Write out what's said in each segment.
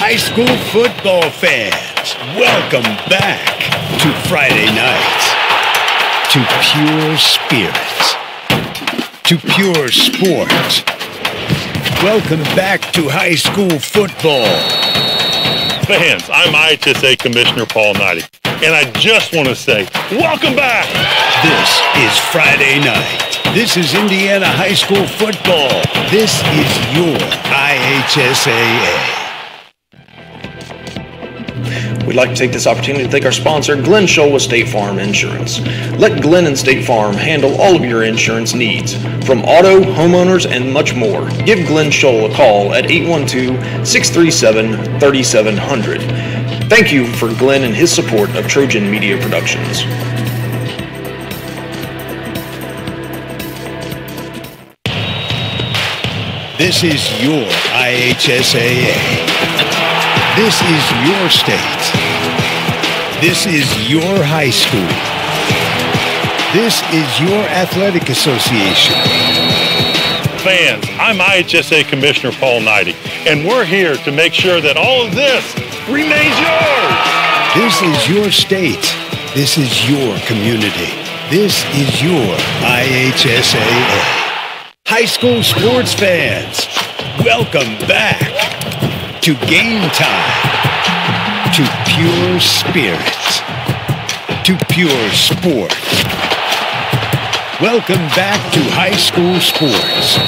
high school football fans, welcome back to Friday nights, to pure spirits, to pure sports. Welcome back to high school football. Fans, I'm IHSA Commissioner Paul Knighty, and I just want to say, welcome back! This is Friday night. This is Indiana high school football. This is your IHSAA. We'd like to take this opportunity to thank our sponsor, Glenn Scholl with State Farm Insurance. Let Glenn and State Farm handle all of your insurance needs, from auto, homeowners, and much more. Give Glenn Scholl a call at 812-637-3700. Thank you for Glenn and his support of Trojan Media Productions. This is your IHSAA. This is your state. This is your high school. This is your athletic association. Fans, I'm IHSA Commissioner Paul Knighty, and we're here to make sure that all of this remains yours. This is your state. This is your community. This is your IHSAA. High school sports fans, welcome back to game time, to pure spirits, to pure sports. Welcome back to high school sports.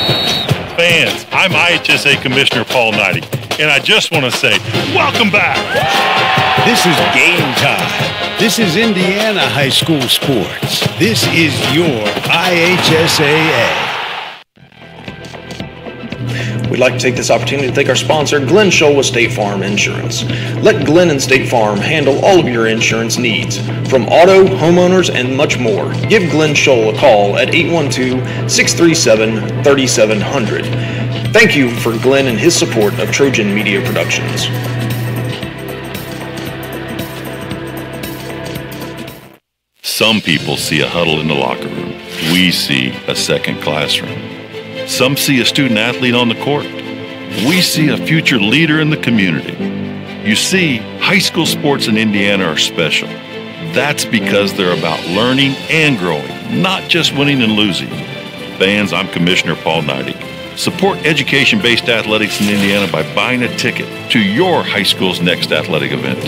Fans, I'm IHSA Commissioner Paul Knighty, and I just want to say, welcome back. This is game time. This is Indiana high school sports. This is your IHSAA. We'd like to take this opportunity to thank our sponsor, Glenn Scholl with State Farm Insurance. Let Glenn and State Farm handle all of your insurance needs, from auto, homeowners, and much more. Give Glenn Scholl a call at 812-637-3700. Thank you for Glenn and his support of Trojan Media Productions. Some people see a huddle in the locker room. We see a second classroom. Some see a student athlete on the court. We see a future leader in the community. You see, high school sports in Indiana are special. That's because they're about learning and growing, not just winning and losing. Fans, I'm Commissioner Paul Knighty. Support education-based athletics in Indiana by buying a ticket to your high school's next athletic event.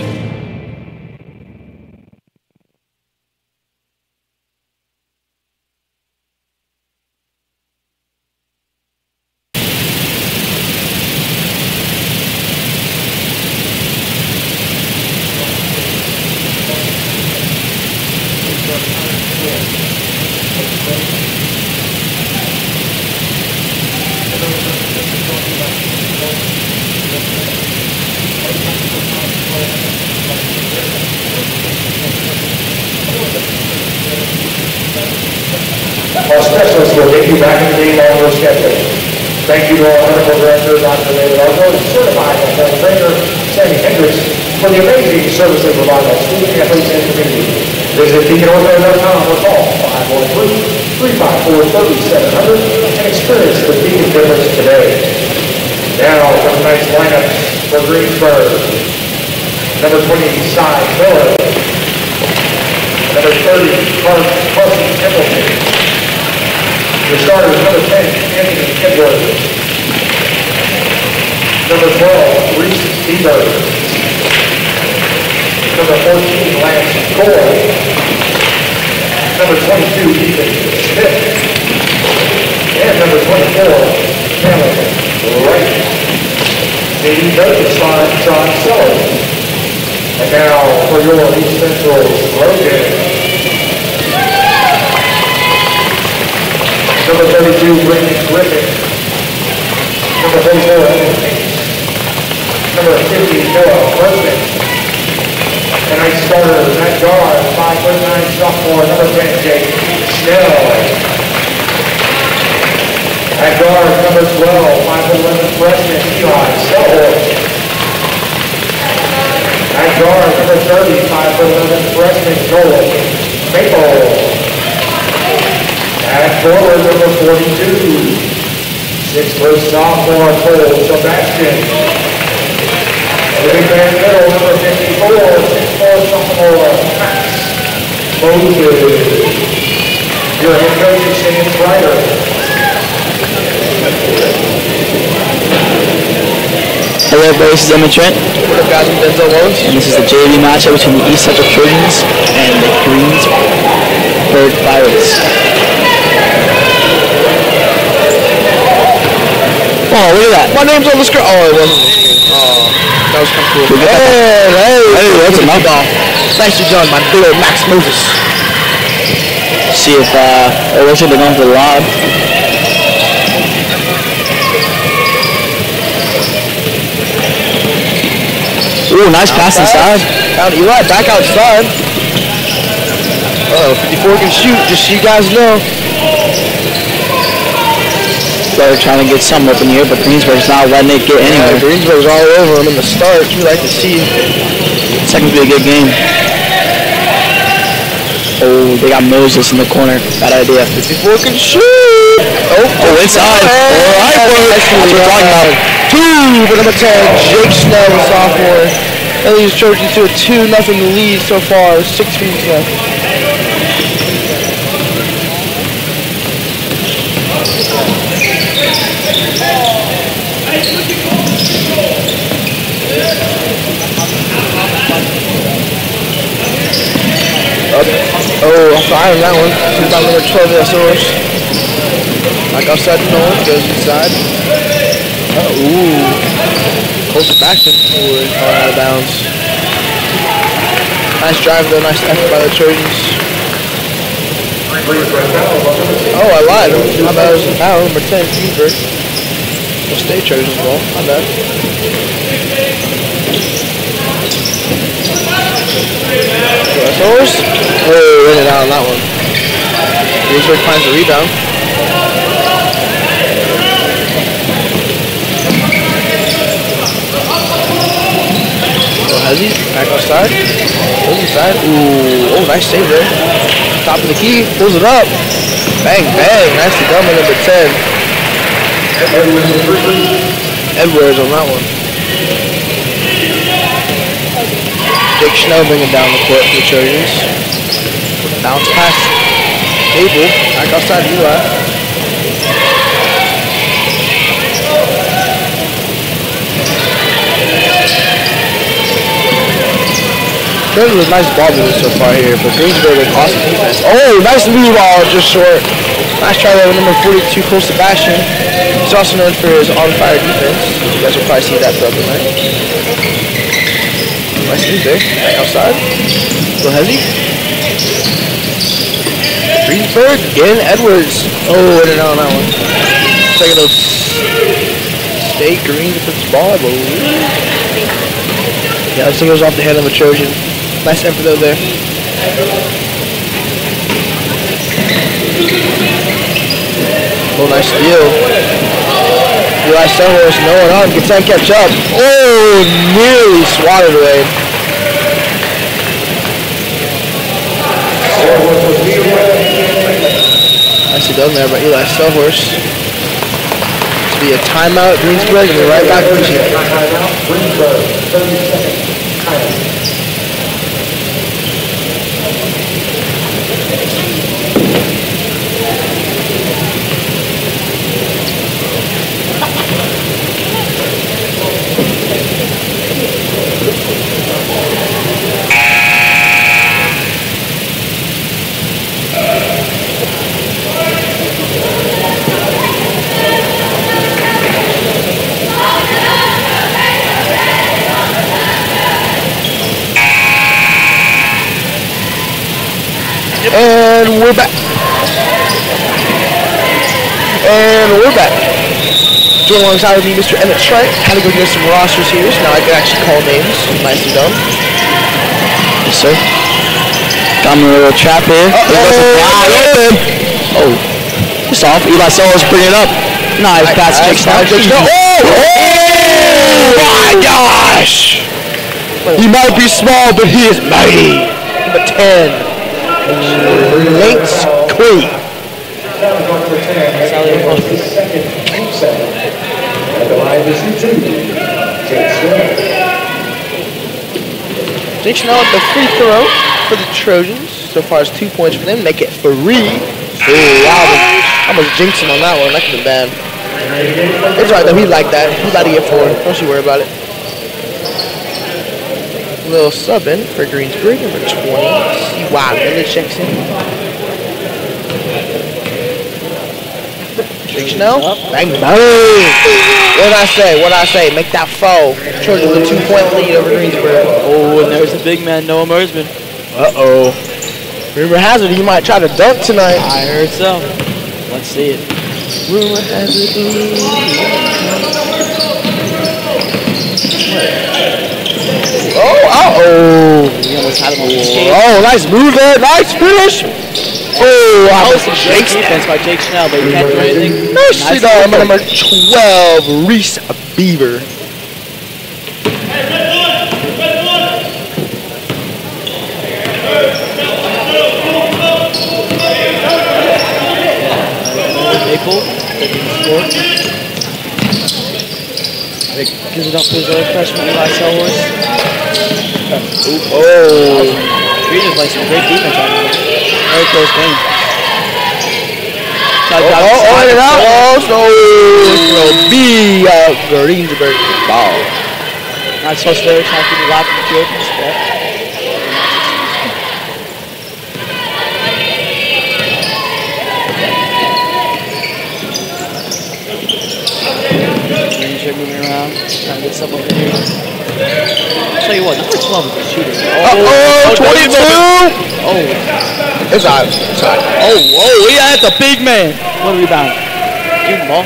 Our specialists will get you back in the game on your schedule. Thank you to our medical director, Dr. David Argo, and certified athletic trainer, Sammy Hendricks, for the amazing service they provide our student athletes and community. Visit BeaconOrtho.com or call 513-354-3700 and experience the Beacon difference today. Now for tonight's lineup for Greensburg. Number 20, Cy Miller. Number 30, Carson Templeton. The starters, number 10, Anthony Edwards. Number 12, Reese Bieber. Number 14, Lance Coy. Number 22, Ethan Smith. And number 24, Cameron Wright. The coaches sign John Sellers. And now for your East Central Trojans. Number 32, Brandon Griffin. Number 44, Evan Hayes. Number 50, Noah Bergman. Tonight's starter, Matt Guard, 5'9" sophomore. Number 10, Jake Snell. At guard, number 12, 5'11" freshman, Eli Sellhorst. At guard, number 30, 5'11" freshman, Joel Maple. At forward, number 42, 6' sophomore Cole Sebastian. Moving man middle, number 54, 6'4", sophomore Max Moses. Your head coach is Sam Ryder. Hello everybody, this is Emma Trent. What up guys, I'm Denzel Wallace. And this is the JV matchup between the East Central Trojans and the Greensburg Pirates. Oh, look at that. My name's on the screen. Oh, it wasn't on the screen. Oh, that was kind of cool. Hey, that's a knockdown. Nicely done, my boy Max Moses. See if, it looks like they're going for the lob. Ooh, nice pass inside. Found Eli back outside. Oh, 54 can shoot, just so you guys know. They're trying to get something up in here, but Greensburg's not letting it get anywhere. Yeah, Greensburg's all over him in the start. You like to see. Second will be a good game. Oh, they got Moses in the corner. Bad idea. 54 can shoot. Oh, inside. All right, boys. That's what we're talking about. Two for number 10, Jake Snell, the sophomore. That leads Trojans to a 2-0 lead so far. 6 minutes left. Oh, I'm fine on that one. He's by number 12, SOS. Back outside the north, goes inside. Ooh. Close to Baxton. Ooh, it's going out of bounds. Nice drive though, nice effort by the Trojans. Oh, I lied. My bad, it was in foul. Number 10, Greensburg. We'll stay Trojans ball. My bad. Horse. Oh, in and out on that one. Greensburg finds a rebound. Hezzy, back outside. Goes inside. Ooh, oh, nice save there. Top of the key, pulls it up. Bang, bang. Nicely done by number 10. Edwards on that one. Jake Schnell bringing down the court for the Trojans. Bounce pass. Abel, back outside Eli. Trojans with nice ball movement so far here, but Greensburg with awesome defense. Oh, nice move ball, just short. Nice try there with number 42 close to Bastion. He's also known for his on-fire defense. You guys will probably see that throughout the night. Nice move there. Back outside. Little Hezzy. Greensburg, again, Edwards. Oh, in and out on that one. Second of State Green to put this ball, I believe. Yeah, this thing goes off the head of a Trojan. Nice effort though there. Oh, nice steal. Eli Sellers, no one on, gets that catch up. Oh, nearly swatted away. Nicely done there by Eli Sellhorse. To be a timeout, Greensburg, and they're right back to the team. Greensburg, 30 seconds. And we're back. Join alongside with me, Mr. Emmett Trent. Had to go get some rosters here, so now I can actually call names. Nicely done. Yes, sir. Got me a little trap here. Oh, it's off. Eli Sellers bring it up. Nice pass to Jake Snell. Oh my gosh! He might be small, but he is mighty. Number 10. Lates Quee. Jake Schnell with the free throw for the Trojans. So far it's 2 points for them. Make it 3. Oh, wow. Almost jinxed him on that one. That could have been bad. It's right though. He liked that. He's about to get 4. Don't you worry about it. Little sub in for Greensburg, number 20. Wow, Miller checks in. Jake Schnell. Bang, bang. What did I say? Make that foul. Trojans with a 2-point lead over Greensburg. Oh, and there's the big man, Noah Mersman. Uh-oh. Rumor has it he might try to dunk tonight. I heard so. Let's see it. Rumor has it. Oh, He almost had him on the skate. oh, nice move there. Nice finish. Oh, That was some great defense by Jake Schnell, but he can't do anything. Nice Nice dog, move. number 12, Reese Beaver. Maple, taking the score. Gives it up to his other freshman, Eli Selhorst. Oh, Green is playing some great defense right now. Very close game. and out. Also, will be Greensburg ball. Nice touch there, trying to keep it live for the Trojans. Greensburg moving around, trying to get some over here. I'll tell you what, number 12 is a shooter. Oh, 22! Oh. It's out. It's out. Oh, yeah, that's a big man. What a rebound. Give him the ball.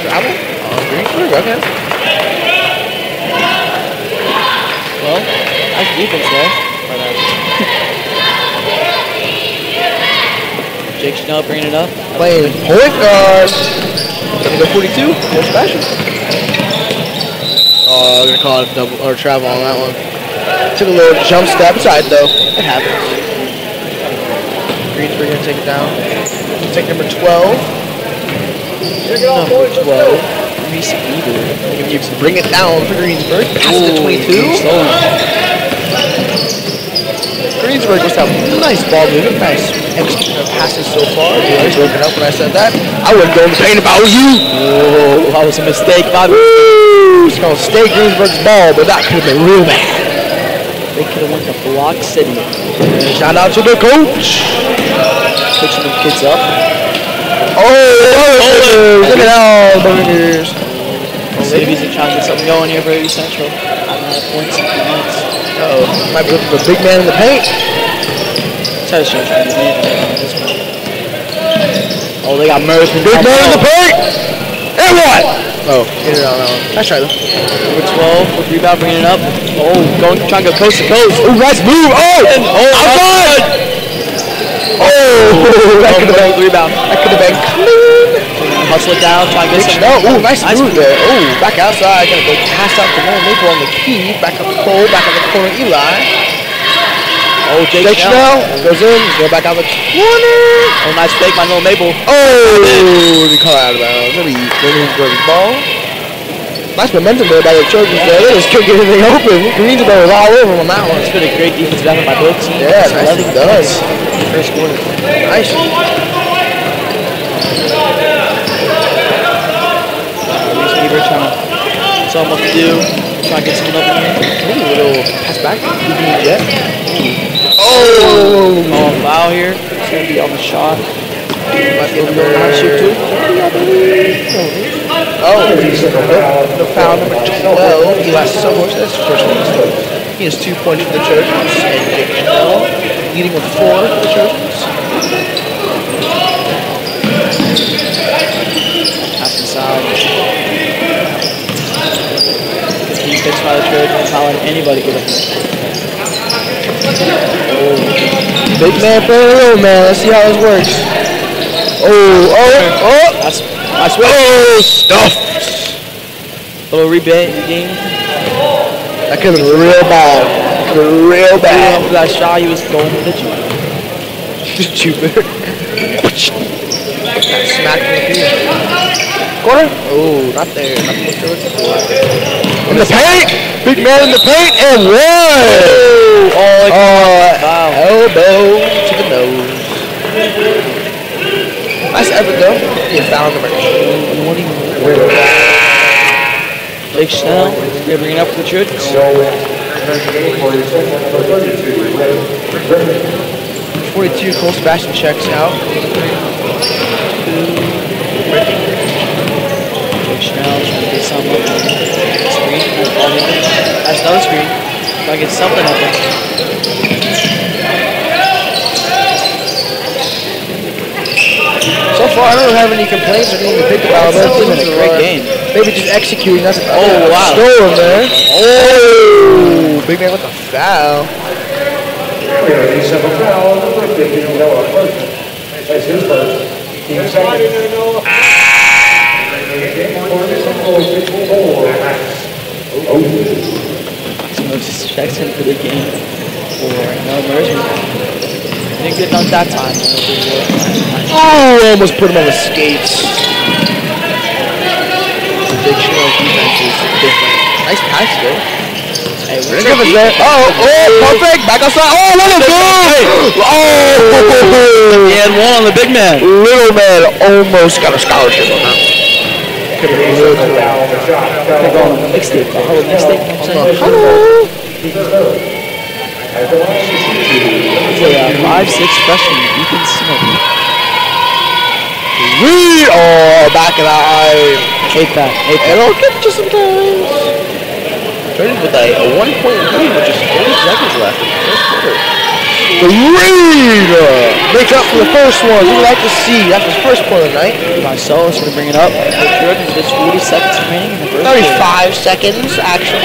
Travel? Greensburg, okay. Well, nice defense there. Jake Schnell bringing it up. Playing point guard. Number 42, more special. Oh, they're gonna call it a double or travel on that one. Took a little jump step aside though. It happens. Greensburg gonna take it down. Take number 12. Number 12, Reese Beaver. You bring it down for Greensburg. Pass it to 22. Greensburg must have nice ball movement, nice execution of passes so far. I was looking up when I said that. I wouldn't go in the paint if I was you. Oh, that was a mistake, Bobby. It's gonna stay Greensburg's ball, but that could have been real bad. They could have went to Block City. Shout out to the coach. Switching them kids up. Look at all burners. See if he's trying to get something going here for East Central. I'm out of points in 3 minutes. Oh, might be looking for a big man in the paint. Try to show trying to leave at this point. Oh, they got Mersman. Big man in the paint. And what? Oh, get it out now. Nice try though. Number 12 with rebound, bringing it up. Oh, trying to go coast to coast. Oh, nice move. Outside. That could have been the rebound. That could have been clean. Hustle it down, try to get some. Oh, nice move there. Oh, back outside. Gonna go pass out to Noah Maple on the key. Back up the pole. Back on the corner. Eli. Oh, Jake Schnell goes in. Go back out the corner. Oh, nice fake by Noah Maple. Oh, they call out of bounds. Maybe Greensburg's ball. Nice momentum there by the Trojans there. They just couldn't get anything open. Greensburg was all over on that one. It's been a great defensive effort by both teams. Yeah, nicely done. First quarter. Nice. Reese Beaver trying to tell him what to do. Trying to get someone up in here. Ooh, a little pass back. Jet. Oh, foul here. It's going to be on the shot. Might be number shoot too. Oh, the foul number 12. Eli Selhorst. That's the first one. He has 2 points for the Trojans. And Jake Schnell leading with 4 for the Trojans. Pass inside. Defense by the Trojans. Not letting anybody get up. Big man playing a little man. Let's see how this works. That's what. Oh, stuff. Little regain. That could have been real bad. That could have been real bad. For that shot, he was going with the Jupiter. Jupiter. Smacked in the field. Corner? Oh, not there. Not what they're looking for. In the paint! Big man in the paint, and one! Elbow to the nose. Nice effort, though. You found number 21. Big Snell, they're bringing up for the Trojans. 42, Cole Sebastian checks out. Big Snell trying to get something up. Screen, that's another screen. Trying to get something up there. So far, I don't have any complaints or anything to think about. It's been a great game. Maybe just executing. That's wow. Stolen there. Oh, big man with a foul. East Central foul, number 50, Noah Burton. That's his first. Team second. Moses checks in for the game for Noah Burton. Didn't get done that time. Oh, almost put him on the skates. The big show defense is different. Nice pass there. Hey, where's there? Oh, perfect. Back outside. Oh, what a goal! Oh! He had one on the big man. Little man almost got a scholarship on that. Could have been real cool. They're going next state. Hello, next state. Hello. It's a 5'6" freshman, Ethan Smith. Reed! Oh, back of the eye. Take that. It'll get you sometimes. Trojans with a 1-point lead with just 40 seconds left in the first quarter. Reed! Make up for the first one. We would like to see. That's his first point of the night. Marcellus going to bring it up. The Trojans just 40 seconds remaining in the first quarter. 35 seconds, actually.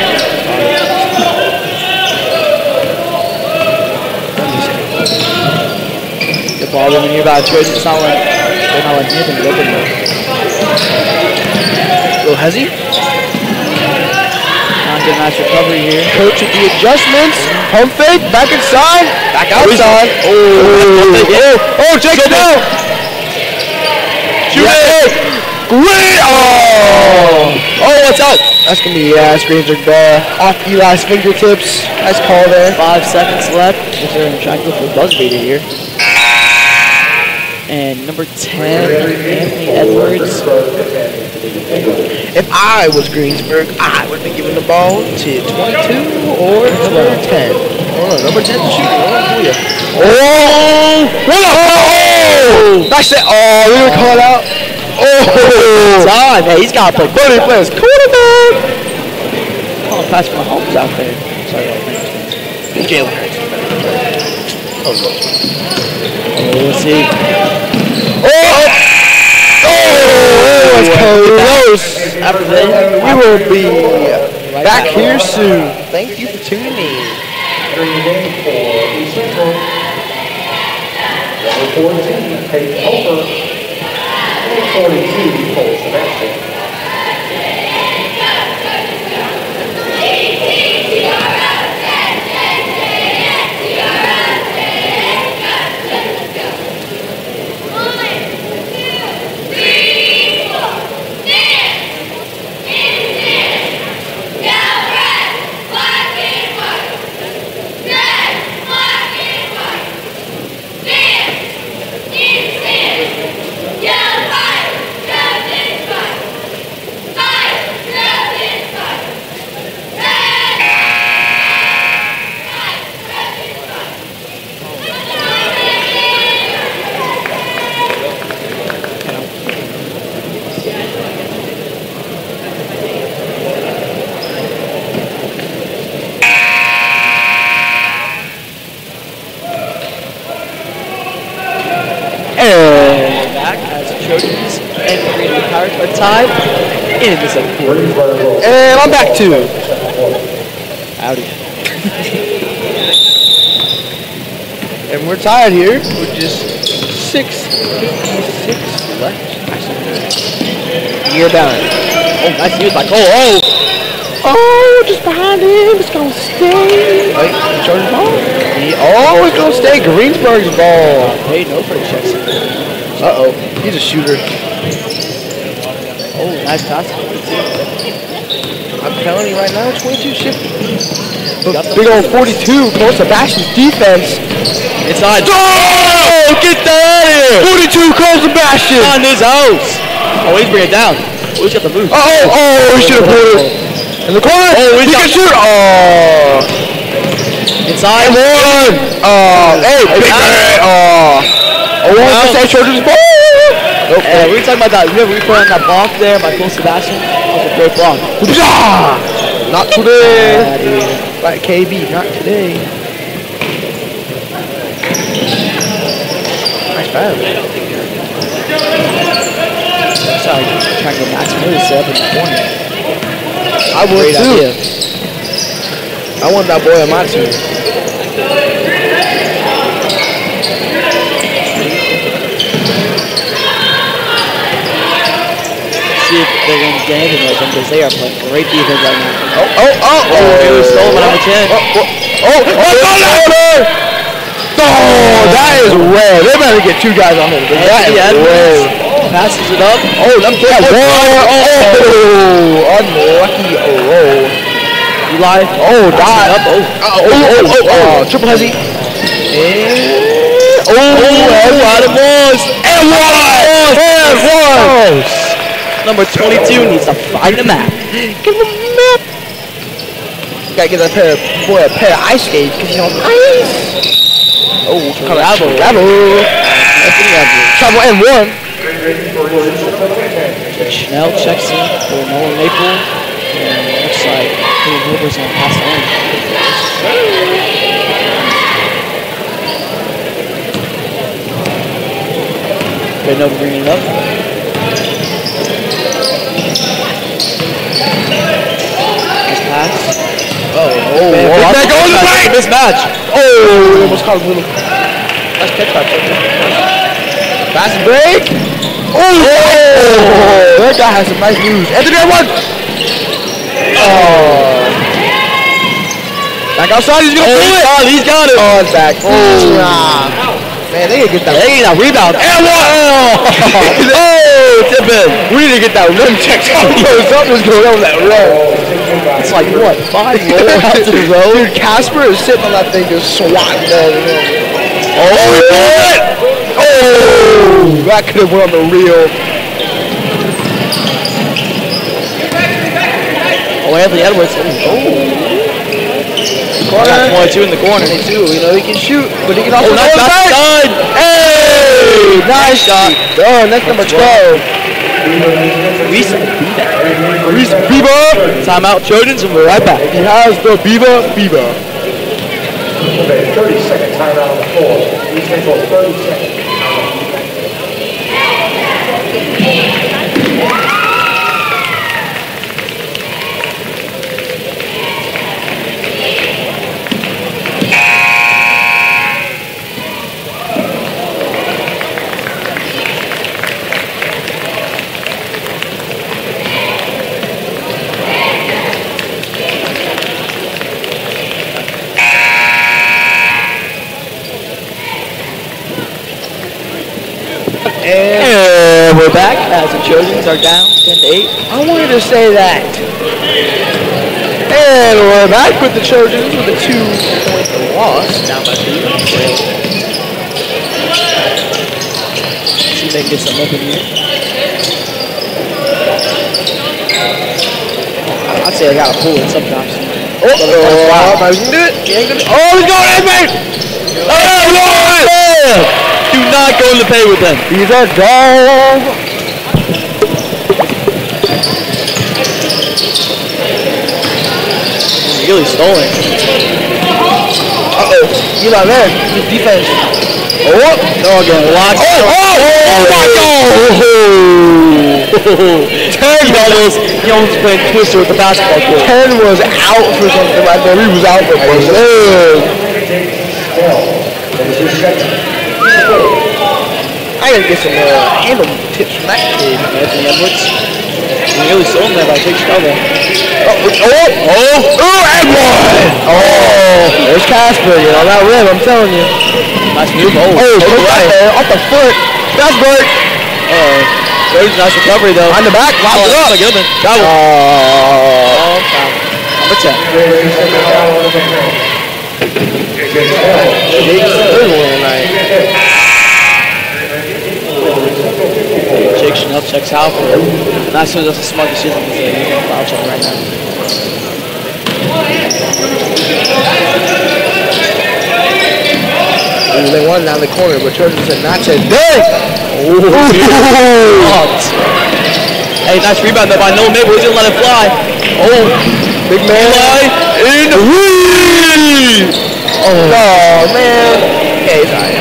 The ball in the nearby Trojans. It's not like they're not like anything to open there. Little Hezzy. Not good nice recovery here. Coach with the adjustments. Pump fake. Back inside. Back outside. Oh, Jake down. Shoot it. Great. Oh, what's out? That's going to be, Greensburg off Eli's fingertips. Nice call there. 5 seconds left. They're trying to go for the buzz beater here. And number 10, Anthony Edwards. If I was Greensburg, I would be giving the ball to 22 or number 10. Oh, no, number 10 is shooting. Oh, what a That's it. Oh, we were caught out. Oh, time. Hey, he's got to play. Buddy plays quarterback. Oh, pass for Mahomes out there. Sorry about that. Jalen. Let's see. It was close. After that, we will be back here soon. Thank you for tuning in. During the game for East Central, number 14, Peyton Hofer, and 42, Cole Sebastian. Trojans and the Greensburg Pirates are tied in the second quarter. And I'm back to Howdy. And we're tied here with just 6:56 left. Year down. Oh, nice use by Cole. Oh, just behind him. It's going to stay. Wait, Jordan's ball? Oh, it's going to stay. Greensburg's ball. Hey, no for checks. Uh-oh. He's a shooter. Oh, nice pass. I'm telling you right now, 22 shifty. Big old 42, close to Sebastian's defense. Inside. Oh, get that out of here! 42, close to Sebastian. On his house. Oh, he's bringing it down. Oh, he's got the move. He should have put it in the corner. Oh, he can shoot. Oh. Inside. One. Hey, big man. East Central Trojans ball. Nope. We were talking about that. Remember we put on that block there by Close Sebastian? That was a great block. Not today. Right, KB, not today. Nice pass. Sorry, trying to get Max Miller set up in the corner. I would too. Idea. I want that boy on my team. See if they're going to get anything with them because they are playing great defense right now. It was stolen on the 10. That is rare. They better get two guys on him. That is rare. Passes it up. Unlucky. Eli. Dive. Triple hezzy. Out of balls. And one. Number 22 needs to find a map. Give him a map. Gotta get that pair of ice skates because he's on ice. Travel and one. Chanel checks in for Nolan Maple. And looks like Hayden Hilbert's going to pass it in. Good enough to bring it up. Nice pass. Back on the plate! Mismatch. Almost caught a little. Nice catch by Chuck. Fast break. That guy has some nice moves. Anthony at one. Back outside, he's gonna pull it. He's got it. It's back. Man, they gotta get that. They need a rebound. And one. Tip in. We need to get that rim check. Something's going on with that rim. It's like what? 5 rolls out to the road. Dude, Casper is sitting on that thing just swatting that rim. That could have went on the reel. Anthony Edwards. Corner. 22 in the corner. 22. You know he can shoot, but he can also nice back. Done. Hey, nice shot. Done. That's number 12. Reese Bieber. Timeout, Trojans, and we're right back. He has the Bieber. 30-second timeout on the floor. East Central 30 seconds. And we're back as the Trojans are down 10-8. I wanted to say that. And we're back with the Trojans with a 2-point loss. Down by 2. See if they can get some open here. I'd say I gotta pull it sometimes. He's gonna do it. He's going in, mate. Do not go in the paint with them. He's a dog. Really stolen. Eli there. His defense. Again, locked. He almost played Twister with the basketball court. 10 was out for something right there. He was out for I gotta get some handle tips from that kid. Anthony Edwards. He really sold him there by Jake Struggle. And one! There's Casper again on that rim, I'm telling you. Nice move. Right there, off the foot. That's Bert. Nice recovery though. On the back. Wow, it up. Good one. Foul. Number 10. Jake's third one tonight. Jake Chanel checks out for him. Not soon as a smart decision because he's going to foul check right now. They won down the corner, but Trojans said not said Hey, nice rebound there by Noah Mabel. He's going to let it fly. Oh, big man. In the lead. Oh, man. Okay, he's all right.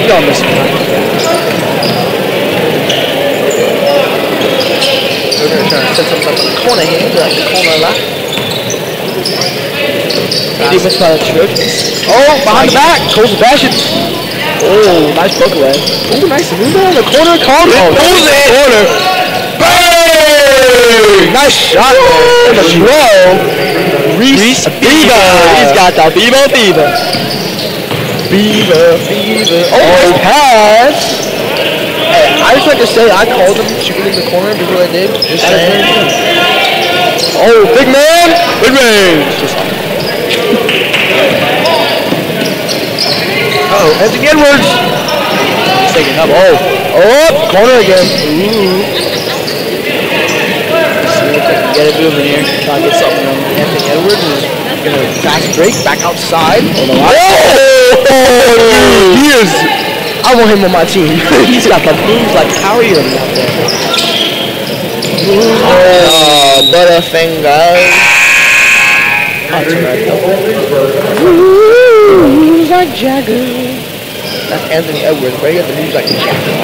You don't miss him. We're going to try to set something up in the corner here. We like the corner a lot. Defense by the Trojans. Oh, behind the back. Cole Sebastian. Oh, nice poke away. Oh, nice move on the corner. Called it. Goes in. Corner. Bang! Nice shot there. And a throw. Reese Beaver. He's got the Beaver fever. Beaver. Oh, pass. Hey, I just like to say I called him shooting in the corner before I did. Just saying. Oh, big man. Good range. Oh, Anthony Edwards. He's taking up. Oh, corner again. See if they can get it moving here. Try to get something on Anthony Edwards is going to fast break back outside. He is. I want him on my team. He's got the moves like Power Earring out there. Oh, Butterfingers. That's right. Moves like Jagger. That's Anthony Edwards, but he got the moves like Jagger.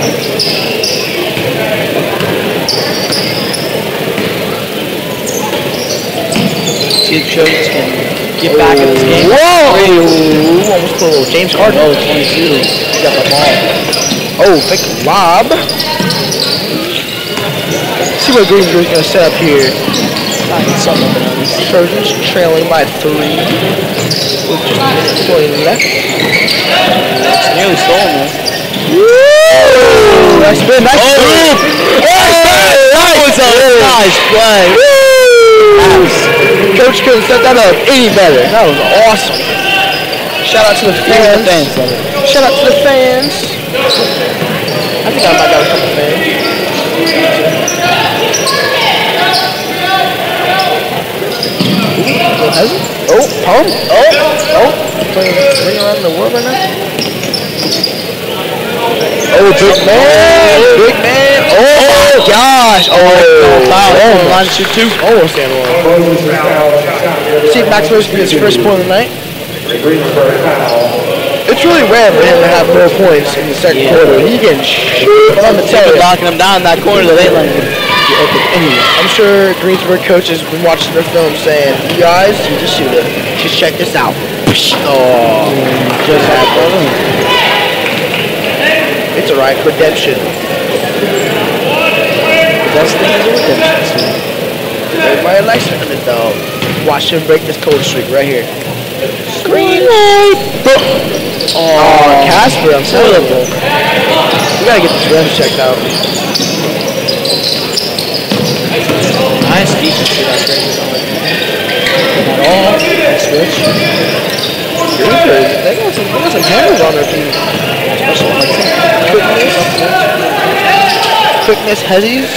See if Trojans can get back in this game. Whoa! Almost put a little James Harden. Oh, 22. He got the ball. Oh, big lob. See what Greensburg's going to set up here. Try to get something up on this. Trojans trailing by 3. With just a minute 20 left. It's nearly stolen though. Woo! Nice spin, nice move! That was a nice play. Coach couldn't set that up any better. That was awesome. Shout out to the fans. Shout out to the fans. I think I might got a couple fans. Oh, pump. Oh. Playing ring around the world right now. Oh, big man. Oh my gosh. Foul. Line to shoot 2. Almost and one. See if Max Rose can get his first point of the night. It's really rare for him to have more points in the second quarter. He can shoot. I'm going to tell you. Locking him down in that corner that they let him get open anyway. I'm sure Greensburg coaches been watching their film saying, you guys, you just shoot it. Just check this out. Oh, just happened. It's alright, redemption. That's the thing is a redemption. Everybody likes an underdog. Watch him break this cold streak right here. Green light! Oh, Casper, I'm telling you. We gotta get this ref checked out. Nice defense for that break. Not all. Nice switch. They got some hammers on their team. Especially on my team. Quickness, Hezzies.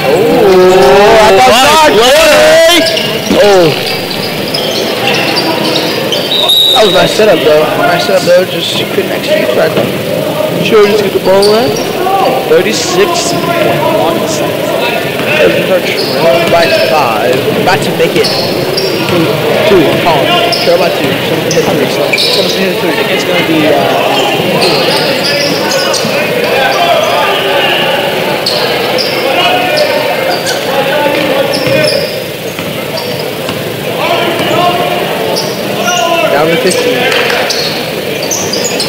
Oh, I thought Oh. That was a nice setup though. Just couldn't execute right though. Trojans get the ball in. 36.1 seconds. By 5. About to make it 2. Colin. Trail by 2. Someone hit 3. It's going to be down to 15.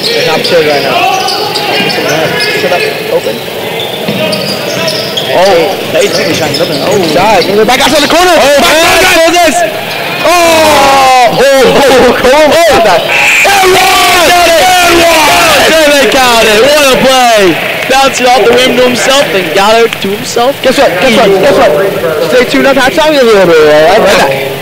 They're top tier right now. Set up, open. Oh, they think he's trying to open. Oh, side. They're back outside the corner. Oh, back this. They count it. What a play. Hey, bouncing off the rim to himself and got it to himself. Guess what? Stay tuned up halftime. You'll be able to right back.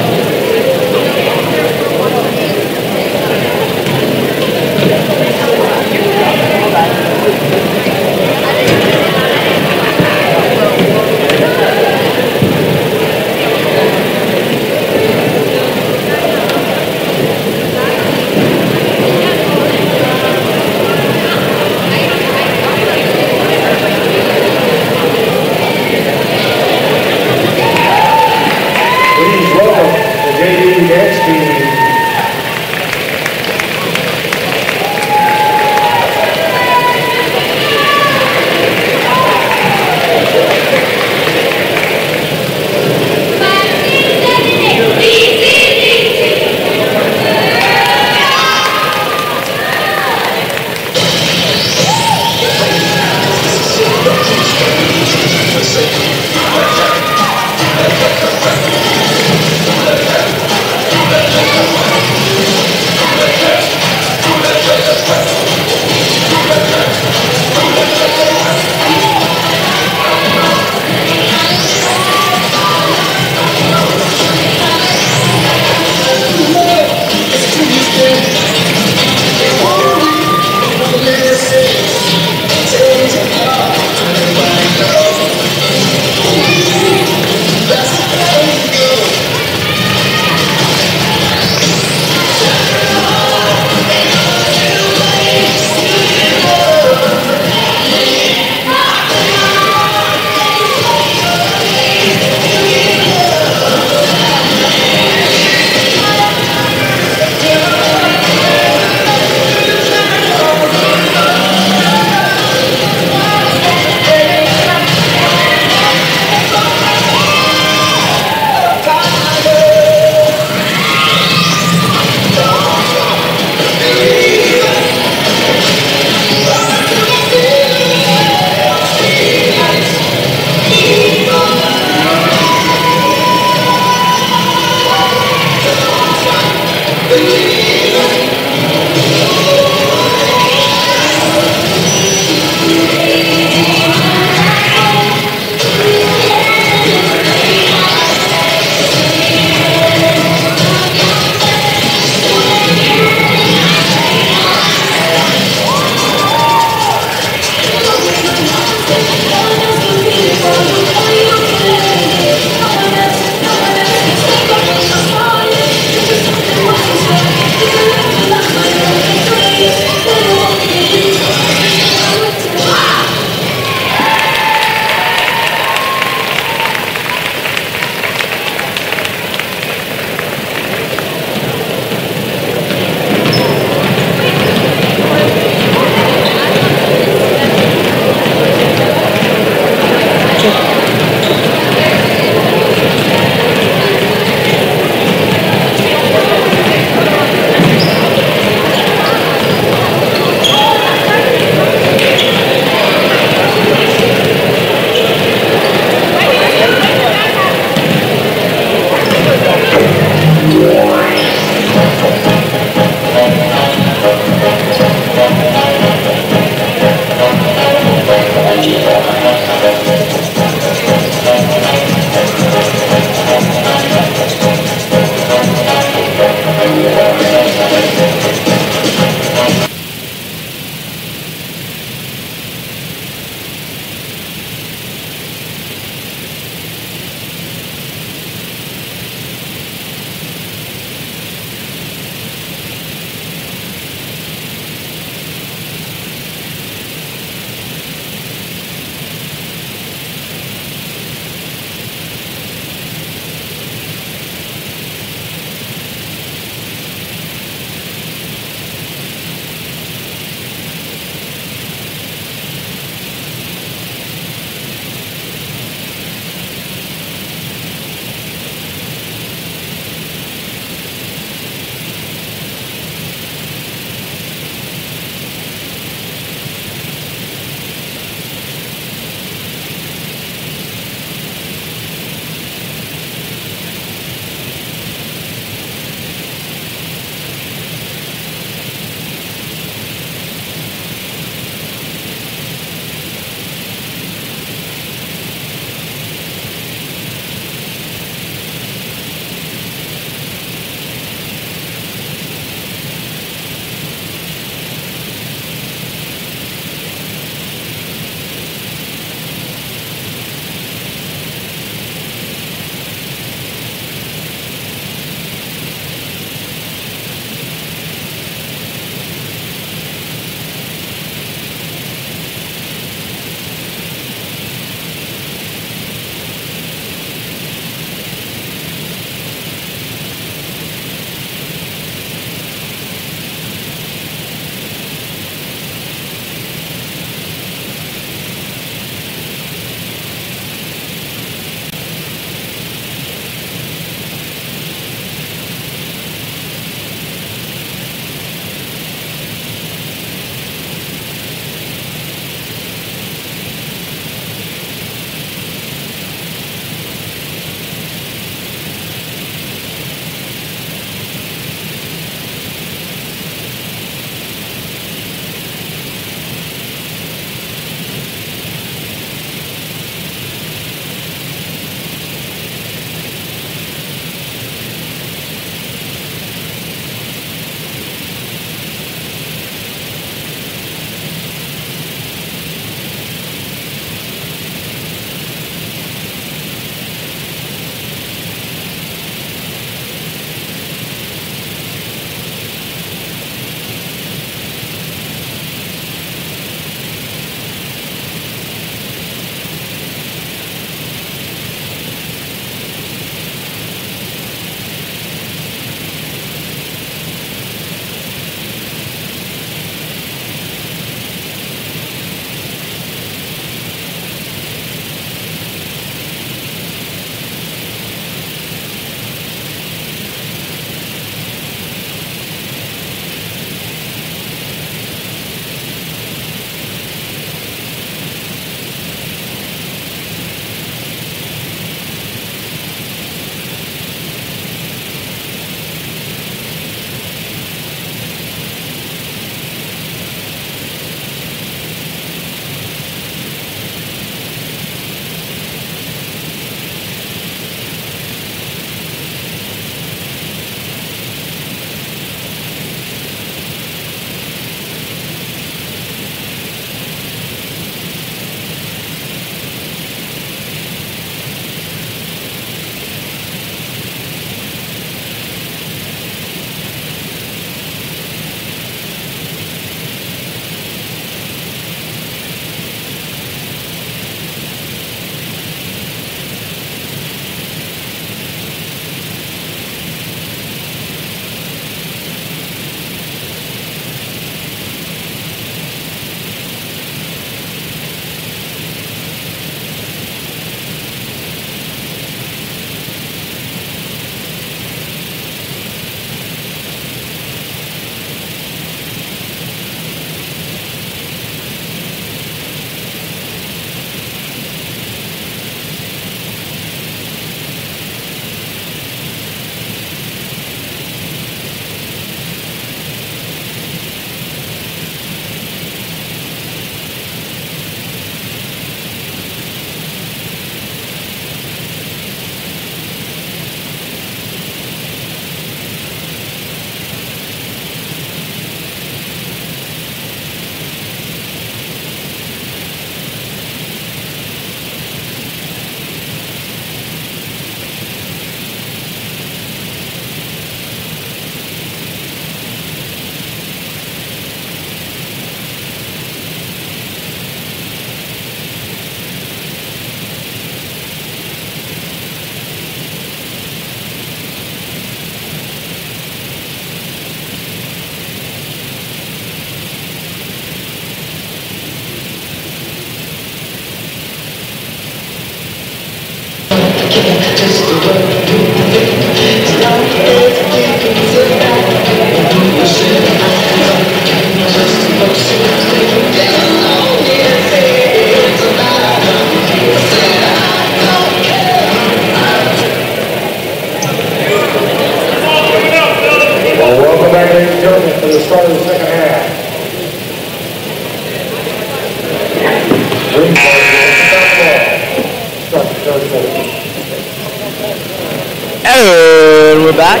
And we're back.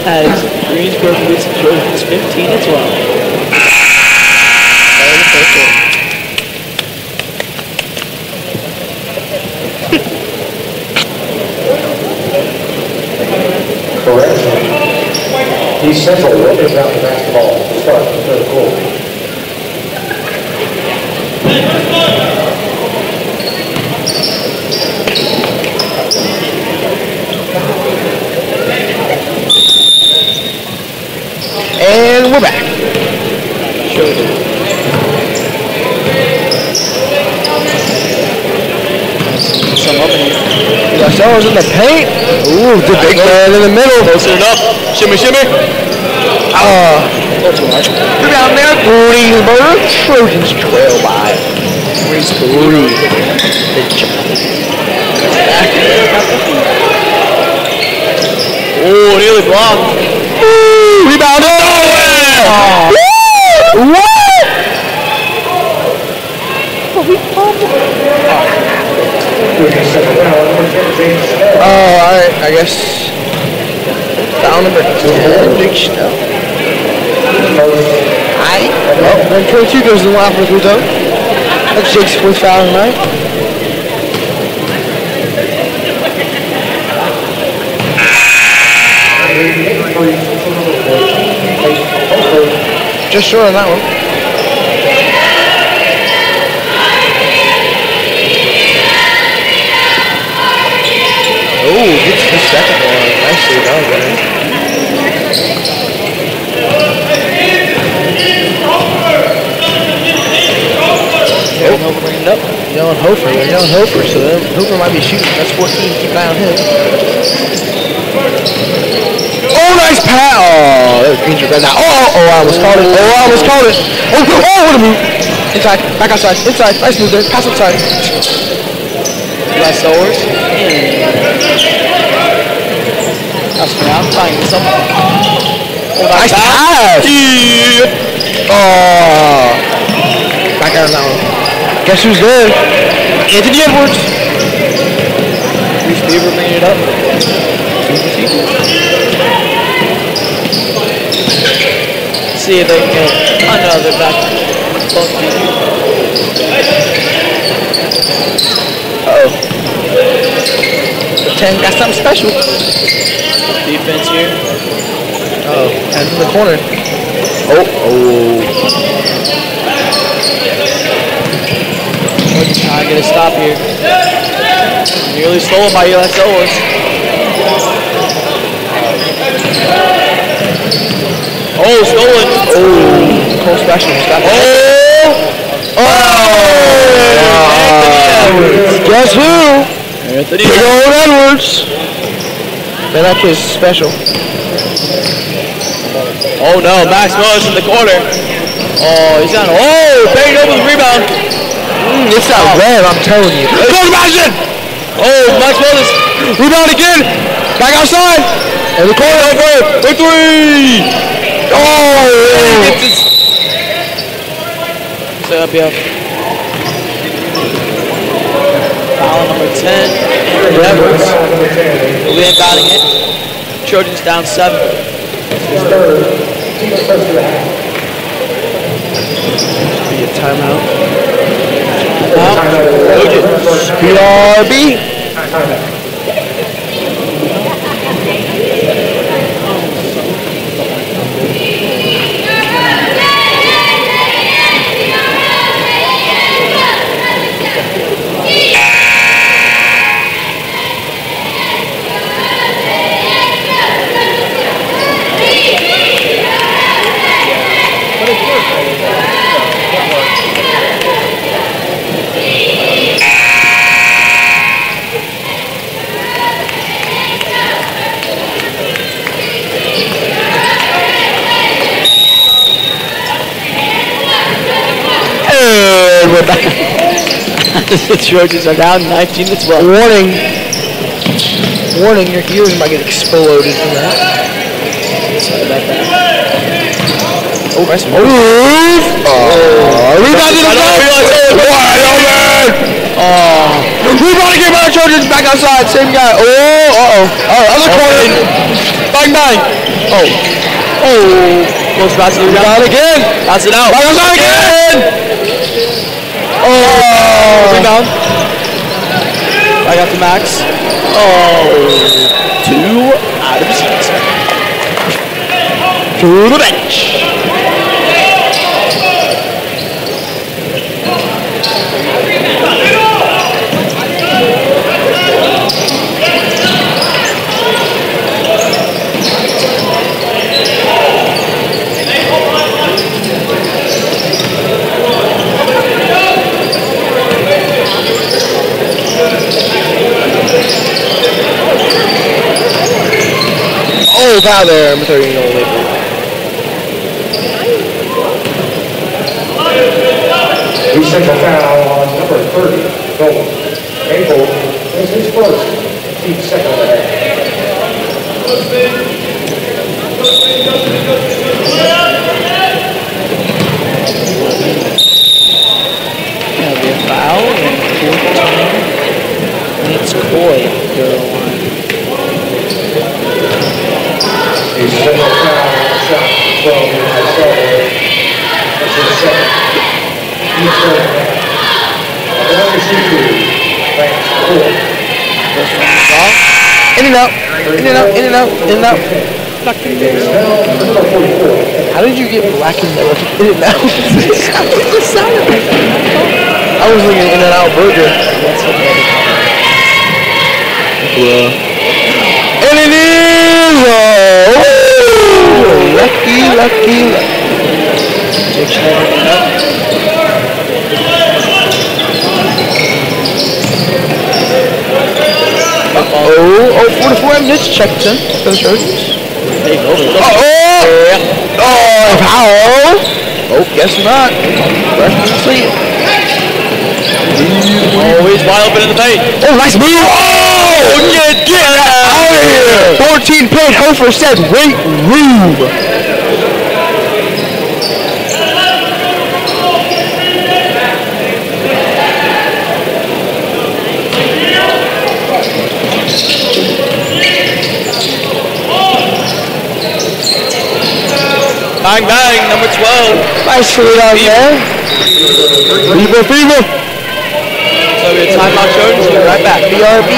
As Greensburg leads the Trojans 15-12. Correction. East Central will inbound the basketball to start the third quarter. And we're back. Some up in here. We got Sellers in the paint. Ooh, the big man in the middle. Close it up. Shimmy, shimmy. Not too much. We're down there. Greensburg Trojans trail by 3. Good job. Oh, nearly blocked. Ooh, rebound. Oh, what? Alright, I guess. Foul number 10, Big Snow. Well, then 22 goes to the line for the Ruto. That's Jake's 4th foul tonight. Just short on that one. Oh, gets the second one. Nicely done, man. Bring it up. Yelling Hofer. They're yelling Hofer, so then Hofer might be shooting. That's 14. Keep an eye on him. Oh, nice pass. Oh, that was Greensburg right now. I almost called it. Oh, what a move. Inside. Back outside. Inside. Nice move there. Pass outside. Nice Sellers. That's around. Trying something. Oh, nice pass. Oh. Back out on that one. Guess who's there? Anthony Edwards. Reese Beaver bringing it up. See if they can get another back. Uh-oh. The 10 got something special. Defense here. Oh, 10's in the corner. Oh. Trying to get a stop here. Nearly stolen by Eli Sellers. Oh, stolen. Oh, Cole special. Guess who? Anthony Big old Edwards. Man, that kid's special. Oh no, Max Willis in the corner. Oh, he's on. Oh, banged over the rebound. It's not red, I'm telling you. Go to Madison! Oh, Max Willis. Rebound again. Back outside. In the corner. Big three. Oh! Set up here. Foul number 10. Andrew Edwards. We'll be inbounding it. Trojans down 7. Be a timeout. BRB. The Trojans are down 19-12. Warning, your ears might get exploded from that. Sorry about that. Oh, nice move. Rebound to the right. Wide open. Oh. Rebound again by the Trojans. Back outside. Same guy. Oh, uh-oh. Other corner. Bang, bang. Oh. Close pass to the rebound again. Pass it out. Back outside again. Oh. Rebound. Back out to Max. Oh. 2 out of 6. To the bench. Oh, foul there. I'm 30 years old. East Central foul on number 30, Gold. Abel is his first, team second of the half. That'll be a foul and 14. And it's Coy. East Central foul shot from Marcel. That's his second. East Central half. Another C2. Thanks, 4. In and out. In and out. In and out. In and out. How did you get black and yellow? In and out. It just sounded like that. I was thinking in and out burger. And it is! Oh! Lucky. Oh, 44 minutes checked in for the Trojans. Foul! Oh, guess not. Freshman sleep. He's wide open in the paint. Oh, nice move! Oh, get out of here! 14 paid. Hofer said, wait, room. Bang, bang, number 12. Nice for it out there. Fever. So we have timeout, Trojans. We'll be right back. BRB.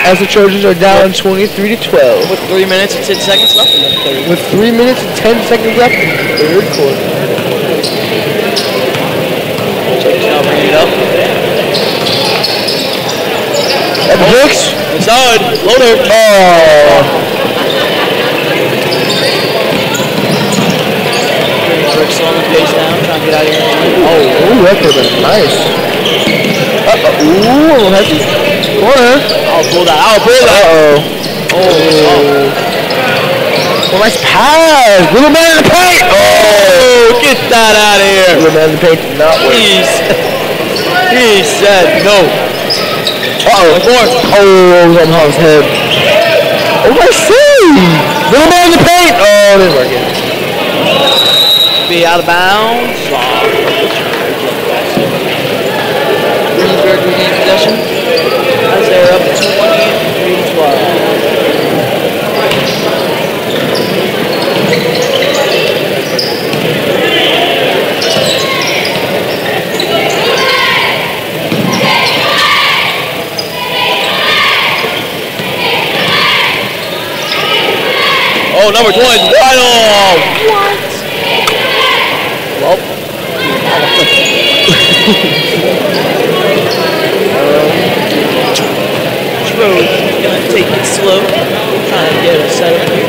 As the Trojans are down 23-12. With 3 minutes and 10 seconds left in the third. With 3 minutes and 10 seconds left in the third quarter. Now bring it up. At the Brooks. Inside. Loader. Oh. Brooks on the pace now. Trying to get out of here. Oh, that could have been nice. Ooh, heavy. Corner. I'll pull that. Oh, nice pass. Little man in the paint. Oh, get that out of here. Little man in the paint did not work. He said no. Oh, it was on his head. Oh, I see. Little man in the paint. Oh, it didn't work. Be out of bounds. Greensburg regain possession as they're up 23-12. Oh, number 20 is wide off. What? Well. Rose gonna take it slow. Trying to get a setup here.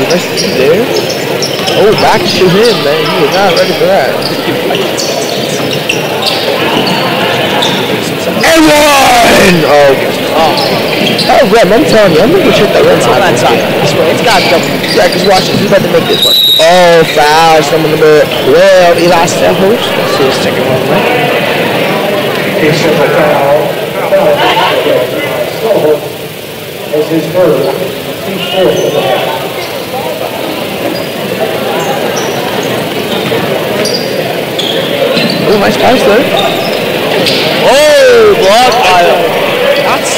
Nice to see there. Oh, back to him, man. He was not ready for that. And one! Oh, Rem, I'm telling you, I'm gonna check that red side. That side. I swear, it's got double. Yeah, because watch this. He's about to make this one. Oh, foul. Someone number 12. Eli Selhurst. Let's see his second one, right? East Central foul. As his first, he's fourth of the half. Oh, nice pass there. Oh, blocked by him. That's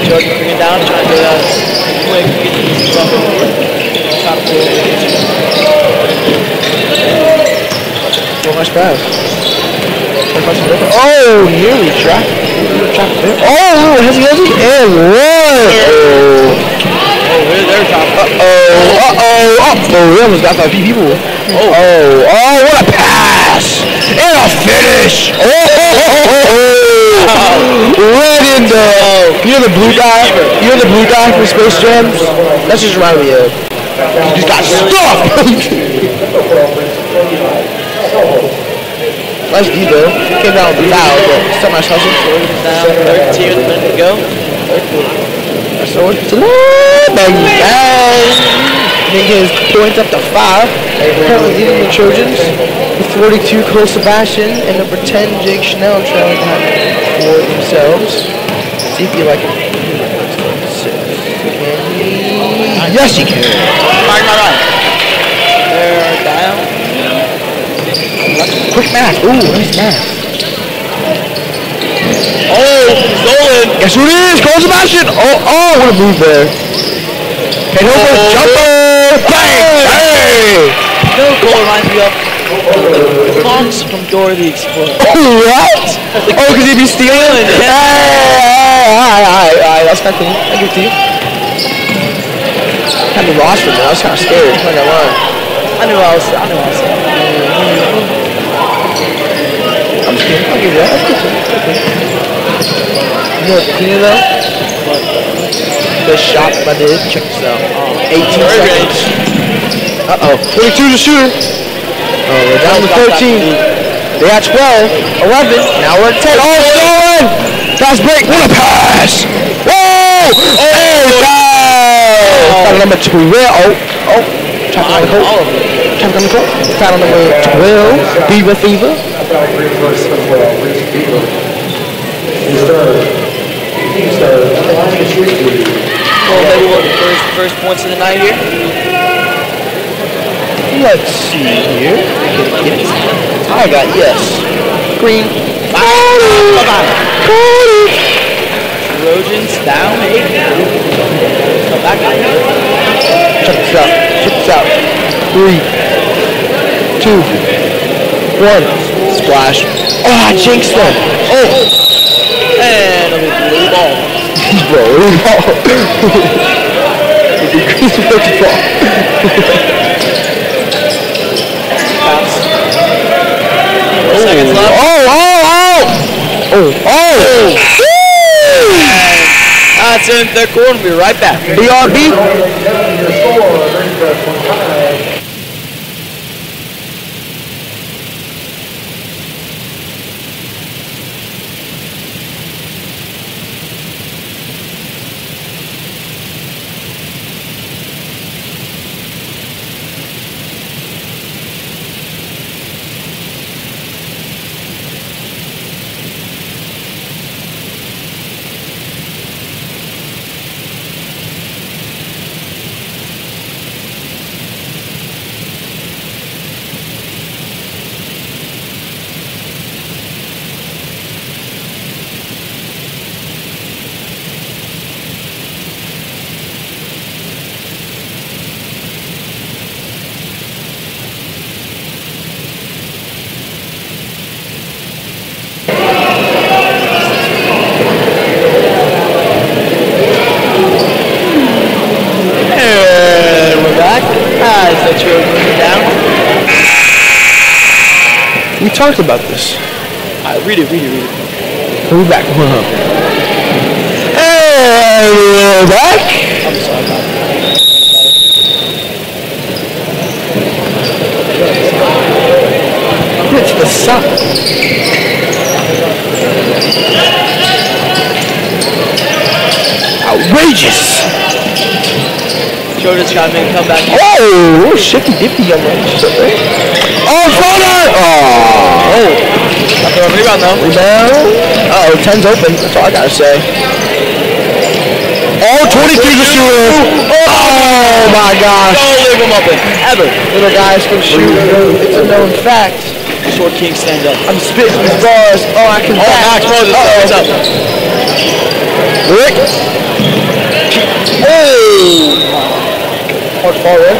Jordan bringing it down, trying to quick get this stuff over. Top to Oh, nice pass. Oh, nearly trapped. Oh, has he? And one. They're top. We almost got 5 people. What a pass! And a finish! Right in the, you know the blue guy from Space Jam? That's just reminded me of. He just got stuffed! Nice D though. Came down with the foul, but still nice hustle. Down 13 minutes to go. So it's a bang. Making his points up to 5. Currently leading the Trojans with 42, Cole Sebastian, and number 10, Jake Schnell, trailing behind for themselves. See if you like it. Yes, you can. Right. They're down. Quick math. Ooh, nice math. Oh, stolen. Guess who it is? Cole Sebastian. Oh, what a move there. And over jumper. Bang! Hey! You know, Cole reminds me of the Fox from Dora the Explorer. Oh, what? Oh, because he'd be stealing? Alright, that's not cool. I give it to you. Had me lost from that. I was kind of scared. I'm not gonna lie. I knew I was. I'm just kidding. I'll give you that. That's good. You know what's cleaner though? The shot I did. Check this out. 18 seconds. Uh-oh. 22 to shooter. Oh, we're down to 13. They got 12, 11. Now we're at 10. Oh, stolen! Fast break. What a pass! Whoa! Foul number 12. Tap on the court. Tap on the court. Foul number 12. Beaver Fever. Well, maybe what the first points of the night here? Let's see here. I got yes. Green. Trojans down 8 now. Come back up. Check this out. 3, 2, 1. Splash. Oh, I jinxed them. And a blue ball. Blue ball. Greensburg ball. Seconds left. That's it in third quarter. We'll be right back. BRB. that you're going down. We talked about this. Read it. We'll be back. Hold on. Hey, we're back. I'm sorry about that. It's the sun. Outrageous. Trojans got to make a comeback. Oh, shifty dippy on that. Oh, floater! Oh. Rebound though. Uh-oh, 10's open. That's all I gotta say. Oh, 23 to shoot. Oh my gosh. Don't leave him open. Ever. Little guys can shoot. It's a known fact. Short King stands up. I'm spitting these bars. Oh, I can Max Moses stands up. Rick. Oh. Hard fall there.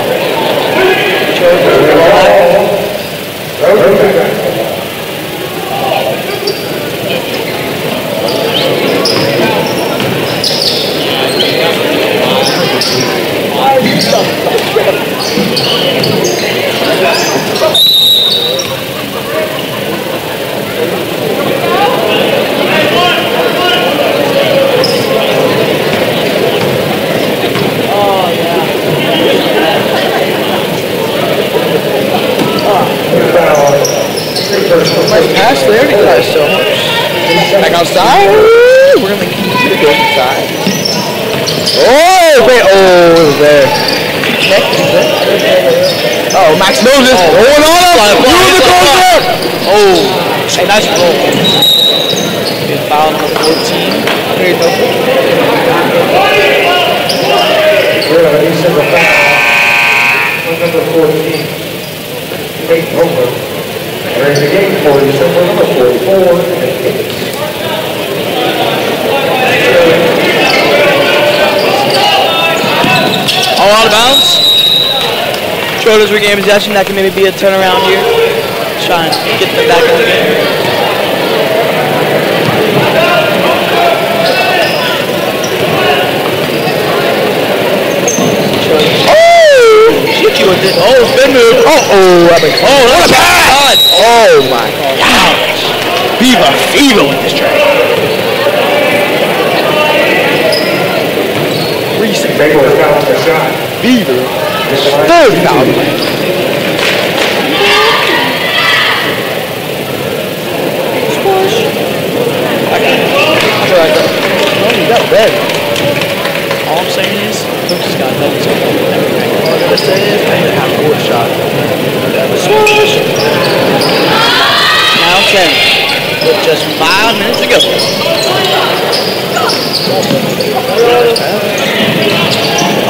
Nice pass there to guys so much. Back outside. We're gonna keep it going inside. Oh, wait. Oh, it was there. Oh, Max Moses. Going on up. Doing the closer. Oh, hey, nice roll. Good foul number 14. Very good. Number 14. Take over. During the game for December number 44 All out of bounds. Trojans regain possession. That can maybe be a turnaround here. Trying to get them back in the game. Hit you with it. Oh, spin move. That makes sense. Oh, what a pass! Oh my gosh. Fever with this track. Recent Baker fouled the shot. Beaver. Third foul. You got red. All I'm saying is, Coach just got double team. All I'm saying is, I have a court shot. Swoosh! Now 10. With just 5 minutes to go.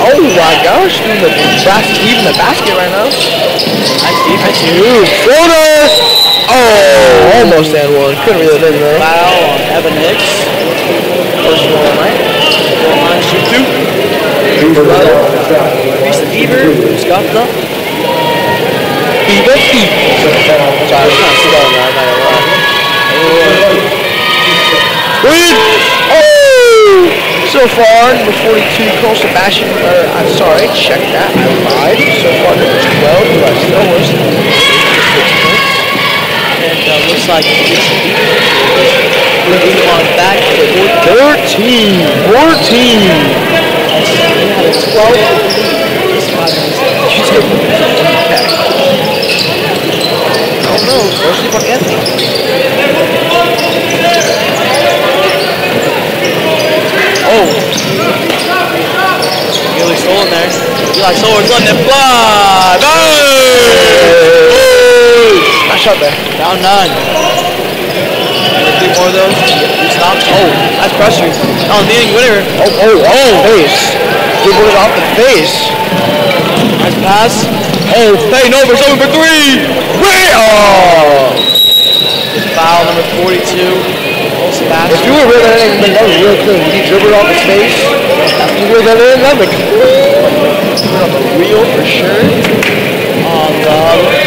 Oh my gosh, even the basket right now. Nice defense. Floater! Oh, almost and one. Couldn't reel it in there. Foul on Evan Hicks. First one, right? Line shoot 2. Reese Beaver, who's got the Beaver. Sorry, I was trying to sit on that. Oh! So far, number 42, Cole Sebastian, I'm sorry, check that, I lied. So far, number 12, who I still was 6 points. and looks like it's moving on back to 14. They had a 12 lead. Oh no, Varsity from Anthony. Oh. Nearly stolen there. Eli Solar's on that block. Nice shot there. Down 9. Three more of those. Two stops. Oh, that's pressure. Oh, the inning winner. Face. Good one off the face. Nice pass. Oh, Peyton over. It's over for 3. Oh! Foul number 42. If you were really in, that was real clean. He dribbled off his face. After you were in, that was on the wheel for sure. On the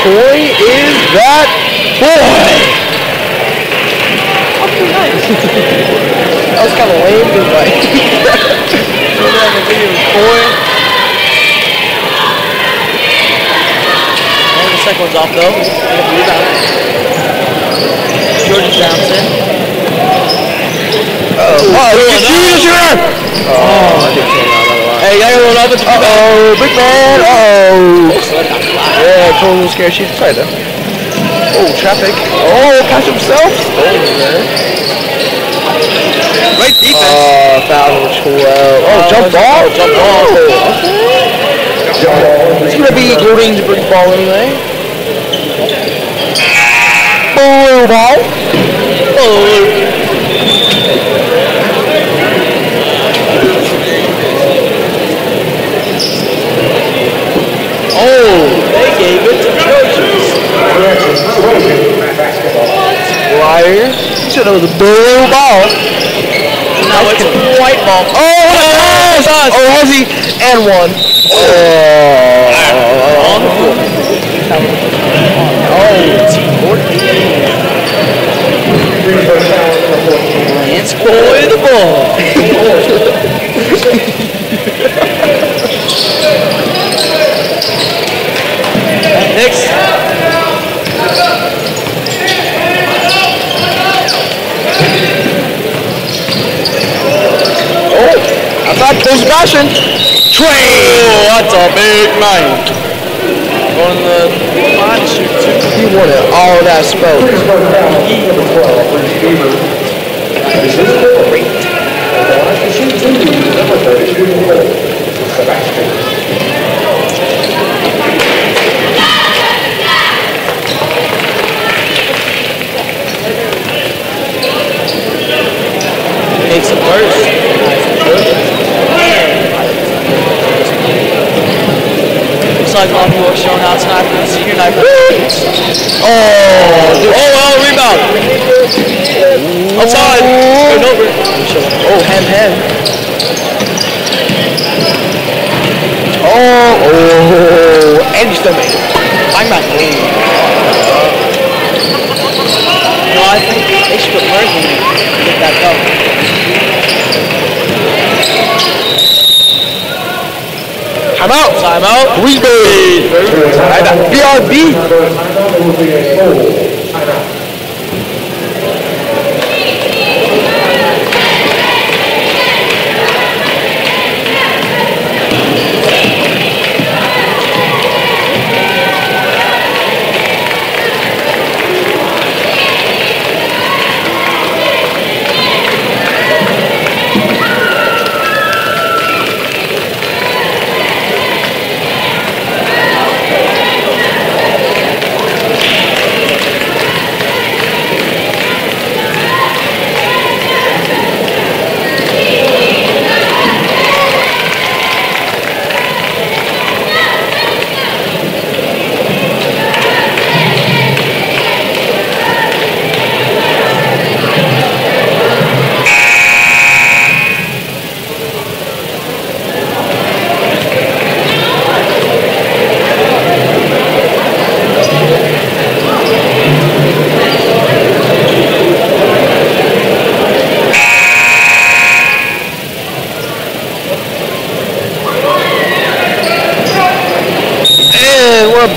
boy is that boy? Okay, nice. That was kind of lame, but like, boy. And the second one's off though. Georgia Johnson. Hey, you gotta roll up with the big man. Yeah, total little scare. She's tight though. Oh, traffic. Oh, catch himself. great defense. Foul 12. Oh, jump ball. Jump ball. It's gonna be Greensburg ball anyway. Blue ball. Oh, they gave it to Trojans. Liar. You said it was a blue ball. No, it's a white ball. Oh, has he? And one. On the floor. Team 14. It's boy the ball. Next. Outside, close passion. Train! Oh, that's a big night. On the line shoot, too. He wanted all that smoke. Makes it worse. Looks like all people are showing out tonight for the senior night. Well, rebound. Outside. Going over. Oh, hand. Oh, and stomach. I'm not clean. No, I think they should put Merz in there to get that done. Time out. Greensburg. BRB.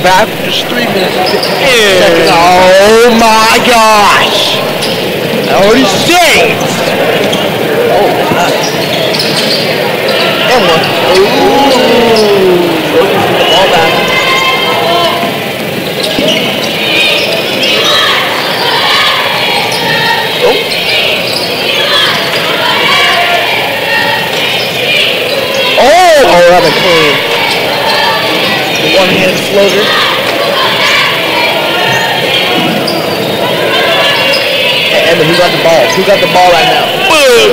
Back for just 3 minutes and 50 seconds. Oh my gosh! Already saved! Oh, nice. And one. Ooh. Trojans with the ball back. Oh, that'd be clean. One-hand floater. And who got the ball? Who got the ball right now? Boom!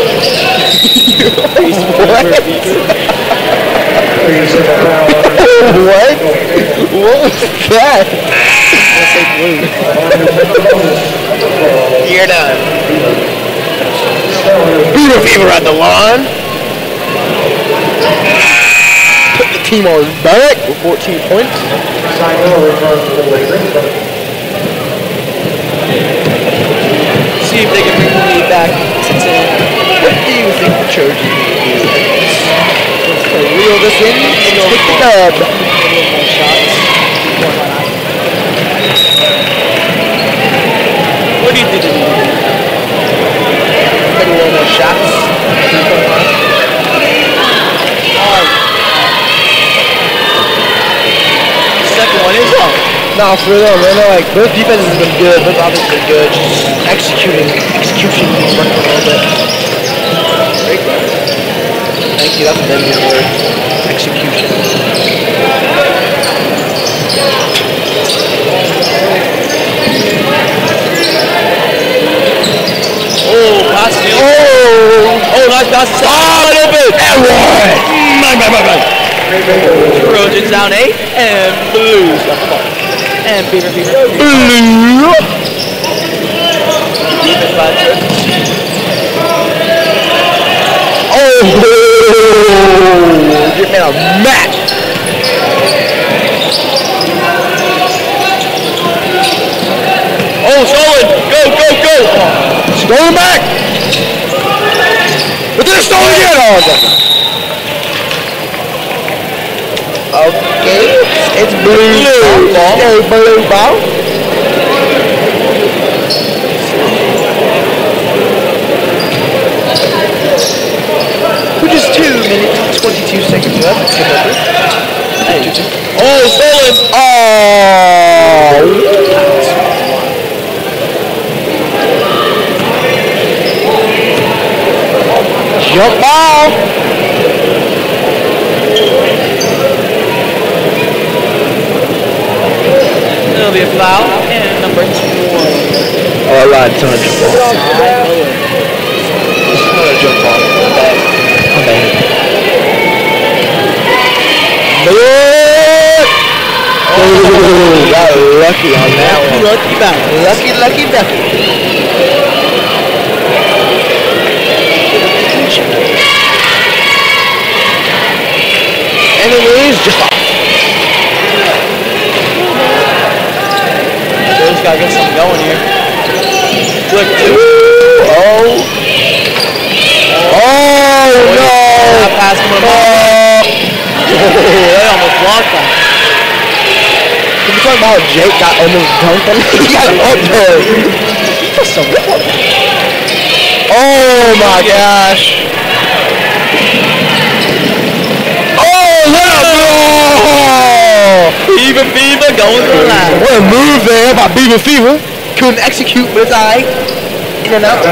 What? What was that? I'm gonna say blue. You're done. Beaver fever at the line. Put the team on his back with 14 points. Side Miller returns to Greensburg. See if they can bring the lead back to 10. What do you think the Trojans need to do? Reel this in and take the dub. A little more shots. What do you think they need to do? Take a little more shots. Second one is up. No, for real, man. Like, both defenses have been good, both offenses have been good. Just execution needs working a little bit. Great guy. Thank you, that's the name of the word. Execution. Oh, pass it. Oh, nice pass. Oh, open. And one. Bang. Trojans down 8 and Blues. And Beaver. Blue. Defense by Trojans. Oh, get me a match. Oh, stolen. Go. Stolen back. But then it's stolen again. Oh, okay, it's blue ball. Okay, blue ball. Which is 2 minutes and 22 seconds left. Hey. Oh, stolen. Oh. Jump ball. There'll be a foul and number 20. Oh, I lied. It's not a jump ball. It's not a jump ball. My bad. Oh, got lucky on that one. Lucky bounce. Lucky. And it is just off. Joe's got to get something going here. Flick 2. Oh no! Pass him they almost blocked that. Can we talk about how Jake got almost dunked on? He got up there. That's so weird. Oh my gosh. Beaver going to the line. What a move there by Beaver Fever. Couldn't execute, but it's alright. In and out.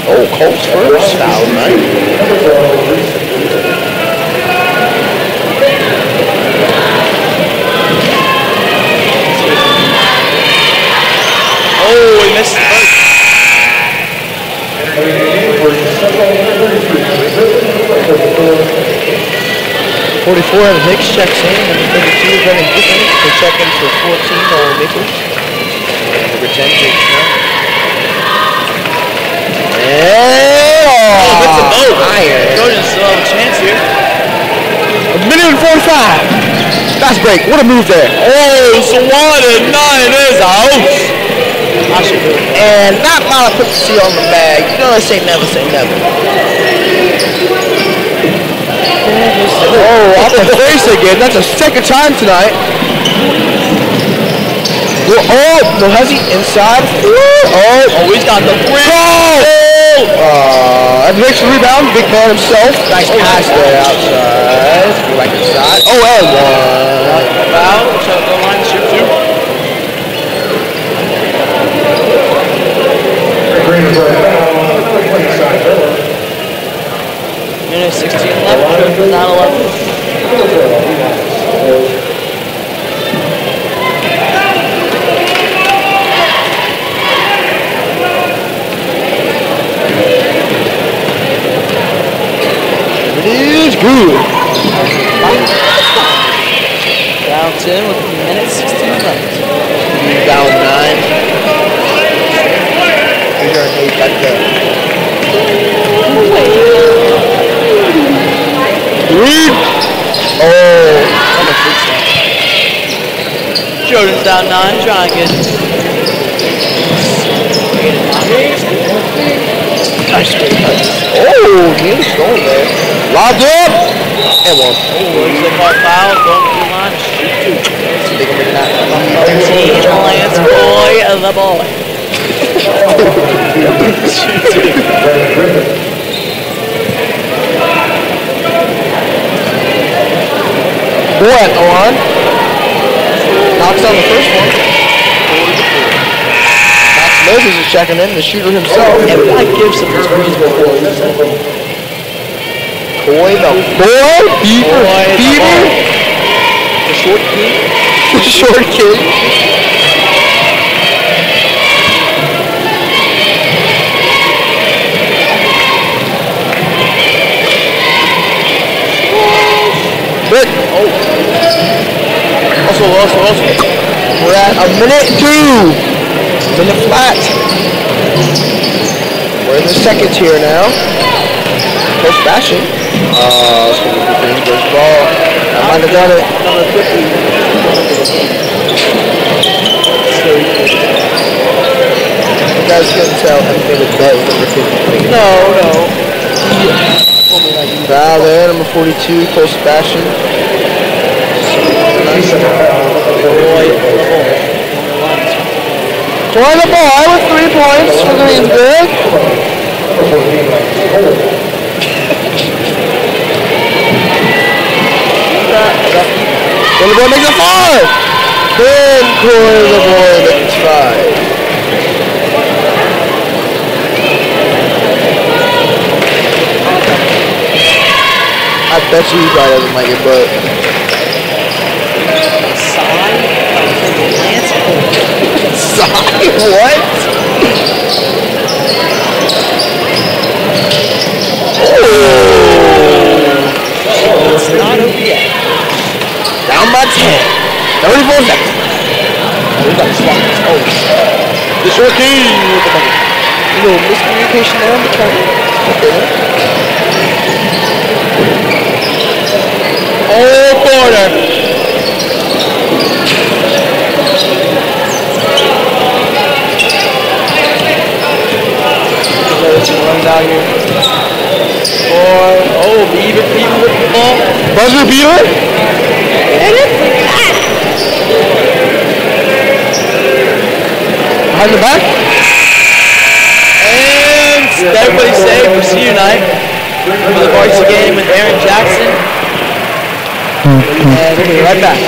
Oh, Colts first. Foul, right? Oh, he missed the first. 44 and Hicks checks in, and 32 is running different. They check in for 14 or Nichols. Number 10 takes now. Oh, that's a boat. Iron. Trojans still have a chance here. A minute and 45. Fast break. What a move there. Oh, Sawada 9 is out. And not while I put the C on the bag. You know they say never say never. Oh, off the face again. That's the second time tonight. Oh, no, has he inside? Oh, he's got the free. That makes the rebound. Big man himself. Nice pass there outside. Go back inside. Oh, and one. Foul. So the line to shoot 2. Minute 16 left. 9-11. It is good. Down 10 with a minute 16 left. Down 9. Here's our 8 back there. 3. Oh. Trojans down 9, trying to get Nice. Oh, he was going there. Lobbed up! And one. oh, looks like our foul, going to the line, shoot 2. See if they can bring that. 13, Lance Boy, the boy. Boy at the line. Knocks down the first one. Moses is checking in, the shooter himself. And we gotta give some of this Greensburg boys. Boy, the boy, Beaver, Beaver. The short king. The short king. Good. Oh. Also. We're at a minute 2. Minute flat. We're in the seconds here now. Close bashing. It's going to be Greensburg's ball. I might have done it. You guys couldn't tell anything with bet with number 50. No. Foul there, number 42, close bashing. Throwing the ball with 3 points for Greensburg. The boy makes it 5. Then Corey the boy makes 5. I bet you he probably doesn't like it, but what? Oh, it's not over yet. Down by 10. 34 seconds. We got the spot. Oh, the short key with the bucket. A little miscommunication there on the cover. Oh, corner. Runs out here. Boy. Oh, Beaver with the ball. Buzzer Beaver. And it's behind the back. And everybody safe for senior night for the Varsity game with Aaron Jackson. And we'll be right back.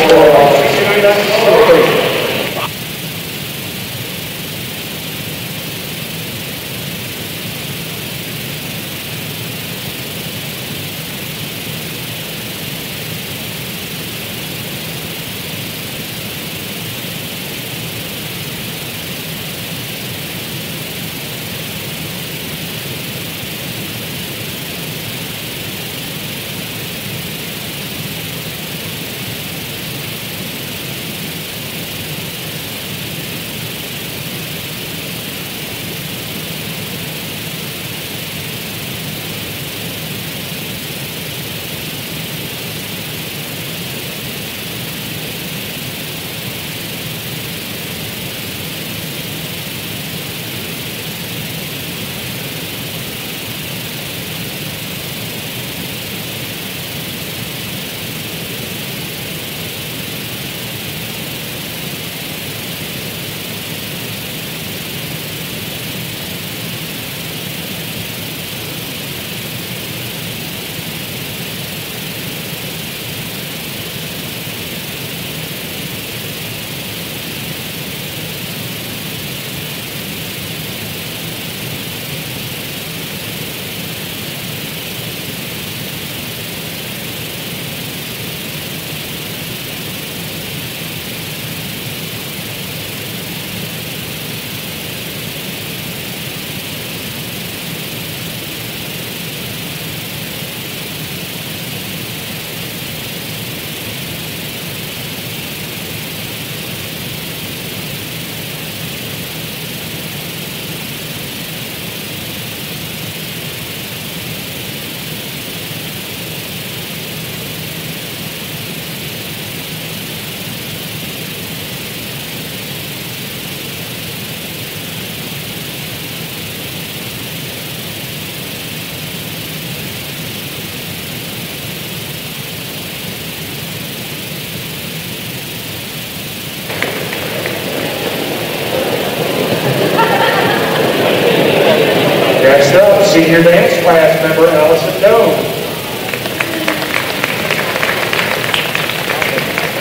senior dance class member, Allison Doan.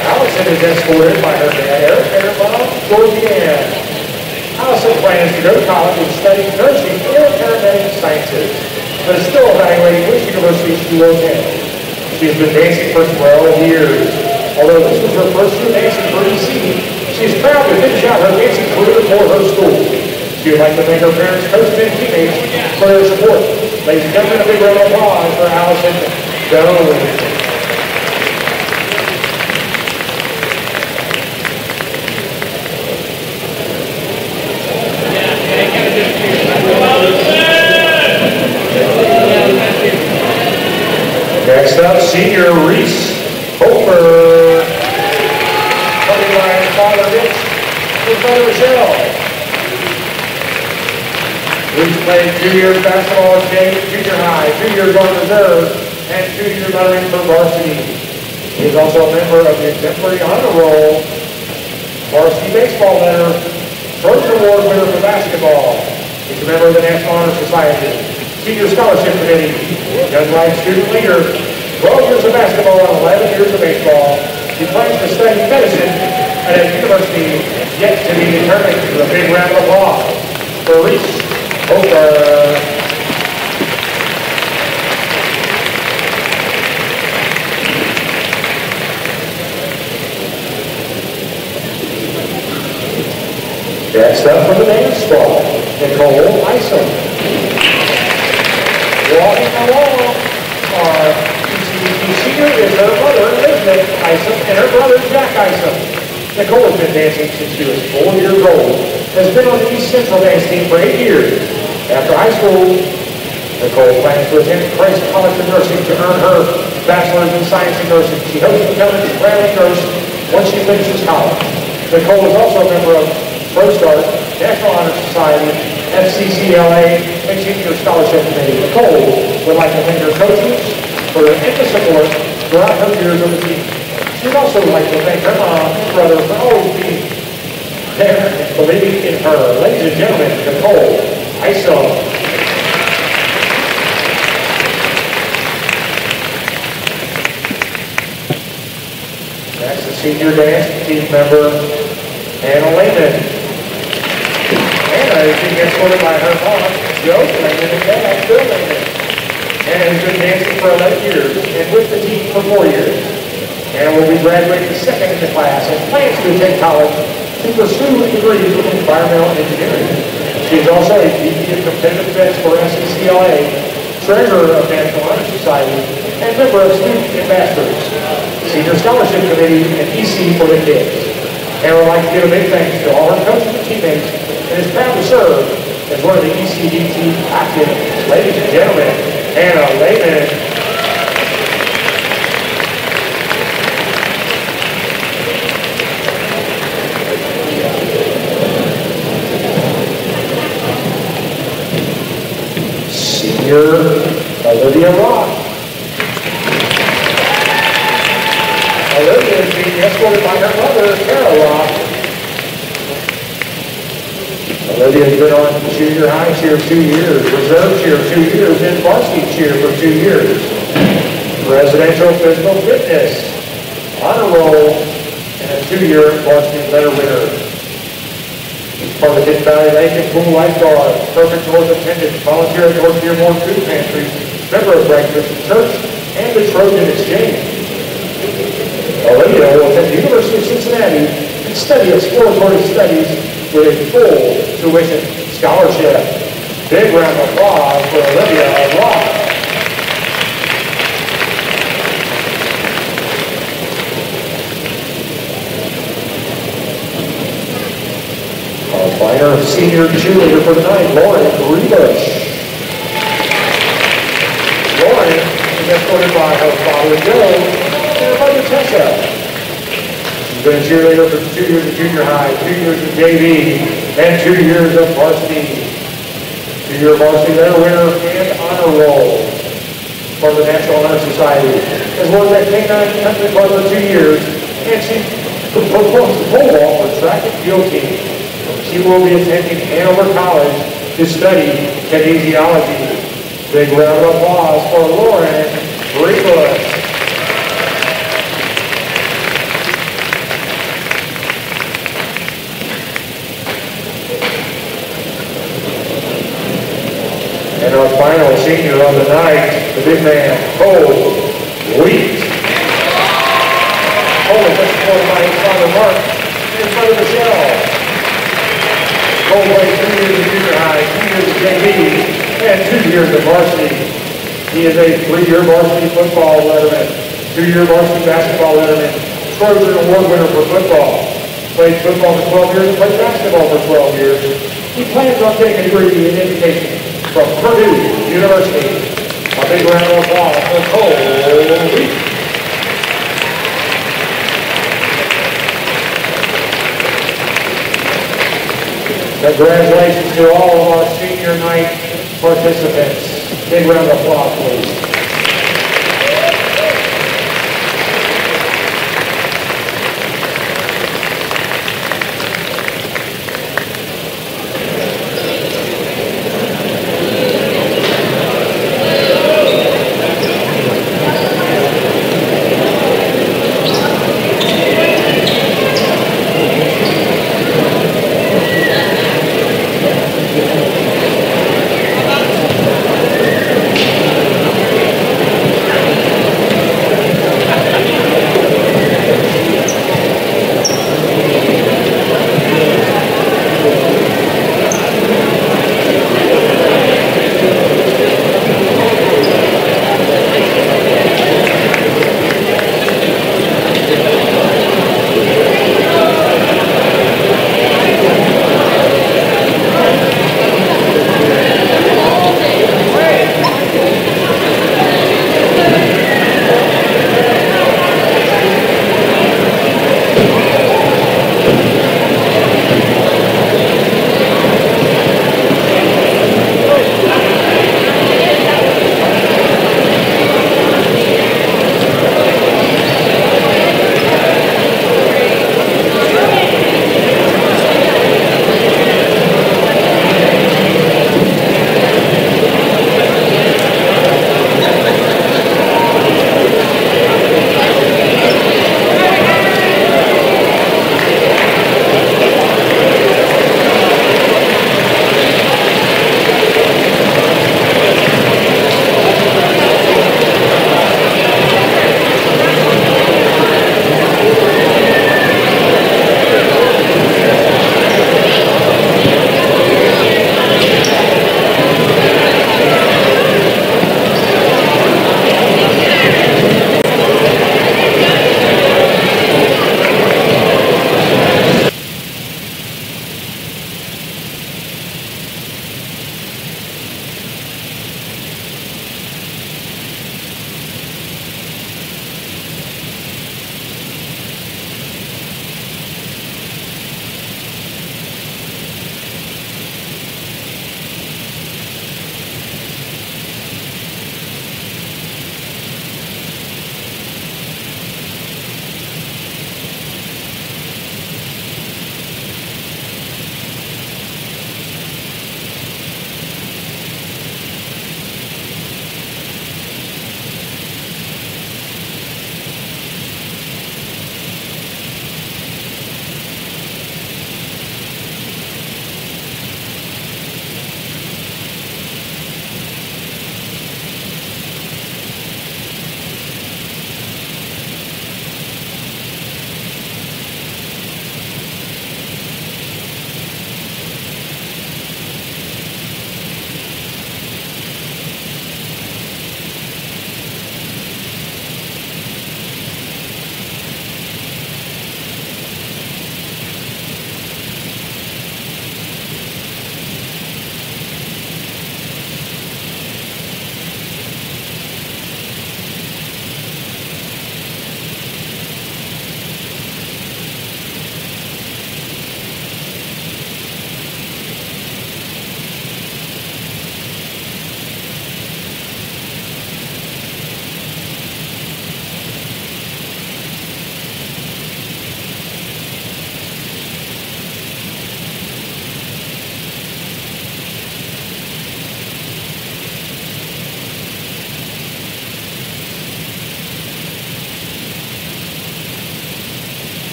Allison is escorted by her dad, Eric, and her mom, Georgianne. Allison plans to go to college and study nursing and paramedic sciences, but is still evaluating which university she will attend. She has been dancing for 12 years. Although this was her first year dancing for EC, she is proud to finish out her dancing career for her school. She would like to thank her parents, coaches, and teammates for their support. Ladies and gentlemen, a big round of applause for Allison Doan. Next up, senior Reese Hofer. Coming by his father Rich, his mother Michelle. Reese played 2 years basketball at junior high, 2 years on reserve, and 2 years mothering for varsity. He is also a member of the exemplary honor roll, varsity baseball winner, Trojan Award winner for basketball. He's a member of the National Honor Society, Senior Scholarship Committee, Young Life Student Leader, 12 years of basketball and 11 years of baseball. He plans to study medicine at a university yet to be determined. With a big round of applause for Reese Hofer. Next up for the dance squad, Nicole Isom. Walking along our senior is her mother, Elizabeth Isom, and her brother, Jack Isom. Nicole has been dancing since she was 4 years old, has been on the East Central dance team for 8 years. After high school, Nicole plans to attend Christ College of Nursing to earn her bachelor's in science in nursing. She hopes to become a traveling nurse once she finishes college. Nicole is also a member of ProStart, National Honor Society, FCCLA, and Senior Scholarship Committee. Nicole would like to thank her coaches for their endless support throughout her years on the team. She would also like to thank her mom and brother for always being there and believing in her. Ladies and gentlemen, Nicole Isom. Next, the senior dance team member, Anna Lehman. Anna is being escorted by her mom, Joe Lehman, and dad, Bill Lehman. Anna has been dancing for 11 years and with the team for 4 years. Anna will be graduating second in the class and plans to attend college to pursue a degree in environmental engineering. She is also a VP of Competitive Events for SCCLA, Treasurer of National Honor Society, and member of Student Ambassadors, Senior Scholarship Committee, and EC for the Kids. Anna would like to give a big thanks to all her coaches and teammates and is proud to serve as one of the ECDT captains. Ladies and gentlemen, Anna Lehman. Senior Olivia Rock. Olivia is being escorted by her mother, Tara Rock. Olivia has been on junior high cheer 2 years, reserve cheer 2 years, and varsity cheer for 2 years. Residential physical fitness, honor roll, and a 2-year varsity letter winner. Part of the Kid Valley Lake and Pool Lifeguard, perfect North attendance, volunteer at North Dearborn Food Pantry, member of Breakfast Church, and the Trojan Exchange. Olivia will attend the University of Cincinnati and study exploratory studies with a full tuition scholarship. Big round of applause for Olivia Rock. Minor senior cheerleader for the night, Lauren Rebush. Lauren is escorted by her father, Joe, and her mother, Tessa. She's been a cheerleader for 2 years of junior high, 2 years of JV, and 2 years of varsity. 2-year varsity letter winner and honor roll for the National Honor Society. Has worked at K-9 Country Club for 2 years, and she performs the pole vault for track and field team. She will be attending Hanover College to study kinesiology. Big round of applause for Lauren Greenwood. And our final senior on the night, the big man, Cole Wheat. Cole is supported by his father, Mark, and his mother, Michelle. Cole played 2 years of junior high, 2 years of JV, and 2 years of varsity. He is a 3-year varsity football letterman, 2-year varsity basketball letterman, Trojan Award winner for football. Played football for 12 years and played basketball for 12 years. He plans on getting a degree in education from Purdue University. A big round of applause for Cole Wheat. Congratulations to all of our senior night participants. Big round of applause, please.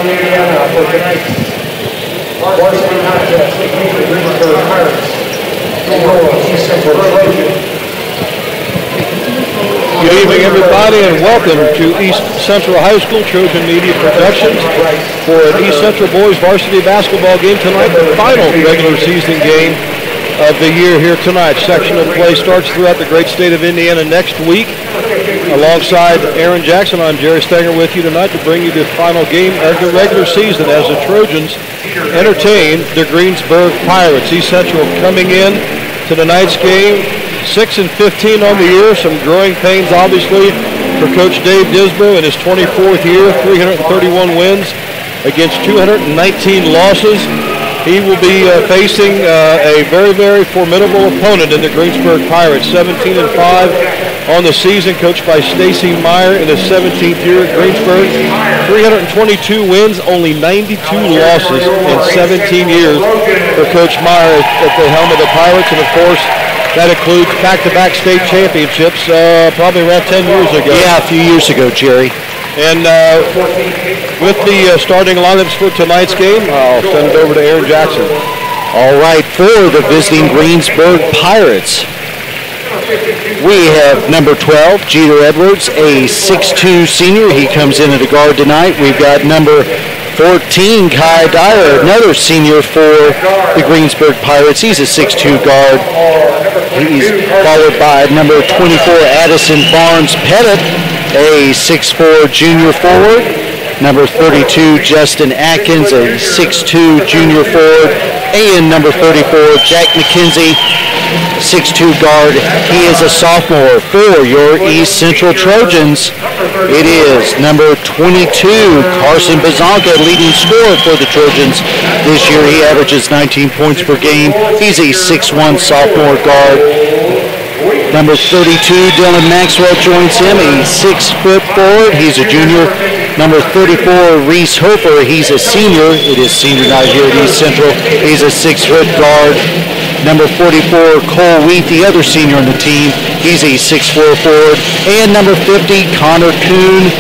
Indiana for tonight's Varsity contest between the Greensburg Pirates and East Central Trojans. Good evening, everybody, and welcome to East Central High School Trojan Media Productions for an East Central boys varsity basketball game tonight, the final regular season game of the year here tonight. Sectional play starts throughout the great state of Indiana next week. Alongside Aaron Jackson, I'm Jerry Stenger with you tonight to bring you the final game of the regular season as the Trojans entertain the Greensburg Pirates. East Central coming in to tonight's game 6-15 on the year. Some growing pains, obviously, for Coach Dave Disbrow in his 24th year, 331 wins against 219 losses. He will be facing a very, very formidable opponent in the Greensburg Pirates, 17-5 on the season, coached by Stacy Meyer in his 17th year at Greensburg. 322 wins, only 92 losses in 17 years for Coach Meyer at the helm of the Pirates. And, of course, that includes back-to-back state championships probably around 10 years ago. Yeah, a few years ago, Jerry. And with the starting lineups for tonight's game, I'll send it over to Aaron Jackson. All right, for the visiting Greensburg Pirates, we have number 12, Jeter Edwards, a 6'2 senior. He comes in at a guard tonight. We've got number 14, Kai Dyer, another senior for the Greensburg Pirates. He's a 6'2 guard. He's followed by number 24, Addison Barnes Pettit, a 6'4 junior forward. Number 32, Justin Atkins, a 6'2 junior forward. And number 34, Jack McKenzie, 6'2 guard. He is a sophomore for your East Central Trojans. It is number 22, Carson Bazanka, leading scorer for the Trojans this year. He averages 19 points per game. He's a 6'1 sophomore guard. Number 32, Dylan Maxwell joins him, a 6-foot forward. He's a junior. Number 34, Reese Hofer. He's a senior. It is senior night here at East Central. He's a 6-foot guard. Number 44, Cole Wheat, the other senior on the team. He's a 6'4 forward. And number 50, Connor Kuhn.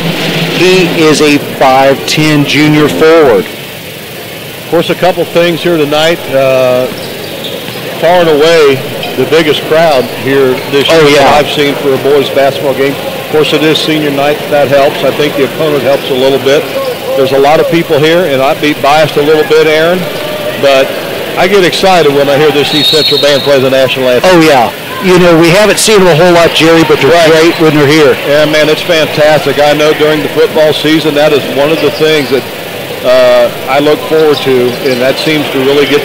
He is a 5'10 junior forward. Of course, a couple things here tonight. Far and away, the biggest crowd here this year that I've seen for a boys basketball game. Of course, it is senior night. That helps. I think the opponent helps a little bit. There's a lot of people here, and I'd be biased a little bit, Aaron, but I get excited when I hear this East Central band play the national anthem. Oh, yeah. You know, we haven't seen them a whole lot, Jerry, but they're great when they're here. Yeah, man, it's fantastic. I know during the football season, that is one of the things that I look forward to, and that seems to really get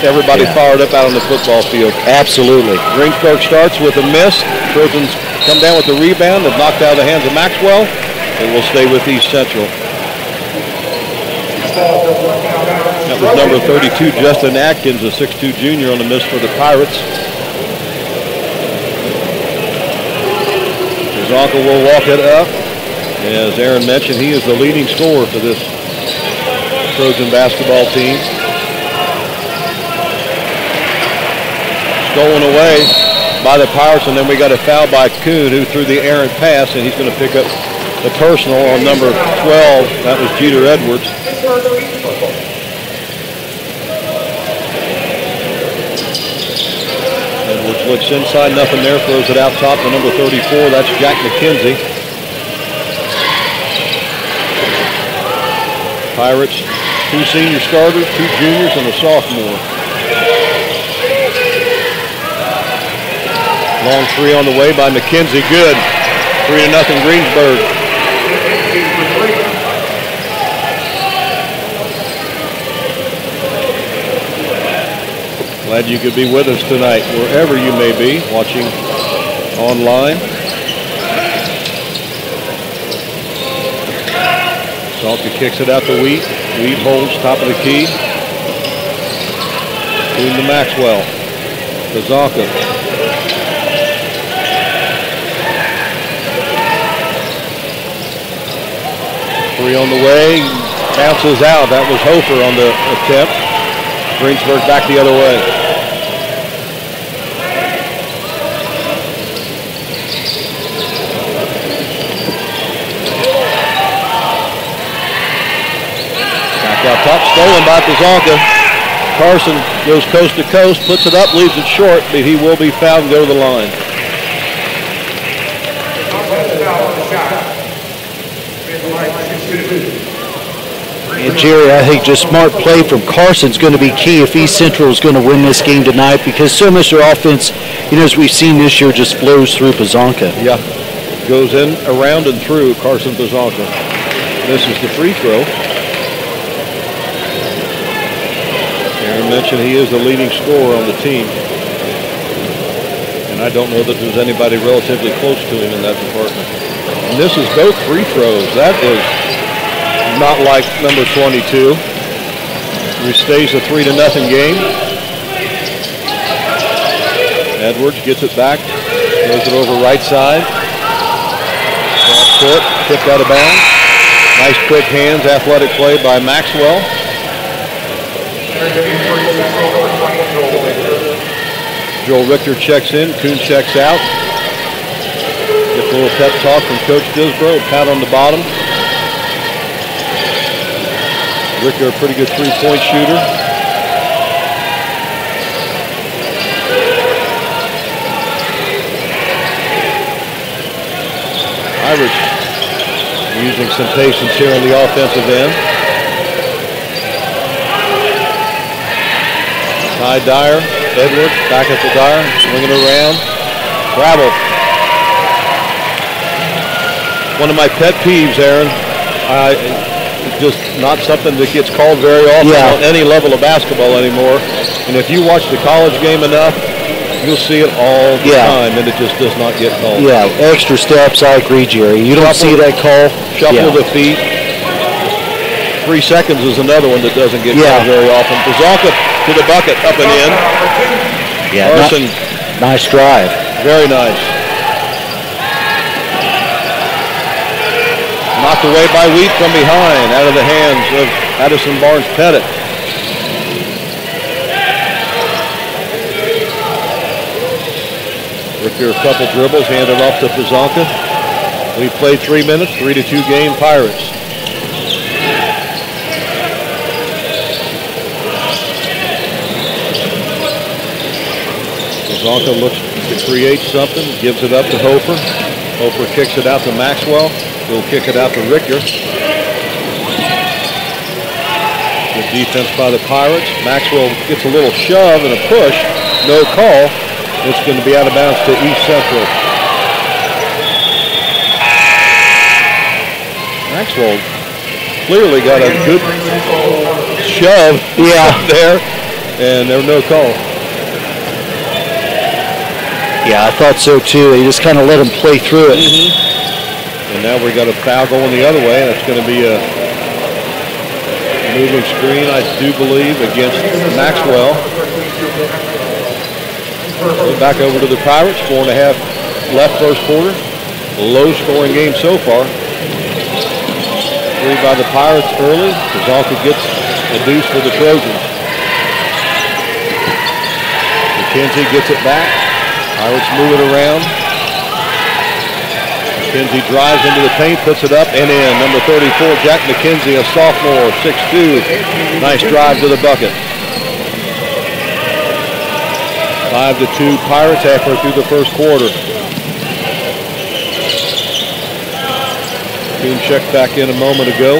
everybody fired up out on the football field. Absolutely. Greensburg starts with a miss. Trojans come down with a rebound. They've knocked out of the hands of Maxwell, and will stay with East Central. That was number 32, Justin Atkins, a 6'2 junior on the miss for the Pirates. His uncle will walk it up. As Aaron mentioned, he is the leading scorer for this Trojan basketball team. Stolen away by the Pirates, and then we got a foul by Kuhn, who threw the errant pass, and he's going to pick up the personal on number 12. That was Jeter Edwards. Edwards looks inside, nothing there, throws it out top to number 34. That's Jack McKenzie. Pirates, 2 senior starters, 2 juniors, and a sophomore. Long 3 on the way by McKenzie. Good. 3-0 Greensburg. Glad you could be with us tonight, wherever you may be, watching online. Salka kicks it out to Wheat. Wheat holds top of the key. Boone to Maxwell. To Zonka. 3 on the way. Bounces out. That was Hofer on the attempt. Greensburg back the other way. Out top, stolen by Pazonka. Carson goes coast to coast, puts it up, leaves it short, but he will be fouled and go to the line. And Jerry, I think just smart play from Carson is going to be key if East Central is going to win this game tonight, because so much of their offense, as we've seen this year, just flows through Pazonka. Yeah, goes in, around, and through Carson Pazonka. This is the free throw. Aaron mentioned he is the leading scorer on the team. And I don't know that there's anybody relatively close to him in that department. And this is both free throws. That is not like number 22. He stays a 3-0 game. Edwards gets it back. Throws it over right side. Cross court, tipped out of bounds. Nice quick hands, athletic play by Maxwell. Joel Richter checks in, Kuhn checks out. Gets a little pep talk from Coach Disbro, pat on the bottom. Richter, a pretty good three-point shooter. Irish using some patience here on the offensive end. Ty Dyer, Edwards, back at the Dyer, swinging around. Travel. One of my pet peeves, Aaron. It's just not something that gets called very often on any level of basketball anymore. And if you watch the college game enough, you'll see it all the time, and it just does not get called. Yeah, extra steps, I agree, Jerry. You don't see that call. Shuffle the feet. 3 seconds is another one that doesn't get called very often. Pazonka to the bucket, up and in. Yeah, Carson, nice drive. Very nice. Knocked away by Wheat from behind, out of the hands of Addison Barnes-Pettit. Ricker, a couple dribbles, handed off to Pazonka. We played 3 minutes, 3-2 game, Pirates. Pazonka looks to create something, gives it up to Hofer. Hofer kicks it out to Maxwell. He'll kick it out to Ricker. Good defense by the Pirates. Maxwell gets a little shove and a push. No call. It's going to be out of bounds to East Central. Maxwell clearly got a good shove there, and there was no call. Yeah, I thought so too. He just kind of let him play through it. And now we got a foul going the other way. That's going to be a moving screen, I do believe, against Maxwell. Back over to the Pirates. 4.5 left first quarter. Low scoring game so far. Three by the Pirates early. Kazalka gets a deuce for the Trojans. McKenzie gets it back. Pirates move it around. McKenzie drives into the paint, puts it up and in. Number 34, Jack McKenzie, a sophomore, 6'2". Nice drive to the bucket. 5-2 Pirates halfway through the first quarter. Team checked back in a moment ago.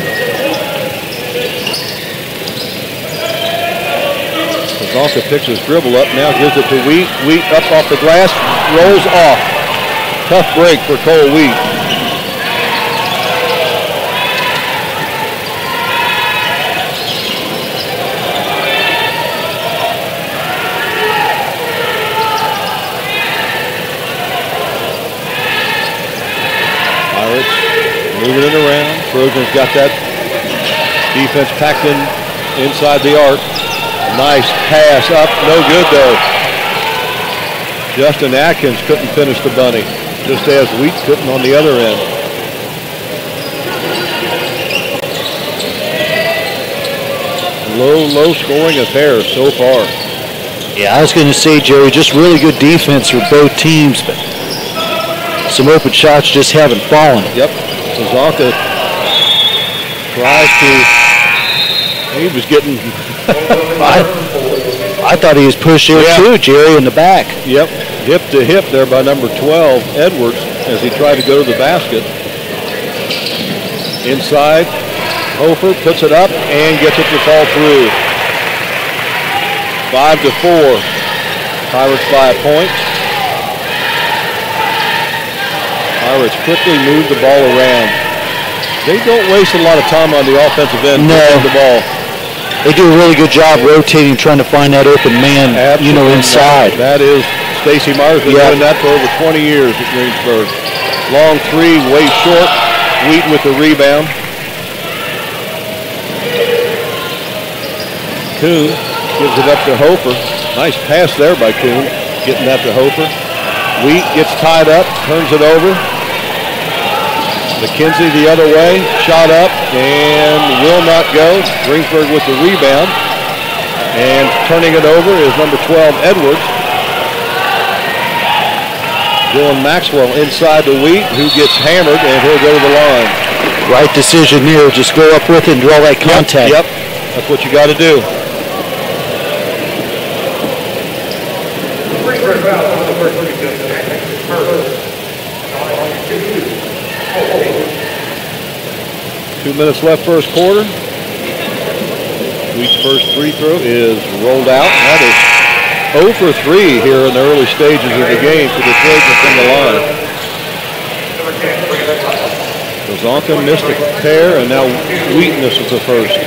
Kazalka picks his dribble up, now gives it to Wheat. Wheat up off the glass, rolls off. Tough break for Cole Wheat. Pirates moving it around. Trojans got that defense packed in inside the arc. Nice pass up, no good though. Justin Atkins couldn't finish the bunny, just as Wheat couldn't on the other end. Low scoring affair so far. Yeah, I was going to say, Jerry, just really good defense for both teams, but some open shots just haven't fallen. Yep. Kazalka tries to, he was getting, I thought he was pushed there too, Jerry, in the back. Yep, hip to hip there by number 12, Edwards, as he tried to go to the basket. Inside, Hofer puts it up and gets it to fall through. 5-4, Pirates by a point. Pirates quickly move the ball around. They don't waste a lot of time on the offensive end. No. The ball. They do a really good job rotating, trying to find that open man, Absolutely. Inside. That is Stacy Myers been doing that for over 20 years at Greensburg. Long three, way short. Wheat with the rebound. Kuhn gives it up to Hofer. Nice pass there by Kuhn, getting that to Hofer. Wheat gets tied up, turns it over. McKenzie the other way, shot up and will not go. Greensburg with the rebound. And turning it over is number 12, Edwards. Dylan Maxwell inside the Wheat, who gets hammered, and he'll go to the line. Right decision here, just go up with it and draw that contact. Yep, that's what you got to do. Two minutes left first quarter. Wheat's first free throw is rolled out. That is 0 for 3 here in the early stages of the game for the Trojans from the line. Kazalka missed a pair, and now Wheat misses the first.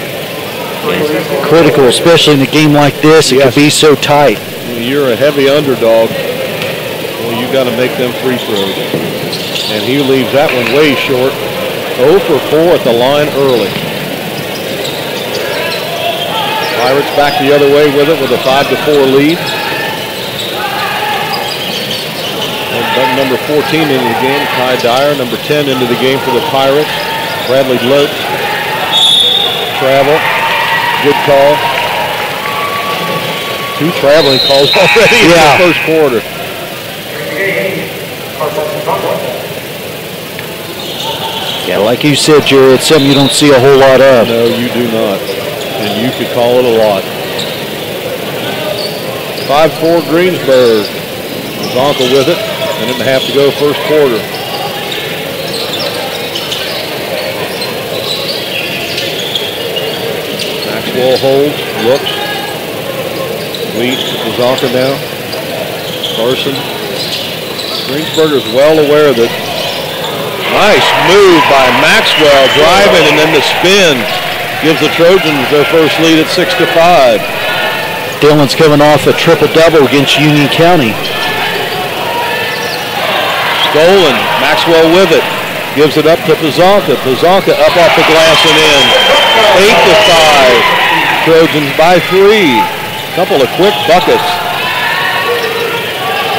Critical, especially in a game like this. It could be so tight. When you're a heavy underdog, well, you got to make them free throws. And he leaves that one way short. 0 for 4 at the line early. Pirates back the other way with it with a 5-4 lead. And number 14 into the game, Ty Dyer. Number 10 into the game for the Pirates, Bradley Lutz. Travel, good call. 2 traveling calls already in the first quarter. Yeah, like you said, Jerry, it's something you don't see a whole lot of. No, you do not. And you could call it a lot. 5-4 Greensburg. Zonka with it. Minute and a half to go first quarter. Maxwell holds, looks. Wheat, Zonka now. Carson. Greensburg is well aware that. Nice move by Maxwell, driving, and then the spin gives the Trojans their first lead at 6-5. Dylan's coming off a triple-double against Union County. Stolen, Maxwell with it, gives it up to Pazanka. Pazanka up off the glass and in. 8-5, Trojans by 3. Couple of quick buckets.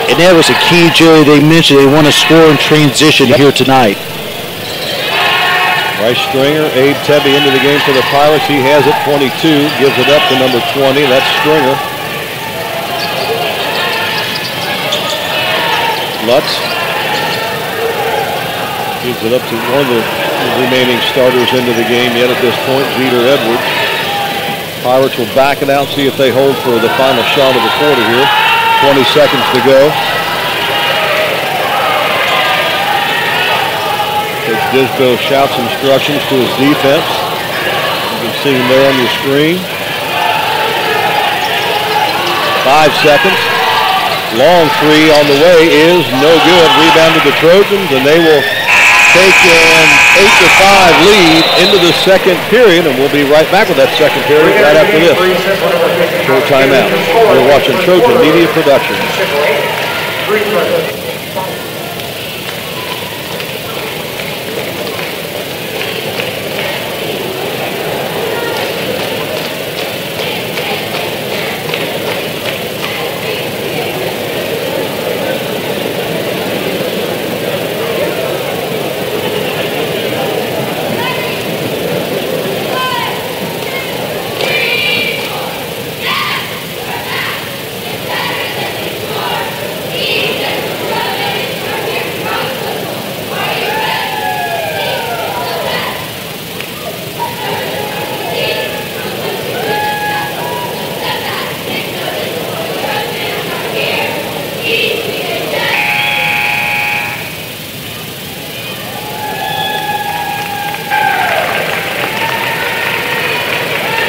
And that was a key, Jerry. They mentioned they want to score in transition here tonight. Bryce Stringer, Abe Tebby into the game for the Pirates. He has it, 22, gives it up to number 20. That's Stringer. Lutz gives it up to one of the remaining starters into the game yet at this point, Jeter Edwards. Pirates will back it out, see if they hold for the final shot of the quarter here. 20 seconds to go. Coach Disbo shouts instructions to his defense. You can see him there on your screen. 5 seconds. Long three on the way is no good. Rebound to the Trojans, and they will take an 8-5 lead into the second period, and we'll be right back with that second period right after this. Short timeout. We're watching Trojan Media Productions.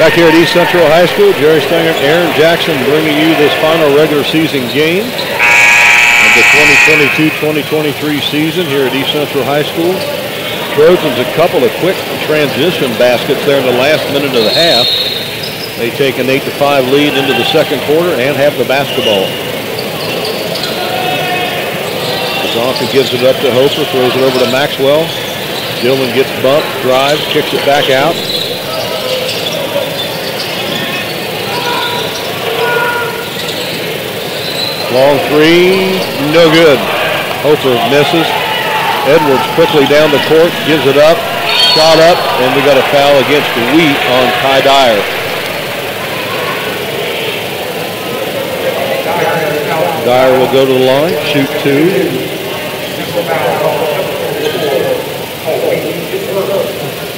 Back here at East Central High School, Jerry Stenger, Aaron Jackson bringing you this final regular season game of the 2022-2023 season here at East Central High School. Trojans a couple of quick transition baskets there in the last minute of the half. They take an 8-5 lead into the second quarter and have the basketball. Zonka gives it up to Hofer, throws it over to Maxwell. Dillon gets bumped, drives, kicks it back out. Long three, no good. Hofer misses. Edwards quickly down the court, gives it up, shot up, and we got a foul against the Wheat on Ty Dyer. Dyer will go to the line, shoot two.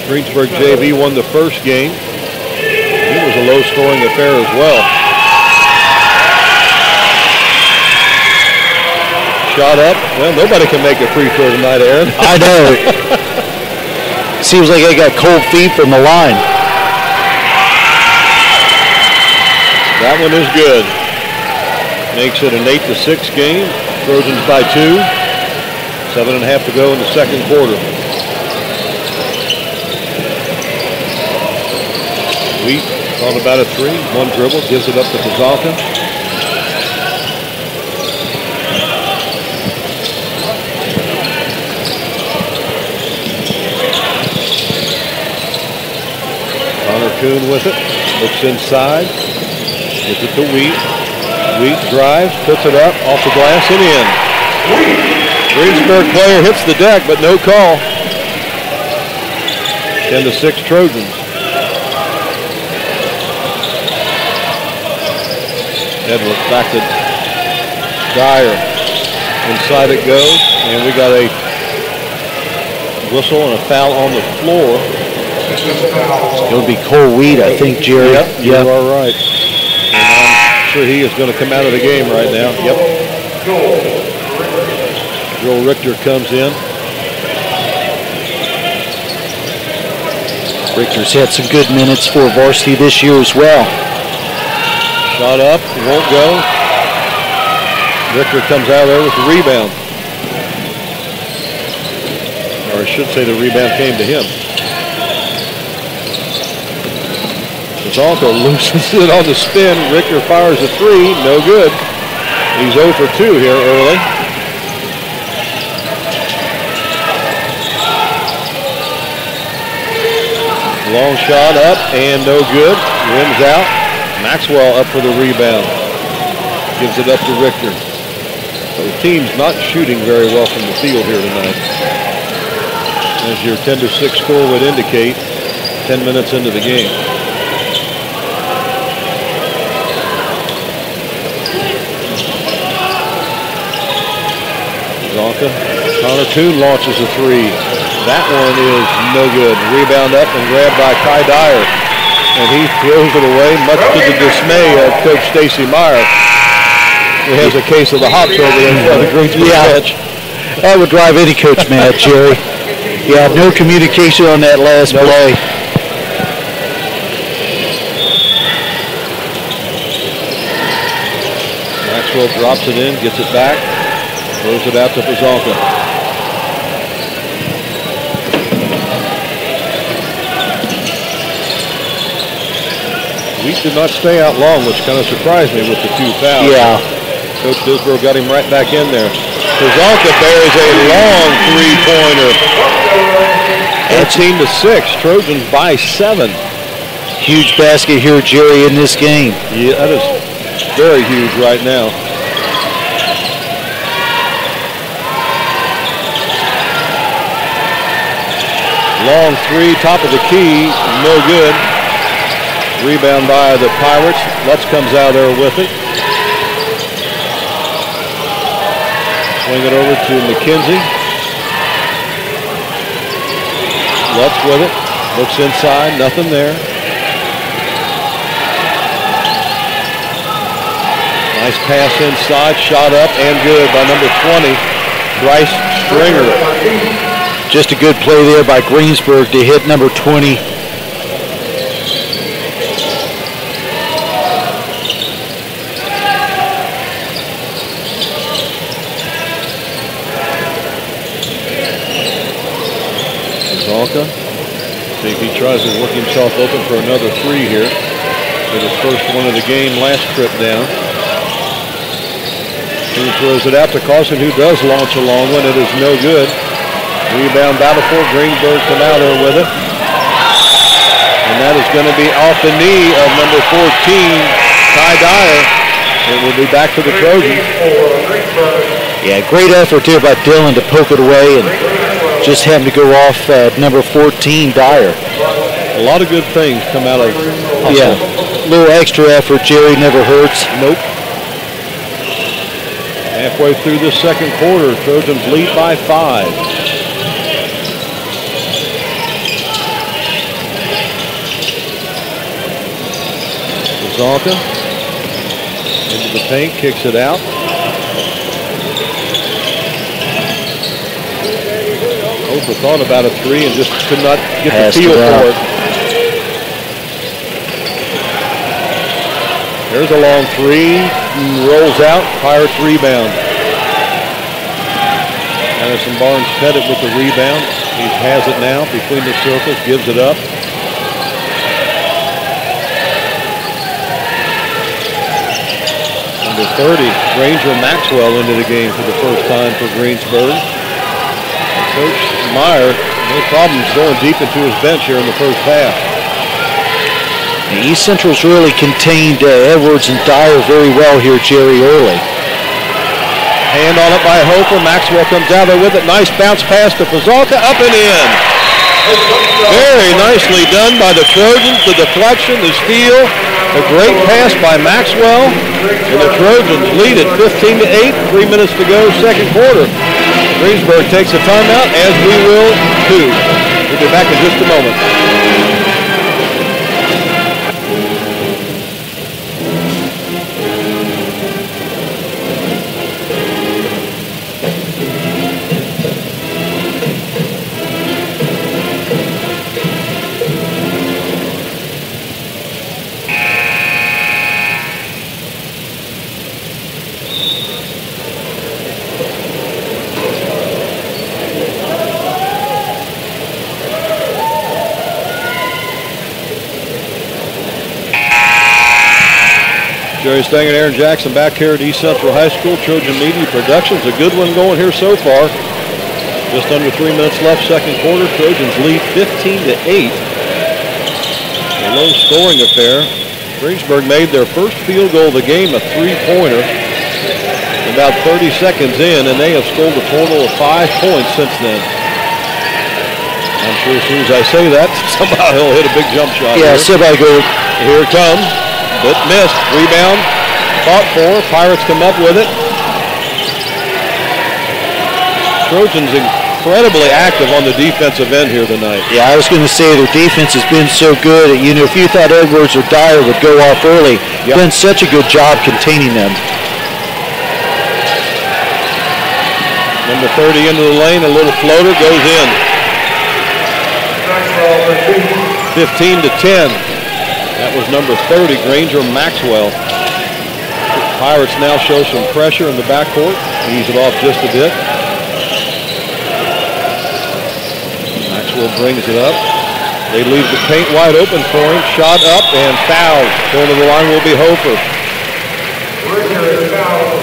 Greensburg JV won the first game. It was a low-scoring affair as well. Shot up. Well, nobody can make a free throw tonight, Aaron. I know. Seems like I got cold feet from the line. That one is good. Makes it an 8-6 game. Trojans by 2. 7.5 to go in the second quarter. Wheat thought about a three. One dribble, gives it up to Pazalka. Kuhn with it, looks inside, gives it to Wheat. Wheat drives, puts it up, off the glass and in. Greensburg player hits the deck, but no call. 10-6 Trojans. Edwards back to Dyer. Inside it goes, and we got a whistle and a foul on the floor. It'll be Cole Weed, I think, Jerry. Yep, you are right. And I'm sure he is going to come out of the game right now. Yep. Joel Richter comes in. Richter's had some good minutes for Varsity this year as well. Shot up, won't go. Richter comes out there with the rebound. Or I should say the rebound came to him. Zonka loosens it on the spin. Richter fires a three, no good. He's 0 for 2 here early. Long shot up and no good. Rims out. Maxwell up for the rebound. Gives it up to Richter. So the team's not shooting very well from the field here tonight. as your 10-6 score would indicate, 10 minutes into the game. Zonka. Connor Toon launches a three. That one is no good. Rebound up and grabbed by Ty Dyer. And he throws it away, much to the dismay of Coach Stacy Meyer, who has a case of the hops over there for the Greensburg bench. That would drive any coach mad, Jerry. Yeah, no communication on that last play. Maxwell drops it in, gets it back, throws it out to Pazonka. Wheat did not stay out long, which kind of surprised me with the 2 fouls. Yeah. Coach Disborough got him right back in there. Pazonka bears a long three-pointer. 18-6. Trojans by 7. Huge basket here, Jerry, in this game. Yeah, that is very huge right now. Long three, top of the key, no good. Rebound by the Pirates. Lutz comes out there with it. Swing it over to McKenzie. Lutz with it. Looks inside, nothing there. Nice pass inside, shot up and good by number 20, Bryce Stringer. Just a good play there by Greensburg to hit number 20. Zonka. See if he tries to work himself open for another three here. With his first one of the game last trip down. He throws it out to Carson, who does launch a long one. It is no good. Rebound battle for Greensburg come out there with it. And that is going to be off the knee of number 14, Ty Dyer. It will be back to the Trojans. Yeah, great effort here by Dillon to poke it away and just happened to go off number 14, Dyer. A lot of good things come out of hustle. Yeah, a little extra effort, Jerry, never hurts. Nope. Halfway through this second quarter, Trojans lead by 5. Zonka into the paint, kicks it out. Oprah thought about a three and just could not get the feel for it. There's a long three, rolls out, Pirates rebound. Anderson Barnes Pettit with the rebound. He has it now between the circles, gives it up. Number 30, Ranger Maxwell into the game for the first time for Greensburg. Coach Meyer, no problems going deep into his bench here in the first half. The East Central's really contained Edwards and Dyer very well here, Jerry, early. Hand on it by Hofer. Maxwell comes out there with it. Nice bounce pass to Pazonka, up and in. Very nicely done by the Trojans. The deflection, the steal. A great pass by Maxwell. And the Trojans lead it 15-8. 3 minutes to go, second quarter. Greensburg takes a timeout, as we will too. We'll be back in just a moment. Jerry Stang and Aaron Jackson back here at East Central High School. Trojan Media Productions, a good one going here so far. Just under 3 minutes left, second quarter. Trojans lead 15-8. A low scoring affair. Greensburg made their first field goal of the game, a three-pointer, about 30 seconds in, and they have scored a total of 5 points since then. I'm sure as soon as I say that, somehow he'll hit a big jump shot. Yeah, somebody go. Here it comes, but missed. Rebound, fought for. Pirates come up with it. Trojans incredibly active on the defensive end here tonight. Yeah, I was going to say their defense has been so good. You know, if you thought Edwards or Dyer would go off early, done such a good job containing them. Number 30 into the lane, a little floater goes in. 15 to 10. That was number 30, Granger Maxwell. Pirates now show some pressure in the backcourt. Ease it off just a bit. Maxwell brings it up. They leave the paint wide open for him. Shot up and fouled. Going to the line will be Hofer.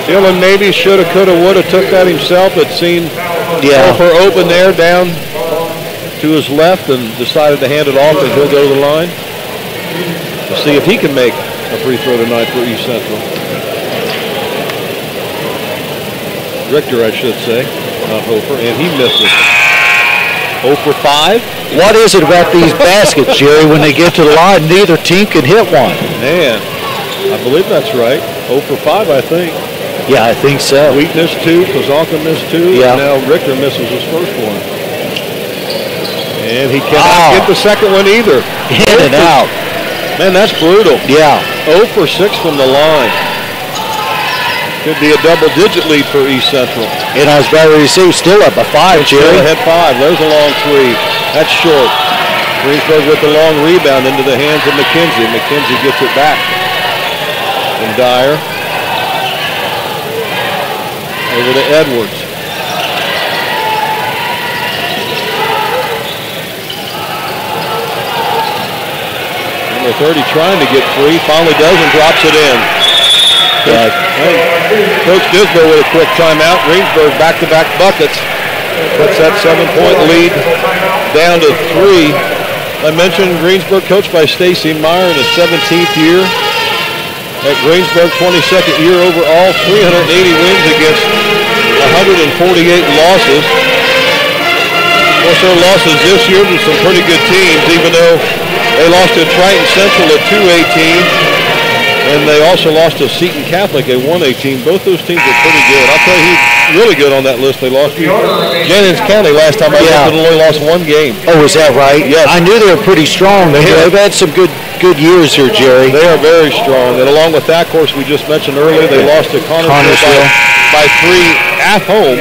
Dylan maybe shoulda, coulda, woulda took that himself, but seen Hofer open there down to his left and decided to hand it off, and he'll go to the line to see if he can make a free throw tonight for East Central. Richter, I should say, not Hofer, and he misses. 0 for 5. What is it about these baskets, Jerry, when they get to the line, neither team can hit one? Man, I believe that's right. 0 for 5, I think. Yeah, I think so. Wheat missed 2, Kozonka missed 2, and now Richter misses his first one. And he cannot get the second one either. In and out. Man, that's brutal. Yeah. 0 for 6 from the line. Could be a double-digit lead for East Central. And I was about to say, still up by 5, Jerry. Still ahead 5. There's a long 3. That's short. Greensburg with the long rebound into the hands of McKenzie. McKenzie gets it back. And Dyer. Over to Edwards. Number 30 trying to get free. Finally does and drops it in. Coach Disbo with a quick timeout. Greensburg back-to-back buckets. Puts that 7-point lead down to 3. I mentioned Greensburg coached by Stacy Meyer in his 17th year. At Greensburg, 22nd year overall, 380 wins against 148 losses. Of course, their losses this year to some pretty good teams, even though they lost to Triton Central at 218. And they also lost to Seton Catholic at 118. Both those teams are pretty good. I'll tell you who's really good on that list. They lost to Jennings County last time I looked, and only lost 1 game. Oh, is that right? Yes. I knew they were pretty strong. They've had some good years here, Jerry. They are very strong. And along with that, of course, we just mentioned earlier, they lost to Connersville by 3 at home,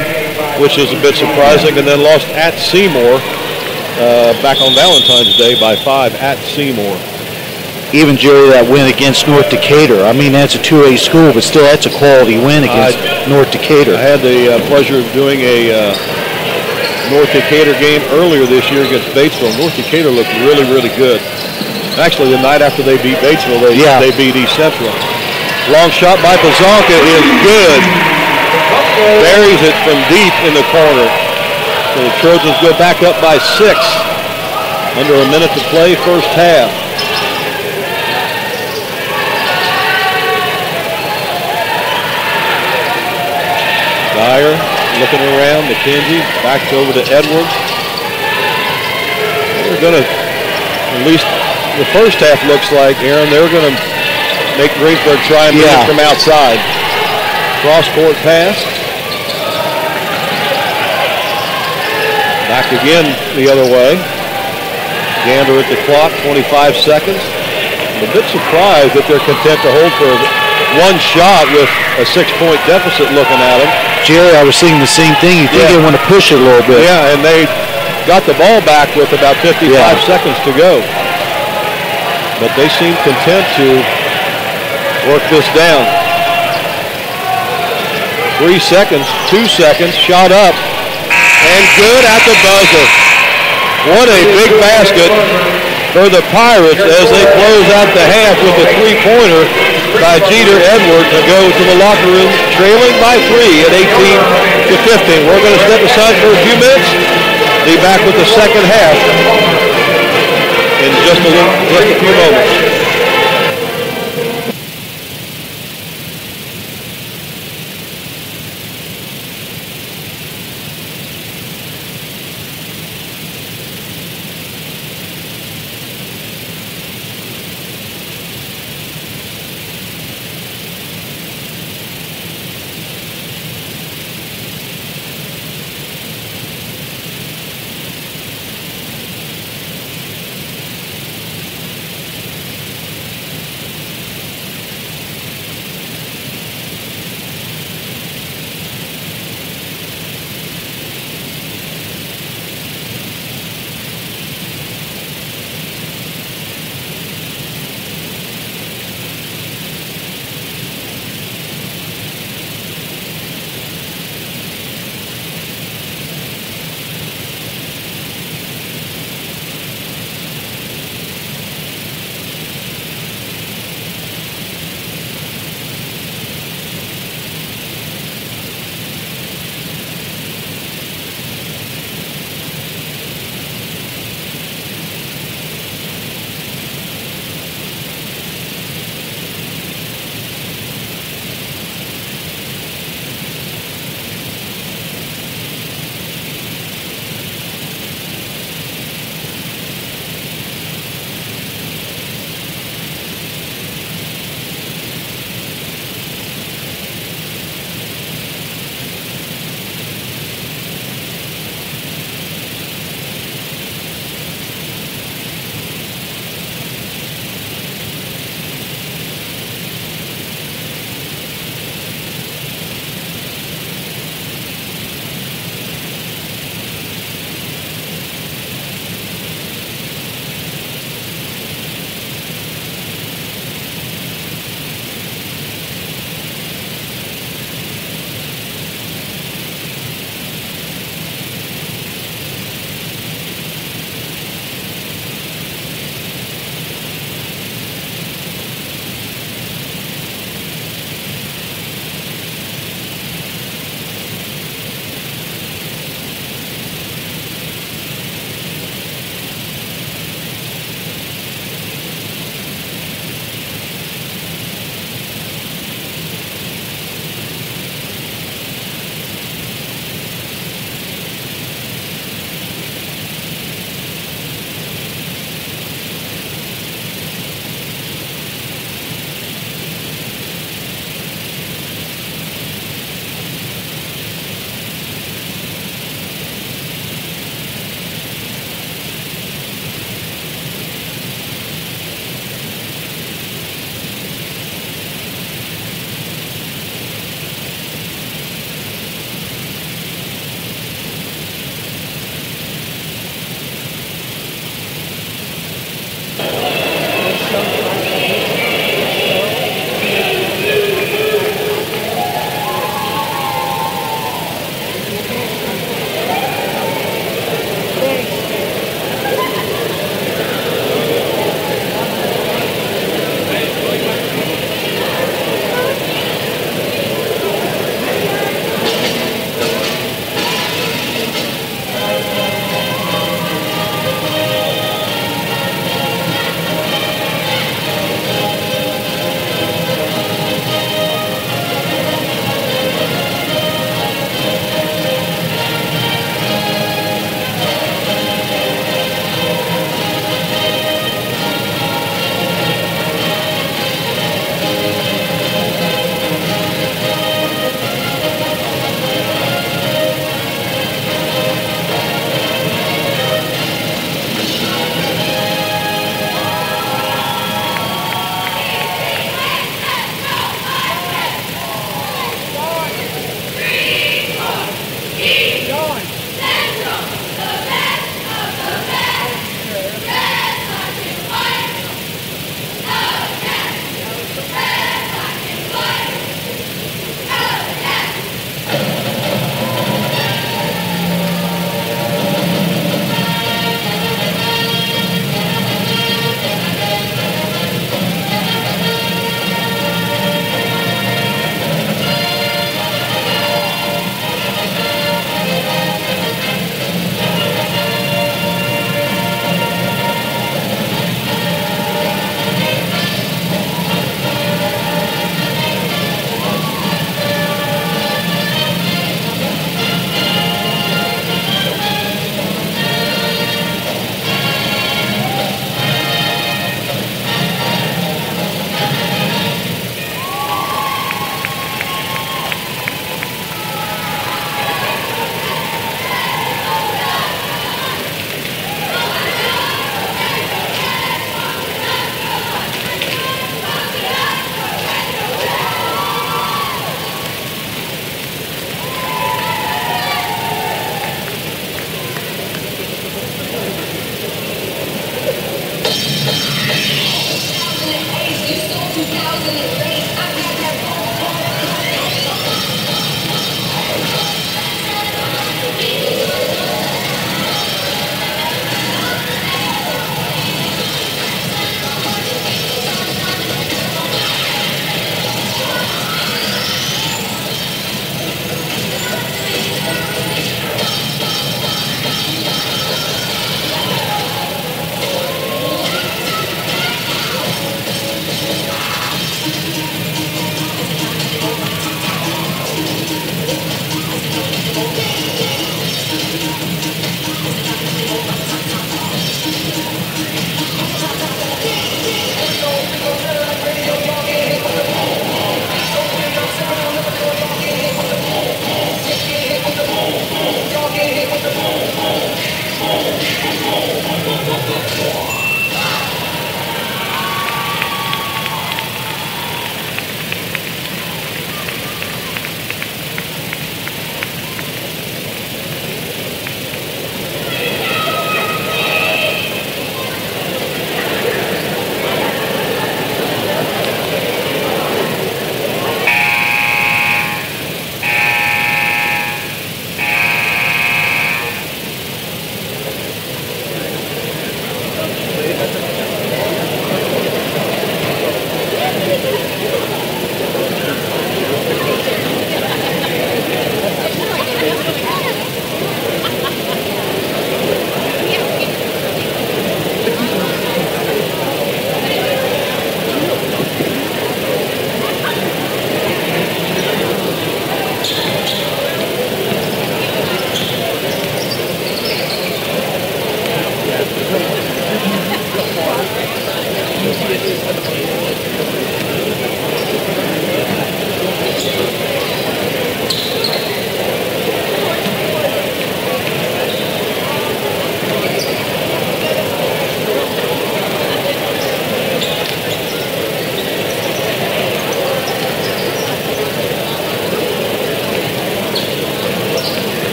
which is a bit surprising, and then lost at Seymour back on Valentine's Day by 5 at Seymour. Even, Jerry, that win against North Decatur. I mean, that's a 2A school, but still, that's a quality win against North Decatur. I had the pleasure of doing a North Decatur game earlier this year against Batesville. North Decatur looked really, really good. Actually, the night after they beat Batesville, they beat East Central. Long shot by Kozonka is good. Buries it from deep in the corner. So the Trojans go back up by 6. Under a minute to play, first half. Dyer looking around, McKenzie back over to Edwards. They're going to, at least the first half looks like, Aaron, they're going to make Greensburg try and move from outside. Cross-court pass. Back again the other way. Gander at the clock, 25 seconds. I'm a bit surprised that they're content to hold for 1 shot with a 6-point deficit looking at them. Jerry, I was seeing the same thing. You think they want to push it a little bit. Yeah, and they got the ball back with about 55 seconds to go. But they seem content to work this down. 3 seconds, 2 seconds, shot up, and good at the buzzer. What a big basket for the Pirates as they close out the half with a 3-pointer by Jeter Edwards to go to the locker room trailing by 3 at 18 to 15. We're going to step aside for a few minutes. Be back with the second half in just a few moments.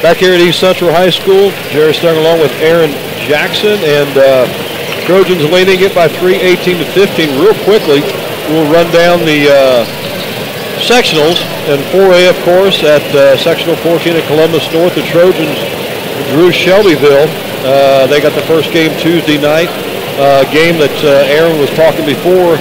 Back here at East Central High School, Jerry Stern along with Aaron Jackson, and Trojans leading it by 3, 18-15. Real quickly, we'll run down the sectionals. And 4A, of course, at sectional 14 at Columbus North, the Trojans drew Shelbyville. They got the first game Tuesday night, game that Aaron was talking before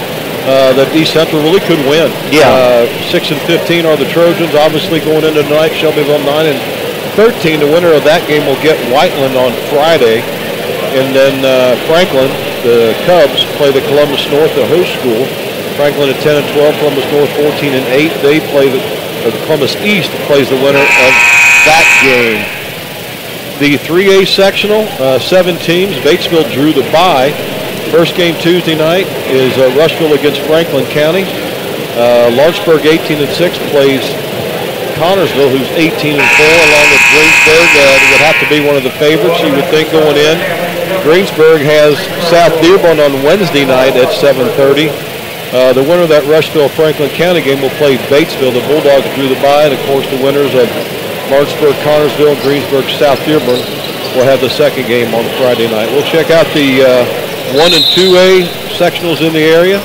that East Central really could win. Yeah. 6-15 are the Trojans, obviously going into tonight. Shelbyville 9-13. The winner of that game will get Whiteland on Friday. And then Franklin, the Cubs, play the Columbus North, the host school. Franklin at 10-12, Columbus North 14-8. They play the Columbus East plays the winner of that game. The 3A sectional, 7 teams. Batesville drew the bye. First game Tuesday night is Rushville against Franklin County. Lawrenceburg 18-6 plays Connorsville, who's 18-4, along with Greensburg. Would have to be one of the favorites, you would think, going in. Greensburg has South Dearborn on Wednesday night at 7:30. The winner of that Rushville-Franklin County game will play Batesville. The Bulldogs drew the bye, and of course the winners of Lawrenceburg, Connorsville, Greensburg, South Dearborn will have the second game on Friday night. We'll check out the 1 and 2A sectionals in the area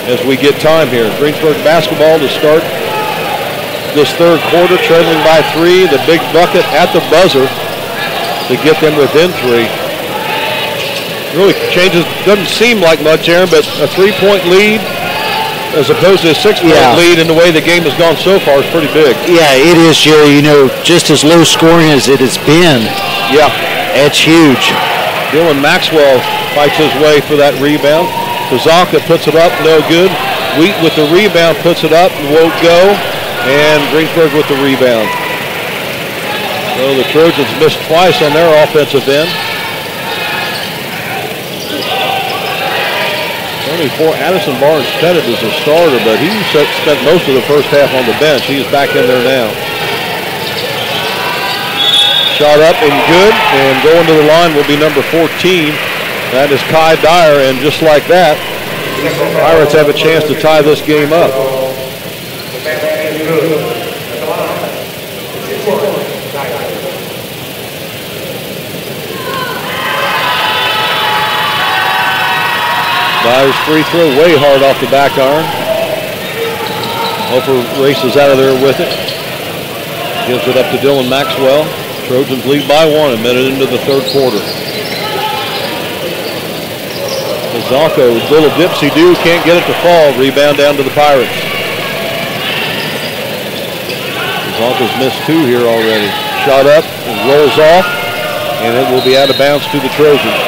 as we get time here. Greensburg basketball to start this third quarter, trailing by 3. The big bucket at the buzzer to get them within 3. Really changes, doesn't seem like much, Aaron, but a 3-point lead as opposed to a 6-point lead in the way the game has gone so far is pretty big. Yeah, it is, Jerry. You know, just as low scoring as it has been. Yeah. It's huge. Dylan Maxwell fights his way for that rebound. Kazaka puts it up, no good. Wheat with the rebound puts it up, won't go. And Greensburg with the rebound. So the Trojans missed twice on their offensive end. Only for Addison Barnes-Pettit is a starter, but he spent most of the first half on the bench. He is back in there now. Shot up and good, and going to the line will be number 14. That is Kai Dyer, and just like that, Pirates have a chance to tie this game up. Dyer's free throw way hard off the back iron. Hofer races out of there with it. Gives it up to Dylan Maxwell. Trojans lead by 1 a minute into the third quarter. Zalko, little dipsy-do, can't get it to fall. Rebound down to the Pirates. Zalko's missed 2 here already. Shot up and rolls off, and it will be out of bounds to the Trojans.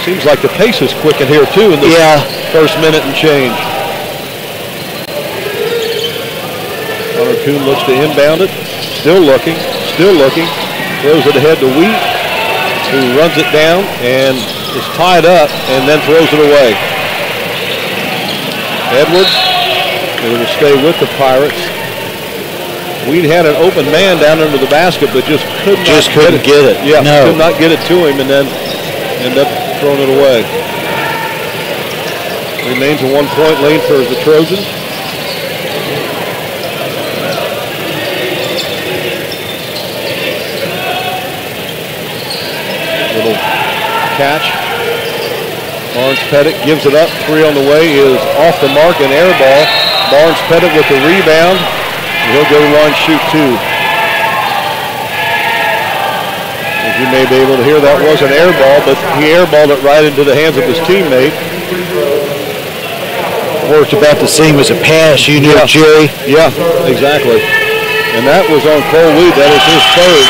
Seems like the pace is quickened here too in the first minute and change. Connor Kuhn looks to inbound it. Still looking. Throws it ahead to Wheat, who runs it down and is tied up and then throws it away. Edwards, it will stay with the Pirates. Wheat had an open man down under the basket, but just couldn't get it. Yeah, no. Could not get it to him, and then end up throwing it away. Remains a 1-point lead for the Trojans. Little catch. Barnes Pettit gives it up. 3 on the way is off the mark, an air ball. Barnes Pettit with the rebound. He'll go to line, shoot 2. As you may be able to hear, that was an air ball, but he airballed it right into the hands of his teammate. Worked about the same as a pass, you know, Jerry. Yeah, exactly. And that was on Cole Wheat. That is his third.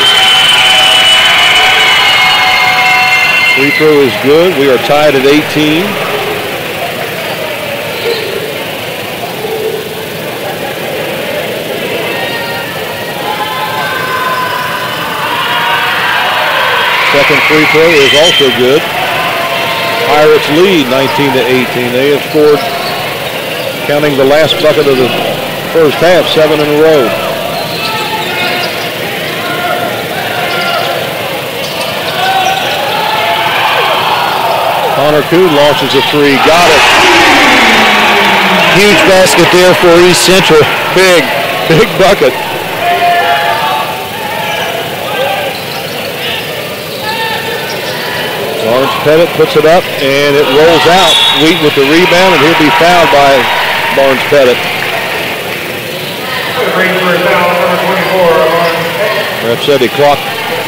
Free throw is good. We are tied at 18. Second free throw is also good. Pirates lead 19-18. They have scored, counting the last bucket of the first half, 7 in a row. Connor Kuhn launches a 3. Got it. Huge basket there for East Central. Big bucket. Barnes Pettit puts it up, and it rolls out. Wheat with the rebound, and he'll be fouled by Barnes Pettit. Ref said he clocked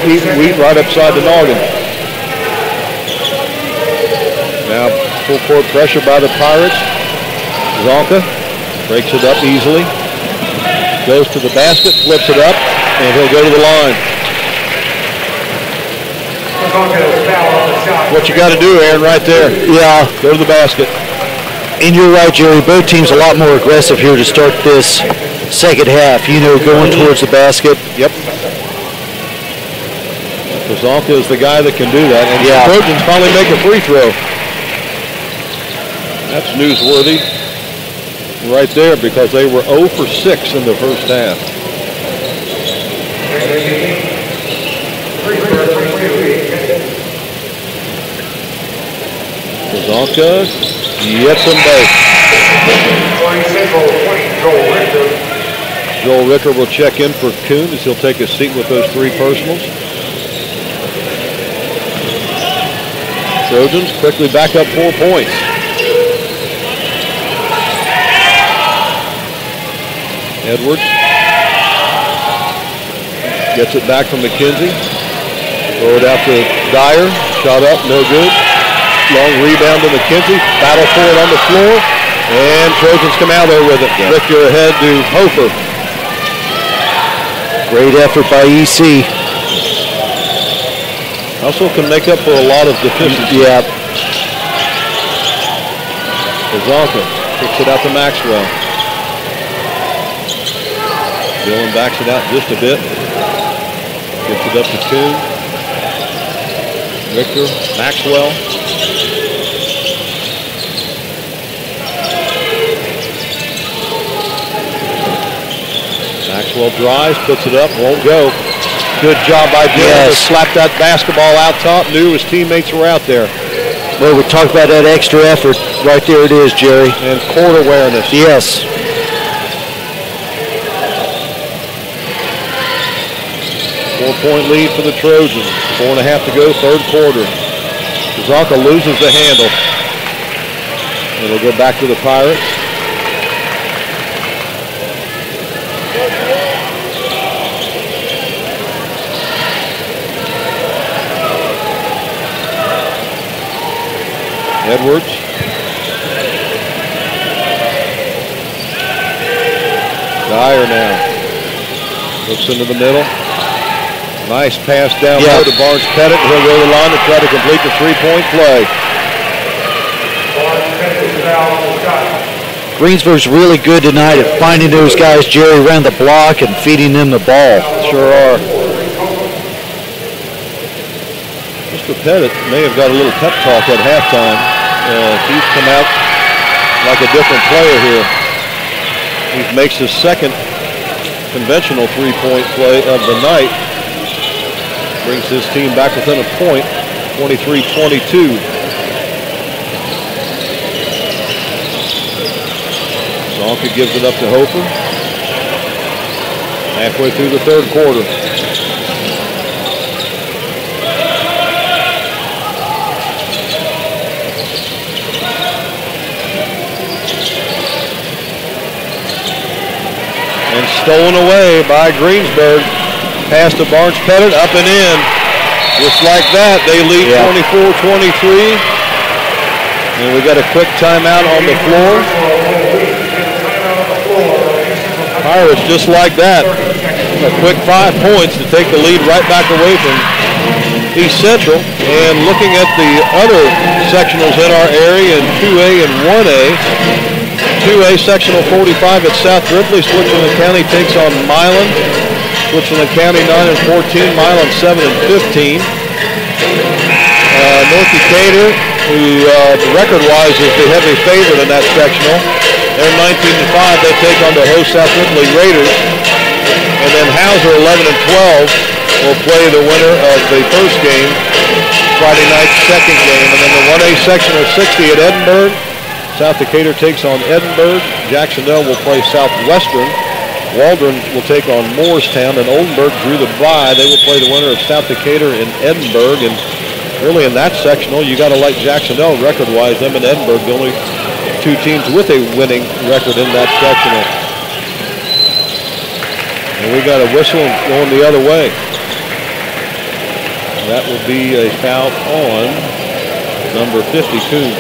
Wheat right upside the noggin. Now full court pressure by the Pirates. Zonka breaks it up easily. Goes to the basket, flips it up, and he'll go to the line. What you got to do, Aaron, right there. Yeah. Go to the basket. And you're right, Jerry. Both teams a lot more aggressive here to start this second half. You know, going towards the basket. Yep. Zonka is the guy that can do that. And yeah. The Trojans finally make a free throw. That's newsworthy right there because they were 0 for 6 in the first half. Zonka gets them both. Joel Ricker will check in for Kuhn as he'll take a seat with those 3 personals. Trojans quickly back up 4 points. Edwards gets it back from McKenzie. Throw it out to Dyer. Shot up, no good. Long rebound to McKenzie. Battle for it on the floor. And Trojans come out there with it. Yeah. Richter ahead to Hofer. Great effort by EC. Also can make up for a lot of deficiency. Yeah. Zonka kicks it out to Maxwell. Dillon backs it out just a bit. Gets it up to Kuhn. Richter, Maxwell. Maxwell drives, puts it up, won't go. Good job by Dillon to slap that basketball out top. Knew his teammates were out there. Well, we talked about that extra effort. Right there it is, Jerry. And court awareness. Yes. Four-point lead for the Trojans. 4.5 to go, third quarter. Zonka loses the handle. It'll go back to the Pirates. Edwards. Dyer now. Looks into the middle. Nice pass down low to Barnes Pettit. He'll go to the line to try to complete the 3-point play. Greensburg's really good tonight at finding those guys, Jerry, around the block and feeding them the ball. Sure are. Mr. Pettit may have got a little pep talk at halftime. He's come out like a different player here. He makes his second conventional three-point play of the night. Brings his team back within a point, 23-22. Zonka gives it up to Hofer. Halfway through the third quarter. And stolen away by Greensburg. Pass to Barnes Pettit, up and in. Just like that, they lead 24-23. And we got a quick timeout on the floor. Pirates just like that. A quick 5 points to take the lead right back away from East Central. And looking at the other sectionals in our area in 2A and 1A. 2A sectional 45 at South Ripley. Switzerland County takes on Milan. Switzerland County 9 and 14. Milan 7 and 15. North Decatur, who record-wise is the heavy favorite in that sectional. They're 19-5. They take on the host South Ripley Raiders. And then Hauser, 11 and 12, will play the winner of the first game, Friday night's second game. And then the 1A sectional 60 at Edinburgh. South Decatur takes on Edinburgh. Jacksonville will play Southwestern. Waldron will take on Morristown, and Oldenburg drew the bye. They will play the winner of South Decatur and Edinburgh. And really in that sectional, you got to like Jacksonville record-wise. Them and Edinburgh, the only two teams with a winning record in that sectional. And we got a whistle going the other way. That will be a foul on number 52.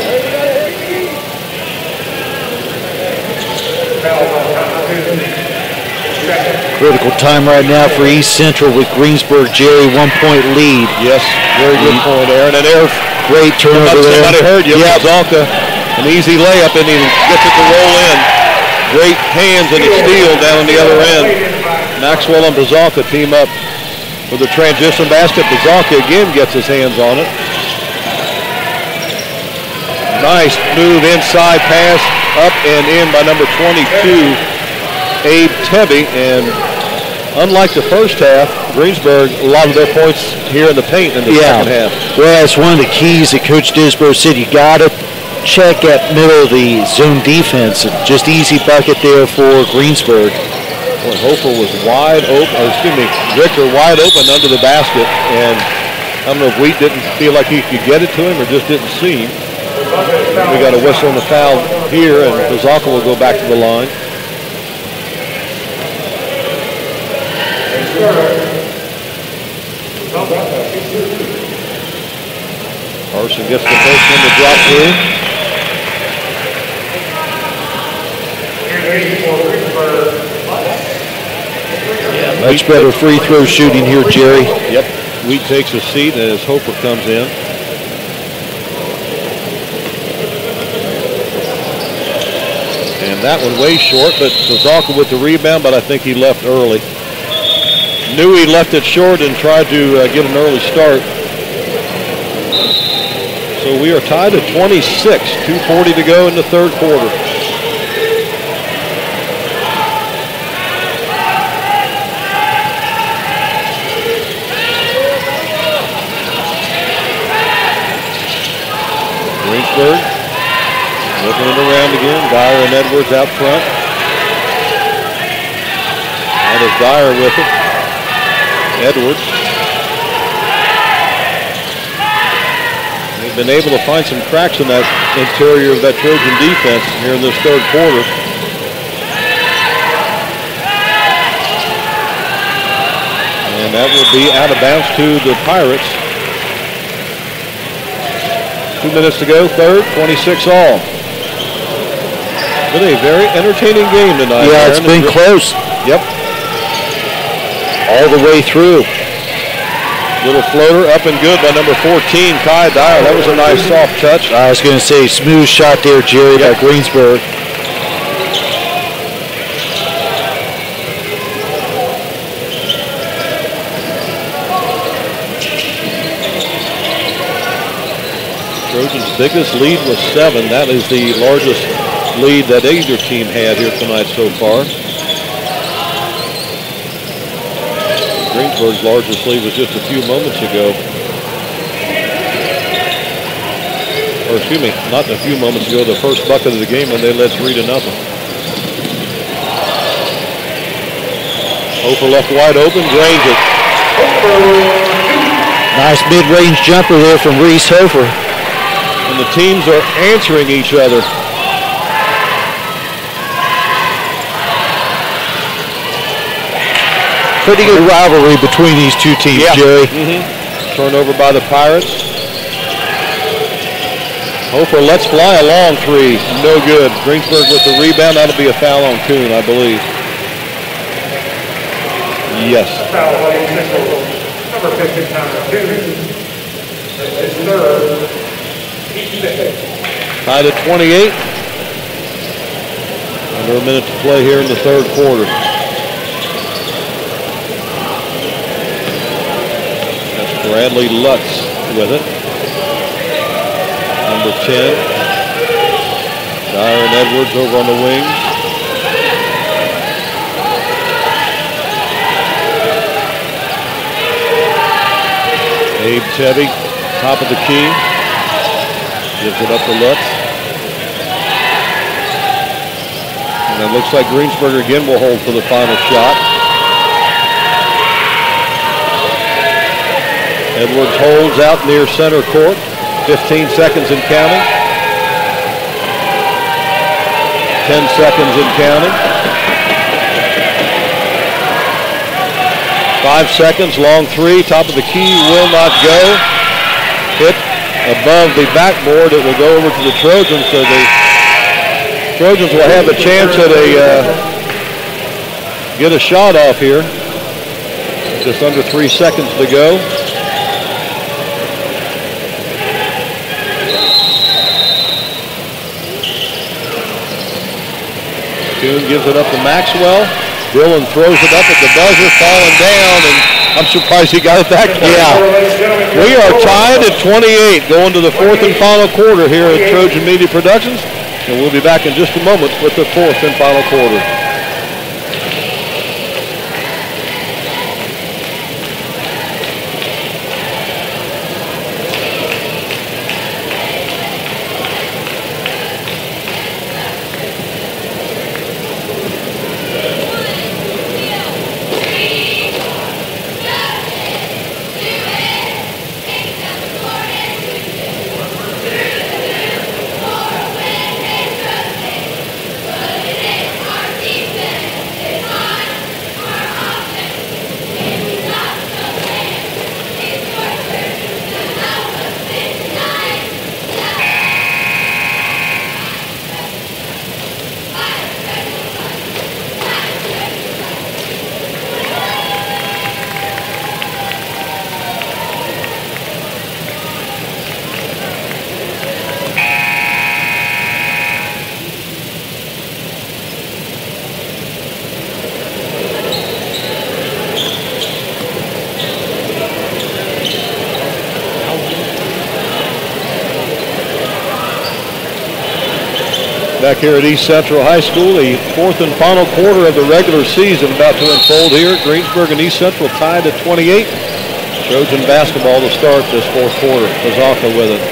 Critical time right now for East Central with Greensburg, Jerry, 1 point lead. Yes, very good point, Aaron. And there's great turnover there. Somebody heard you. Yep. Zonka, an easy layup, and he gets it to roll in. Great hands and a steal down on the other end. Maxwell and Bazalka team up with a transition basket. Bazalka again gets his hands on it. Nice move inside pass, up and in by number 22, Abe Tebby. And unlike the first half, Greensburg, a lot of their points here in the paint in the second half. Well, that's one of the keys that Coach Disbrow said. You got to check at middle of the zone defense. Just easy bucket there for Greensburg. Boy, Hofer was wide open, or excuse me, Richter wide open under the basket, and I don't know if Wheat didn't feel like he could get it to him or just didn't see him. We got a whistle on the foul here, and Bazalka will go back to the line. Carson gets the first one to drop through. Much better free throw shooting here, Jerry. Yep. Wheat takes a seat as Hofer comes in. And that one way short, but Bazalka with the rebound, but I think he left early. Knew he left it short and tried to get an early start. So we are tied at 26, 2:40 to go in the third quarter. Greensburg looking it around again. Dyer and Edwards out front. That is Dyer with it. Edwards. They've been able to find some cracks in that interior of that Trojan defense here in this third quarter. And that will be out of bounds to the Pirates. 2 minutes to go, third, 26 all. Been a very entertaining game tonight. Yeah, it's been close. Yep. All the way through. Little floater up and good by number 14, Kai Dyer. That was a nice soft touch. I was going to say smooth shot there, Jerry, by Greensburg. biggest lead was 7. That is the largest lead that either team had here tonight so far. Greensburg's largest lead was just a few moments ago. Or excuse me, not a few moments ago, the first bucket of the game when they led 3-0. Hofer left wide open, drains it. Nice mid-range jumper there from Reese Hofer. And the teams are answering each other. Pretty good rivalry between these two teams, Jerry. Turnover by the Pirates. Hofer lets fly a long 3. No good. Greensburg with the rebound. That'll be a foul on Kuhn, I believe. Yes. Foul by East Central, number 59, Kuhn. That's his third. Tied at 28. Under a minute to play here in the third quarter. That's Bradley Lutz with it. Number 10. Dyer and Edwards over on the wings. Abe Tebby, top of the key. Gives it up to Lutz. And it looks like Greensburg again will hold for the final shot. Edwards holds out near center court. 15 seconds and counting. 10 seconds and counting. 5 seconds, long 3, top of the key, will not go. Hit above the backboard, it will go over to the Trojans, so the Trojans will have a chance at get a shot off here. Just under 3 seconds to go. Kuhn gives it up to Maxwell. Dillon throws it up at the buzzer, falling down, and I'm surprised he got it back. Yeah. We are tied at 28, going to the fourth and final quarter here at Trojan Media Productions, and we'll be back in just a moment with the fourth and final quarter. Back here at East Central High School, the fourth and final quarter of the regular season about to unfold here. Greensburg and East Central tied at 28. Trojan basketball to start this fourth quarter. Pazaka with it.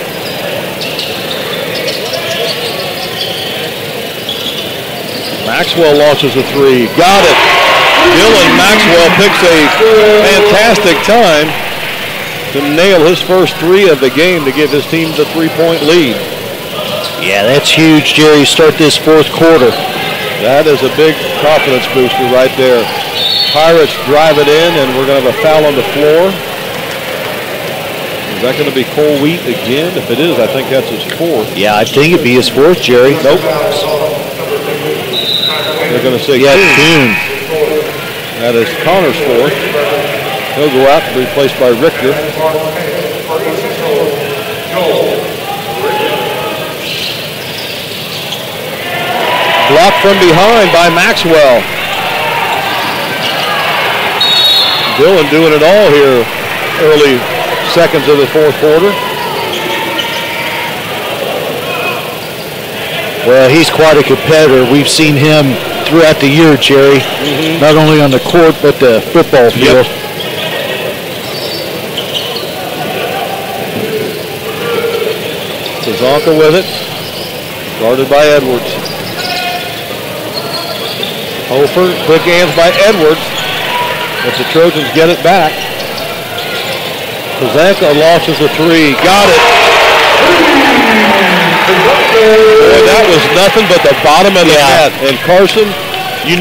Maxwell launches a 3. Got it. Dylan Maxwell picks a fantastic time to nail his first 3 of the game to give his team the 3-point lead. Yeah, that's huge, Jerry. Start this fourth quarter. That is a big confidence booster right there. Pirates drive it in, and we're going to have a foul on the floor. Is that going to be Cole Wheat again? If it is, I think that's his 4th. Yeah, I think it'd be his 4th, Jerry. Nope. They're going to say Kuhn. That is Connor's 4th. He'll go out and be replaced by Richter. Blocked from behind by Maxwell. Dillon doing it all here early seconds of the fourth quarter. Well, he's quite a competitor. We've seen him throughout the year, Jerry, not only on the court but the football field. Yep. Zonka with it, guarded by Edwards. Hofer, quick hands by Edwards, but the Trojans get it back. Zanka launches a three, got it. Boy, that was nothing but the bottom of the net. And Carson, you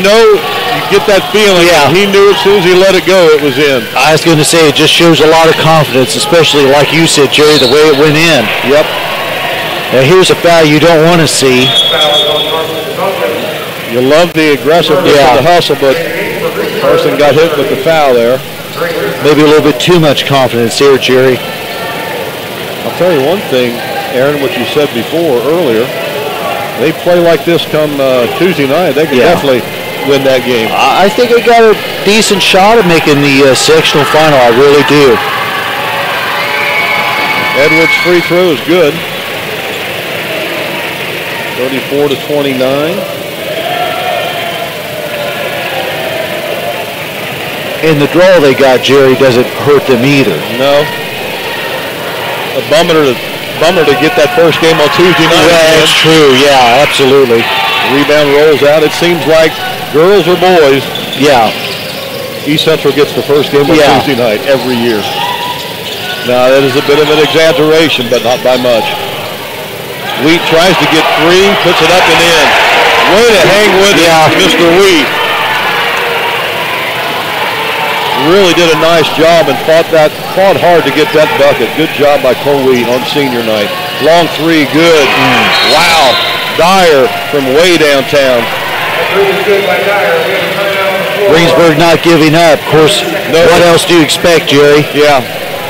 get that feeling. Yeah. He knew as soon as he let it go, it was in. I was going to say, it just shows a lot of confidence, especially like you said, Jerry, the way it went in. Yep. Now here's a foul you don't want to see. You love the aggressiveness of the hustle, but Carson got hit with the foul there. Maybe a little bit too much confidence here, Jerry. I'll tell you one thing, Aaron, what you said before earlier, they play like this come Tuesday night. They could definitely win that game. I think they got a decent shot at making the sectional final. I really do. Edwards' free throw is good. 34-29. And the draw they got, Jerry, doesn't hurt them either. No. A bummer to get that first game on Tuesday night. Yeah, that's true. Yeah, absolutely. Rebound rolls out. It seems like girls or boys. Yeah. East Central gets the first game on Tuesday night every year. Now, that is a bit of an exaggeration, but not by much. Wheat tries to get three, puts it up and in. Way to hang with it, Mr. Wheat. Really did a nice job and fought hard to get that bucket. Good job by Cole Wheat on senior night. Long three, good. Wow. Dyer from way downtown. Greensburg not giving up. Of course, what else do you expect, Jerry? Yeah.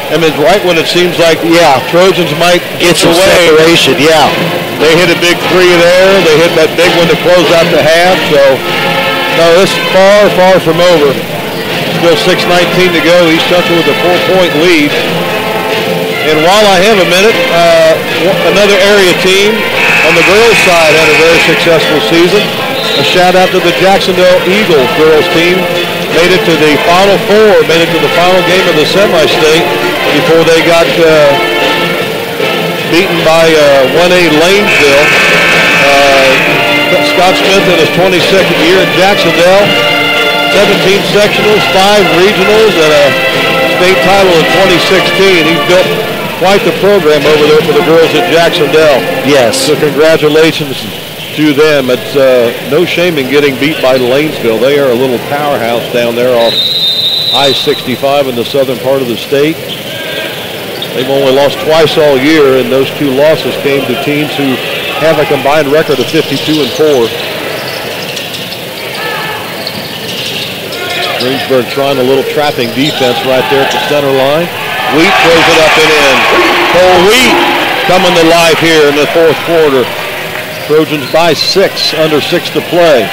I mean, right when it seems like Trojans might get some separation, They hit a big three there. They hit that big one to close out the half. So, no, this is far, far from over. Still 6:19 to go. East Central with a 4-point lead. And while I have a minute, another area team on the girls' side had a very successful season. A shout out to the Jacksonville Eagles girls team. Made it to the Final Four, made it to the final game of the semi-state before they got beaten by 1A Lanesville. Scott Smith in his 22nd year at Jacksonville. 17 sectionals, 5 regionals, and a state title in 2016. He's built quite the program over there for the girls at Jacksonville. Yes. So congratulations to them. It's no shame in getting beat by Lanesville. They are a little powerhouse down there off I-65 in the southern part of the state. They've only lost twice all year, and those two losses came to teams who have a combined record of 52-4. Greensburg trying a little trapping defense right there at the center line. Wheat throws it up and in. Cole Wheat coming to life here in the fourth quarter. Trojans by 6, under 6 to play.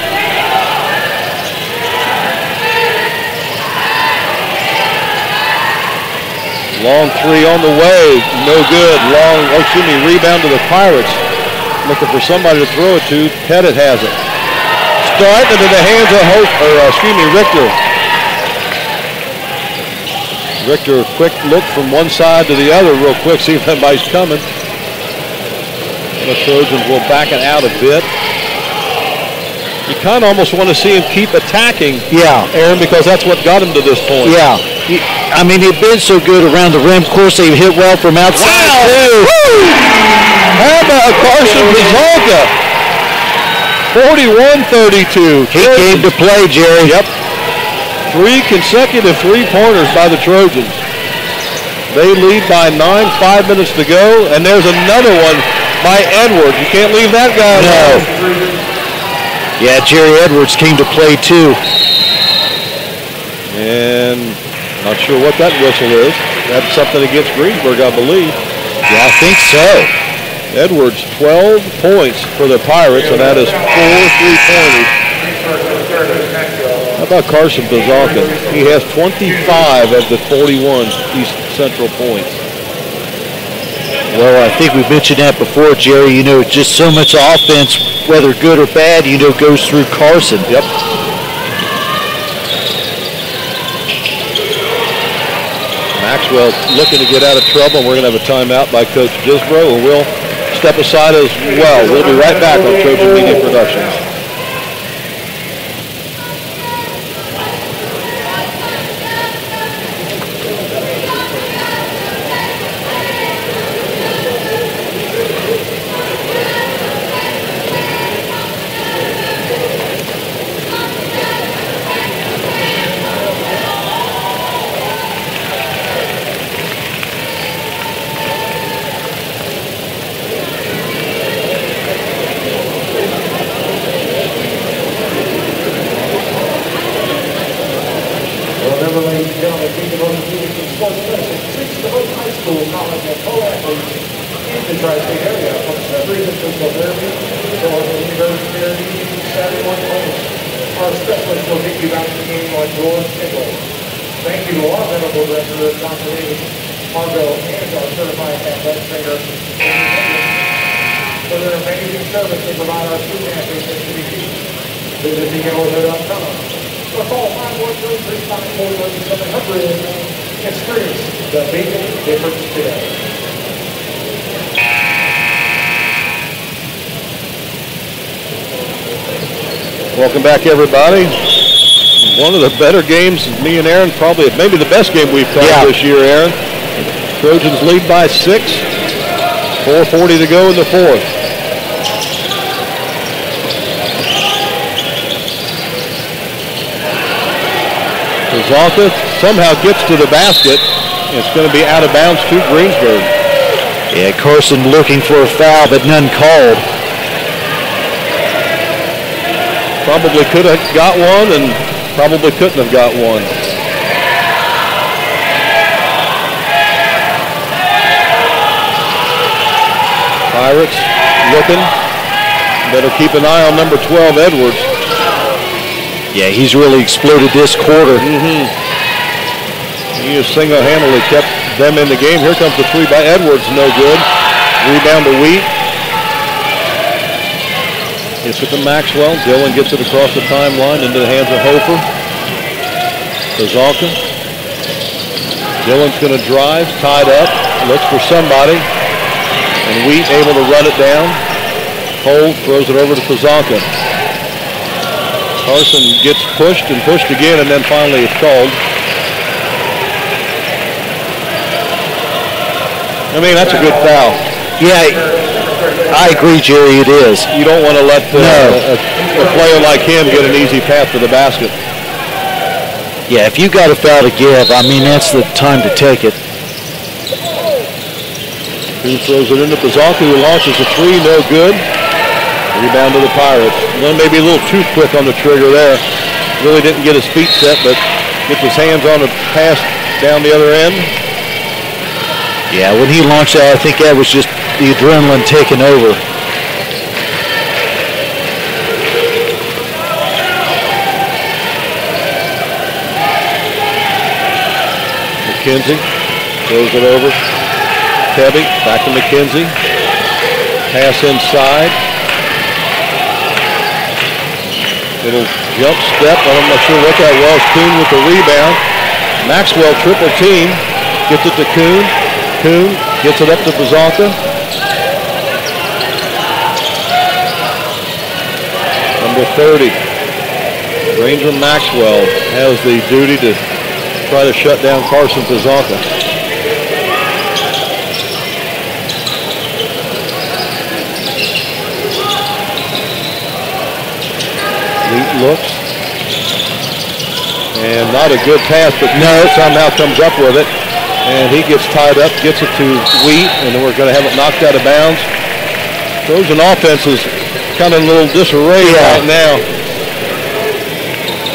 Long three on the way, no good. Rebound to the Pirates. Looking for somebody to throw it to. Pettit has it. Starting into the hands of Richter. Richter, quick look from one side to the other real quick, see if anybody's coming. The Trojans will back it out a bit. You kind of almost want to see him keep attacking, Aaron, because that's what got him to this point. Yeah. I mean, he'd been so good around the rim. Of course, they hit well from outside, too. How about Carson Pizalka? 41-32. He came to play, Jerry. Yep. 3 consecutive three-pointers by the Trojans. They lead by 9, 5 minutes to go, and there's another one by Edwards. You can't leave that guy alone. Yeah, Jerry Edwards came to play too. And not sure what that whistle is. That's something against Greensburg, I believe. Yeah, I think so. Edwards, 12 points for the Pirates, and that is 4 3-pointers. How about Carson Pizalka? He has 25 of the 41 East Central points. Well, I think we mentioned that before, Jerry. You know, just so much offense whether good or bad, you know, goes through Carson. Yep. Maxwell looking to get out of trouble. We're going to have a timeout by Coach Disbro, and we'll step aside as well. We'll be right back on Trojan Media Productions. Welcome back, everybody. One of the better games, me and Aaron, probably maybe the best game we've played this year, Aaron. Trojans lead by 6. 4:40 to go in the fourth. Zalka somehow gets to the basket. It's going to be out of bounds to Greensburg. Yeah, Carson looking for a foul, but none called. Probably could have got one and probably couldn't have got one. Pirates looking. Better keep an eye on number 12, Edwards. Yeah, he's really exploded this quarter. He has single-handedly kept them in the game. Here comes the three by Edwards, no good. Rebound to Wheat. Gets it to Maxwell. Dillon gets it across the timeline into the hands of Hofer. Kozalka. Dillon's going to drive, tied up, looks for somebody. And Wheat able to run it down. Cole throws it over to Kozalka. Carson gets pushed and pushed again, and then finally it's called. I mean, that's a good foul. Yeah, I agree, Jerry, it is. You don't want to let a player like him get an easy path to the basket. Yeah, if you got a foul to give, I mean, that's the time to take it. He throws it into Kozalka, who launches a three, no good. Rebound to the Pirates. Maybe a little too quick on the trigger there. Really didn't get his feet set, but gets his hands on the pass down the other end. Yeah, when he launched that, I think that was just the adrenaline taking over. McKenzie throws it over. Tebby back to McKenzie. Pass inside. Little jump step. I'm not sure what that was. Kuhn with the rebound. Maxwell triple team. Gets it to Kuhn. Kuhn gets it up to Kozalka. Number 30. Ranger Maxwell has the duty to try to shut down Carson Kozalka. Looks. And not a good pass, but somehow comes up with it. And he gets tied up, gets it to Wheat, and then we're going to have it knocked out of bounds. Trojan offense is kind of in a little disarray right now.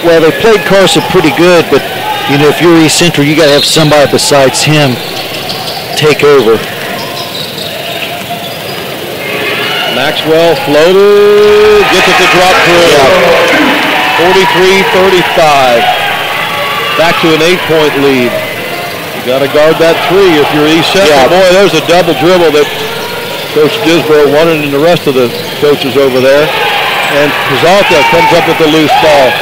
Well, they played Carson pretty good, but, you know, if you're East Central, you got to have somebody besides him take over. Maxwell floater, gets it to drop through. 43-35. Back to an 8-point lead. You got to guard that three if you're East Central. Boy, there's a double dribble that Coach Disborough wanted and the rest of the coaches over there. And Pizalka comes up with the loose ball.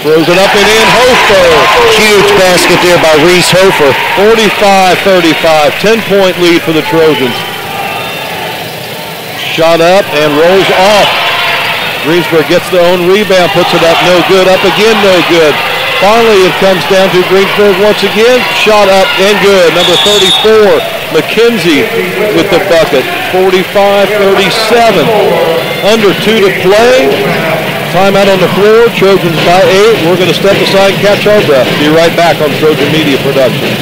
Throws it up and in. Hofer. Huge basket there by Reese Hofer. 45-35. 10-point lead for the Trojans. Shot up and rolls off. Greensburg gets their own rebound, puts it up, no good. Up again, no good. Finally, it comes down to Greensburg once again. Shot up and good. Number 34, McKenzie with the bucket. 45-37. Under 2 to play. Timeout on the floor. Trojans by 8. We're going to step aside and catch our breath. Be right back on Trojan Media Productions.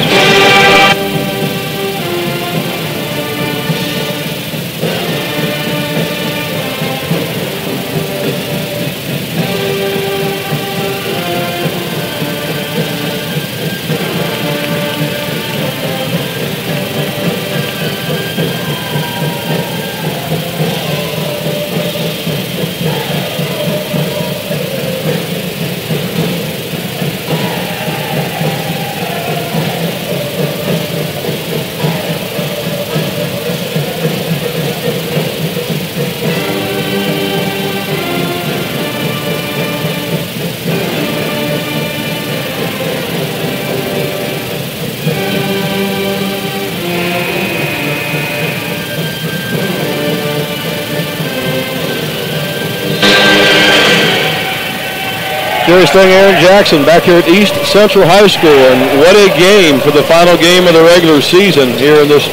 First thing, Aaron Jackson back here at East Central High School, and what a game for the final game of the regular season here in this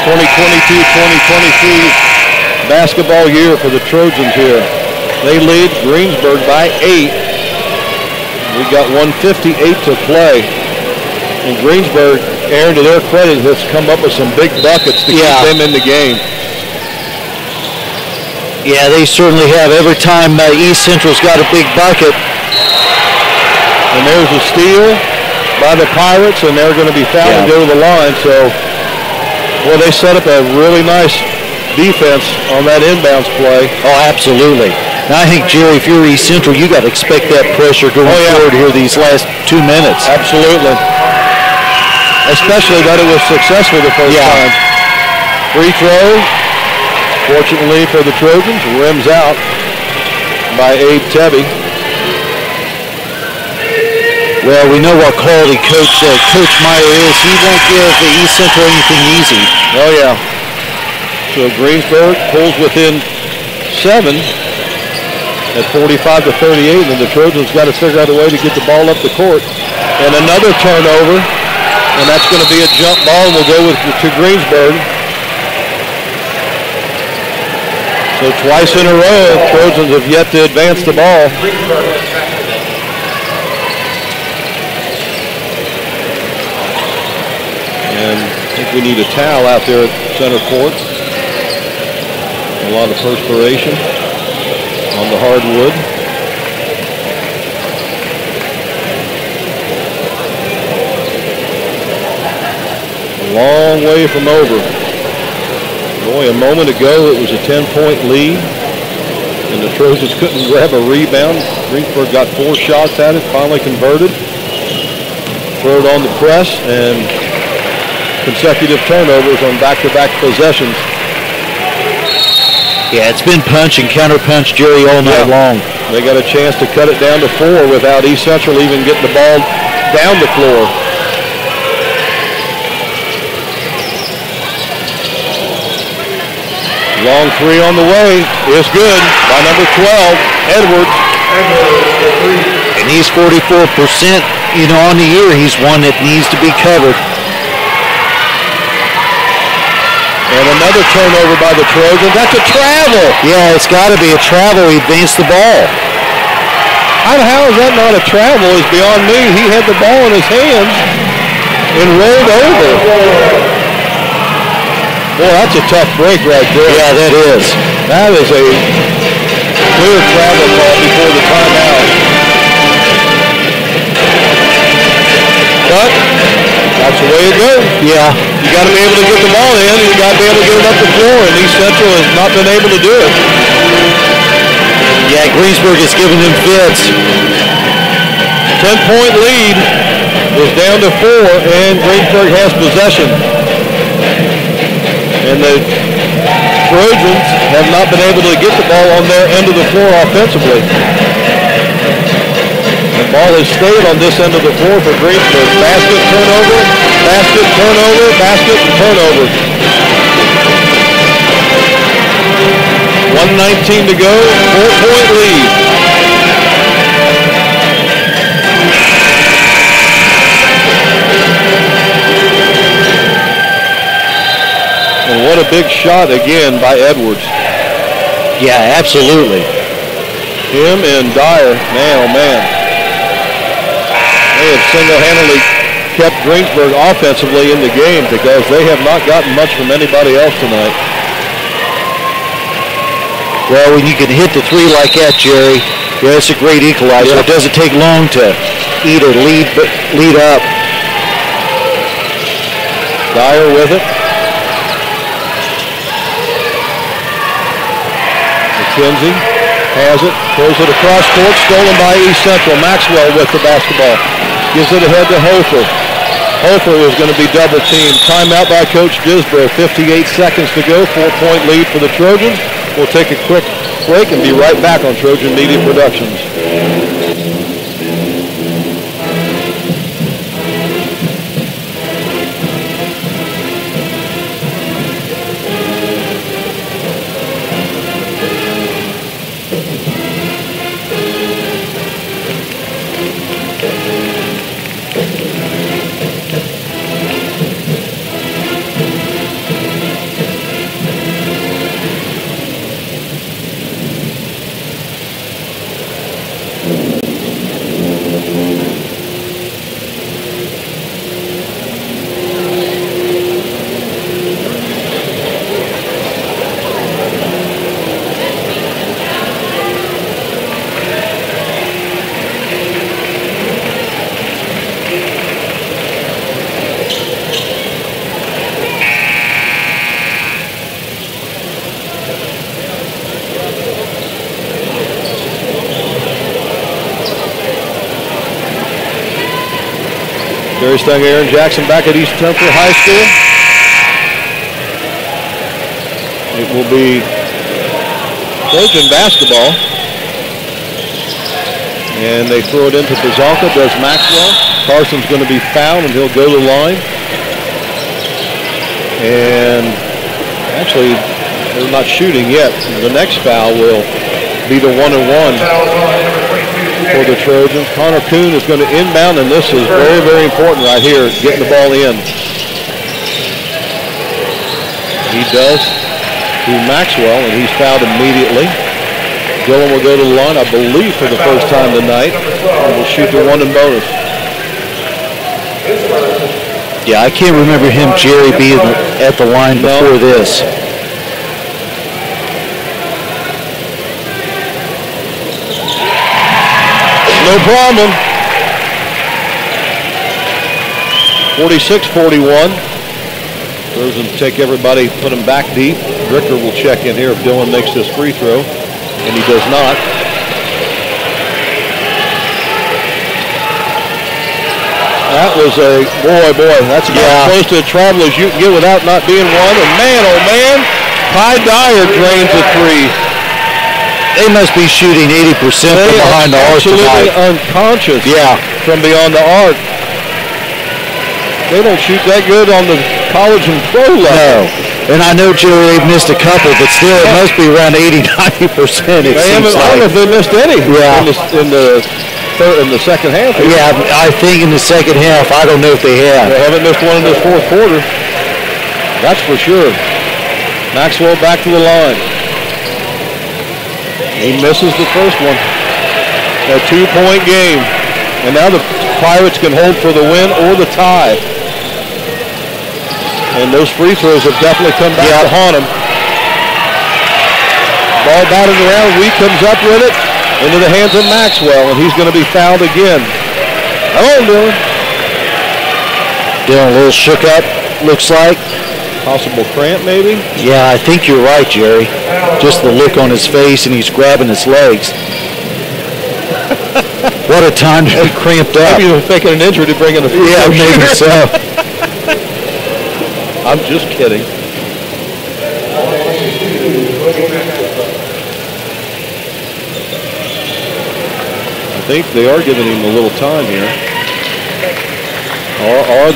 2022-2023 basketball year for the Trojans here. They lead Greensburg by 8. We've got 1:58 to play. And Greensburg, Aaron, to their credit, has come up with some big buckets to keep them in the game. Yeah, they certainly have. Every time East Central's got a big bucket. And there's a steal by the Pirates, and they're going to be fouled and go to the line. So, well, they set up a really nice defense on that inbounds play. Oh, absolutely. Now, I think, Jerry, if you're East Central, you got to expect that pressure going forward here these last 2 minutes. Absolutely. Especially that it was successful the first time. Free throw, fortunately for the Trojans, rims out by Abe Tebby. Well, we know what quality Coach Meyer is. He won't give the East Central anything easy. Oh, yeah. So Greensburg pulls within 7 at 45-38, and the Trojans got to figure out a way to get the ball up the court. And another turnover, and that's going to be a jump ball, and we'll go to Greensburg. So twice in a row, Trojans have yet to advance the ball. And I think we need a towel out there at center court. A lot of perspiration on the hardwood. A long way from over. Boy, a moment ago it was a 10-point lead, and the Trojans couldn't grab a rebound. Greensburg got 4 shots at it, finally converted. Throw it on the press, and consecutive turnovers on back-to-back possessions. Yeah, it's been punch and counter-punch, Jerry, all night long. They got a chance to cut it down to 4 without East Central even getting the ball down the floor. Long 3 on the way is good by number 12, Edwards. And he's 44%, on the year. He's one that needs to be covered. And another turnover by the Trojans. That's a travel. Yeah, it's got to be a travel. He advanced the ball. How is that not a travel is beyond me. He had the ball in his hands and rolled over. Boy, that's a tough break right there. Yeah, that is. That is a clear travel call before the timeout. But that's the way it goes. Yeah. You got to be able to get the ball in, and you got to be able to get it up the floor, and East Central has not been able to do it. Yeah, Greensburg is giving them fits. 10-point lead is down to 4, and Greensburg has possession. And the Trojans have not been able to get the ball on their end of the floor offensively. The ball has stayed on this end of the floor for Greensburg. Basket, turnover, basket, turnover, basket, turnover. 1:19 to go, 4-point lead. And what a big shot again by Edwards. Yeah, absolutely. Him and Dyer, man, oh man. They have single-handedly kept Greensburg offensively in the game because they have not gotten much from anybody else tonight. Well, when you can hit the three like that, Jerry, yeah, it's a great equalizer. Yep. It doesn't take long to either lead up. Dyer with it. McKenzie has it, throws it across court, stolen by East Central. Maxwell with the basketball. Gives it ahead to Hofer. Hofer is going to be double teamed. Timeout by Coach Disbrow. 58 seconds to go. 4-point lead for the Trojans. We'll take a quick break and be right back on Trojan Media Productions. Jerry Stung, Aaron Jackson back at East Central High School. It will be Trojan basketball. And they throw it into Bazalka, does Maxwell. Carson's going to be fouled and he'll go to the line. And actually, they're not shooting yet. The next foul will be the 1-and-1 for the Trojans. Connor Kuhn is going to inbound, and this is very, very important right here, getting the ball in. He does to Maxwell, and he's fouled immediately. Dillon will go to the line, I believe, for the first time tonight, and will shoot the 1 and bonus. Yeah, I can't remember him, Jerry, being at the line before this. No problem. 46-41. Trojans take everybody, put them back deep. Ricker will check in here if Dillon makes this free throw, and he does not. That was a, boy, that's about close to a travel as you can get without not being one. And man, oh man, Ty Dyer drains a three. They must be shooting 80% from behind the arc tonight. Absolutely unconscious from beyond the arc. They don't shoot that good on the college and pro level. No. And I know, Jerry, they've missed a couple, but still it must be around 80-90%. I don't know if they missed any in the second half. Yeah, I think in the second half, I don't know if they have. They haven't missed one in this fourth quarter. That's for sure. Maxwell back to the line. He misses the first one. A 2-point game. And now the Pirates can hold for the win or the tie. And those free throws have definitely come back to haunt him. Ball batted around. Wheat comes up with it into the hands of Maxwell, and he's going to be fouled again. Hello, Dillon. Dillon a little shook up, looks like. Possible cramp, maybe? Yeah, I think you're right, Jerry. Just the look on his face, and he's grabbing his legs. What a time to be cramped up. Maybe you're faking an injury to bring in a free throw. Yeah, maybe so. I'm just kidding. think they are giving him a little time here. Or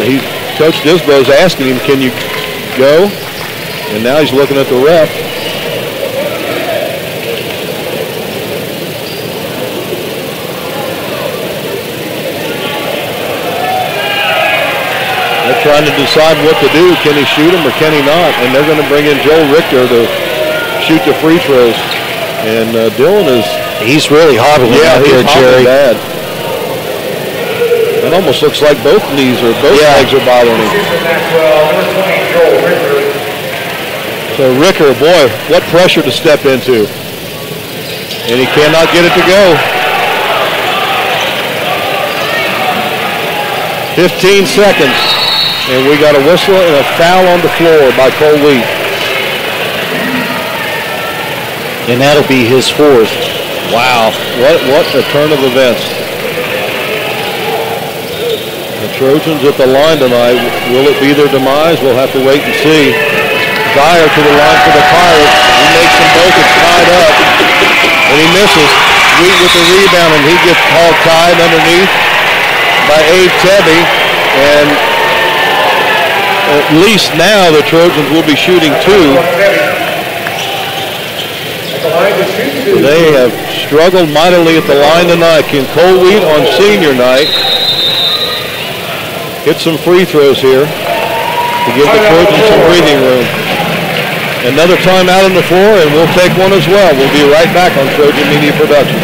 Coach Disbow's asking him, can you go? And now he's looking at the ref. They're trying to decide what to do. Can he shoot him or can he not? And they're going to bring in Joel Richter to shoot the free throws. And Dylan is... He's really hobbling out there, Jerry. Bad. It almost looks like both knees or both legs are bothering him. So Ricker, boy, what pressure to step into. And he cannot get it to go. 15 seconds. And we got a whistle and a foul on the floor by Cole Wheat. And that'll be his fourth. Wow, what a turn of events. The Trojans at the line tonight. Will it be their demise? We'll have to wait and see. Dyer to the line for the Pirates. He makes them both. It's tied up. And he misses. Wheat with the rebound, and he gets hog tied underneath by Abe Tebby. And at least now the Trojans will be shooting two. They have struggled mightily at the line tonight. Can Cole Wheat on senior night get some free throws here to give the Trojans some breathing room? Another time out on the floor, and we'll take one as well. We'll be right back on Trojan Media Production.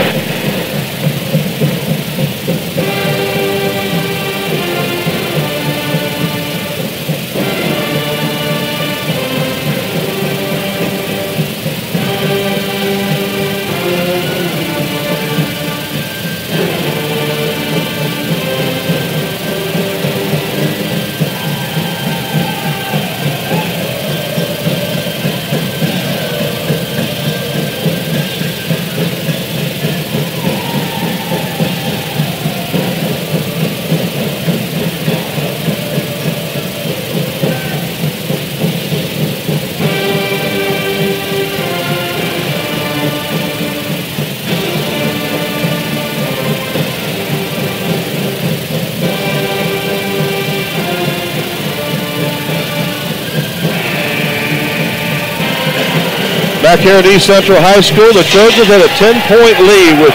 Back here at East Central High School, the Trojans had a 10-point lead with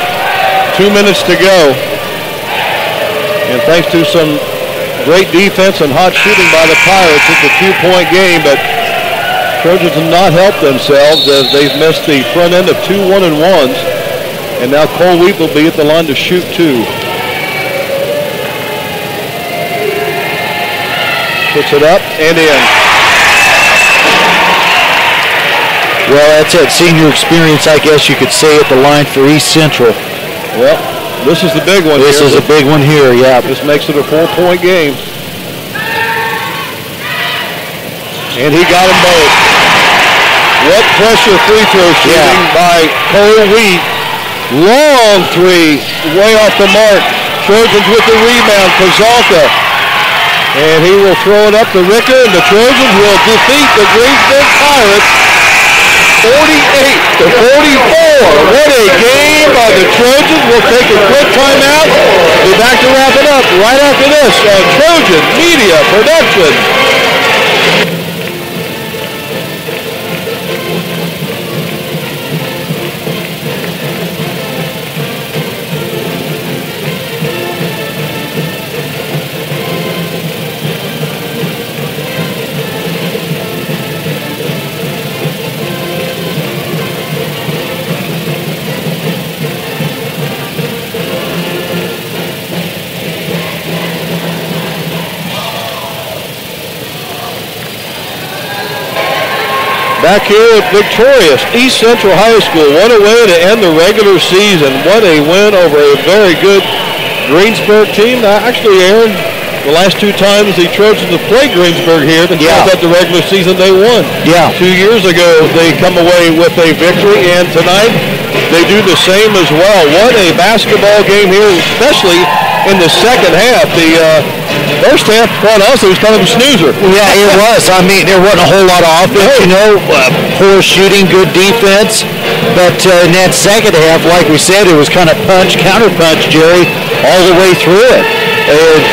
2 minutes to go. And thanks to some great defense and hot shooting by the Pirates, it's a 2-point game, but Trojans have not helped themselves as they've missed the front end of 2 1-and-1s. And now Cole Wheat will be at the line to shoot two. Puts it up and in. Well, that's that senior experience, I guess you could say, at the line for East Central. Well, this is the big one. This is a big one here, yeah. This makes it a 4-point game. And he got them both. What pressure free throw shooting by Cole Wheat. Long three, way off the mark. Trojans with the rebound, Kozalka. And he will throw it up to Ricker, and the Trojans will defeat the Greensburg Pirates 48-44. What a game by the Trojans. We'll take a quick timeout. Be back to wrap it up right after this on Trojan Media Production. Back here at victorious East Central High School. What a way to end the regular season. What a win over a very good Greensburg team. Actually, Aaron, the last two times the Trojans have played Greensburg here, to close out the regular season, they won. 2 years ago, they come away with a victory, and tonight they do the same as well. What a basketball game here, especially in the second half. The first half, quite honestly, was kind of a snoozer. Yeah, it was. I mean, there wasn't a whole lot of offense, you know. Poor shooting, good defense. But in that second half, like we said, it was kind of punch, counter-punch, Jerry, all the way through it. And,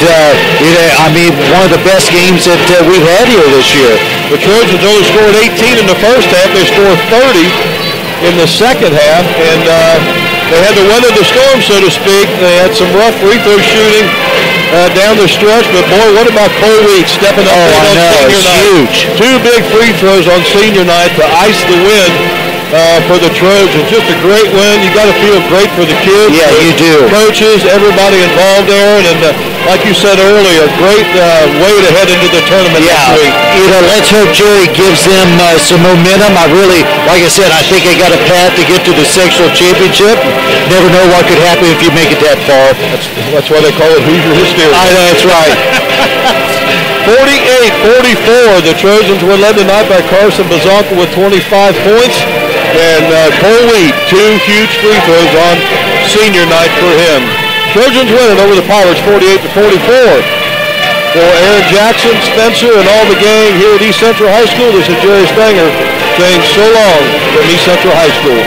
one of the best games that we've had here this year. The Trojans only scored 18 in the first half. They scored 30 in the second half, and they had to weather the storm, so to speak. They had some rough free throw shooting down the stretch, but boy, what about Cole Weeks stepping up on senior night? Huge. 2 big free throws on senior night to ice the win for the Trojans. Just a great win. You got to feel great for the kids. Yeah, you do. Coaches, everybody involved there, and like you said earlier, a great way to head into the tournament next week. Let's hope Jerry gives them some momentum. Like I said, I think they got a path to get to the sectional championship. Never know what could happen if you make it that far. That's why they call it Hoosier Hysteria. I know, that's right. 48-44, the Trojans were led tonight by Carson Bazanka with 25 points. And Cole Wheat, 2 huge free throws on senior night for him. Trojans winning over the Pirates 48-44. For Aaron Jackson, Spencer, and all the gang here at East Central High School, this is Jerry Stanger saying so long from East Central High School.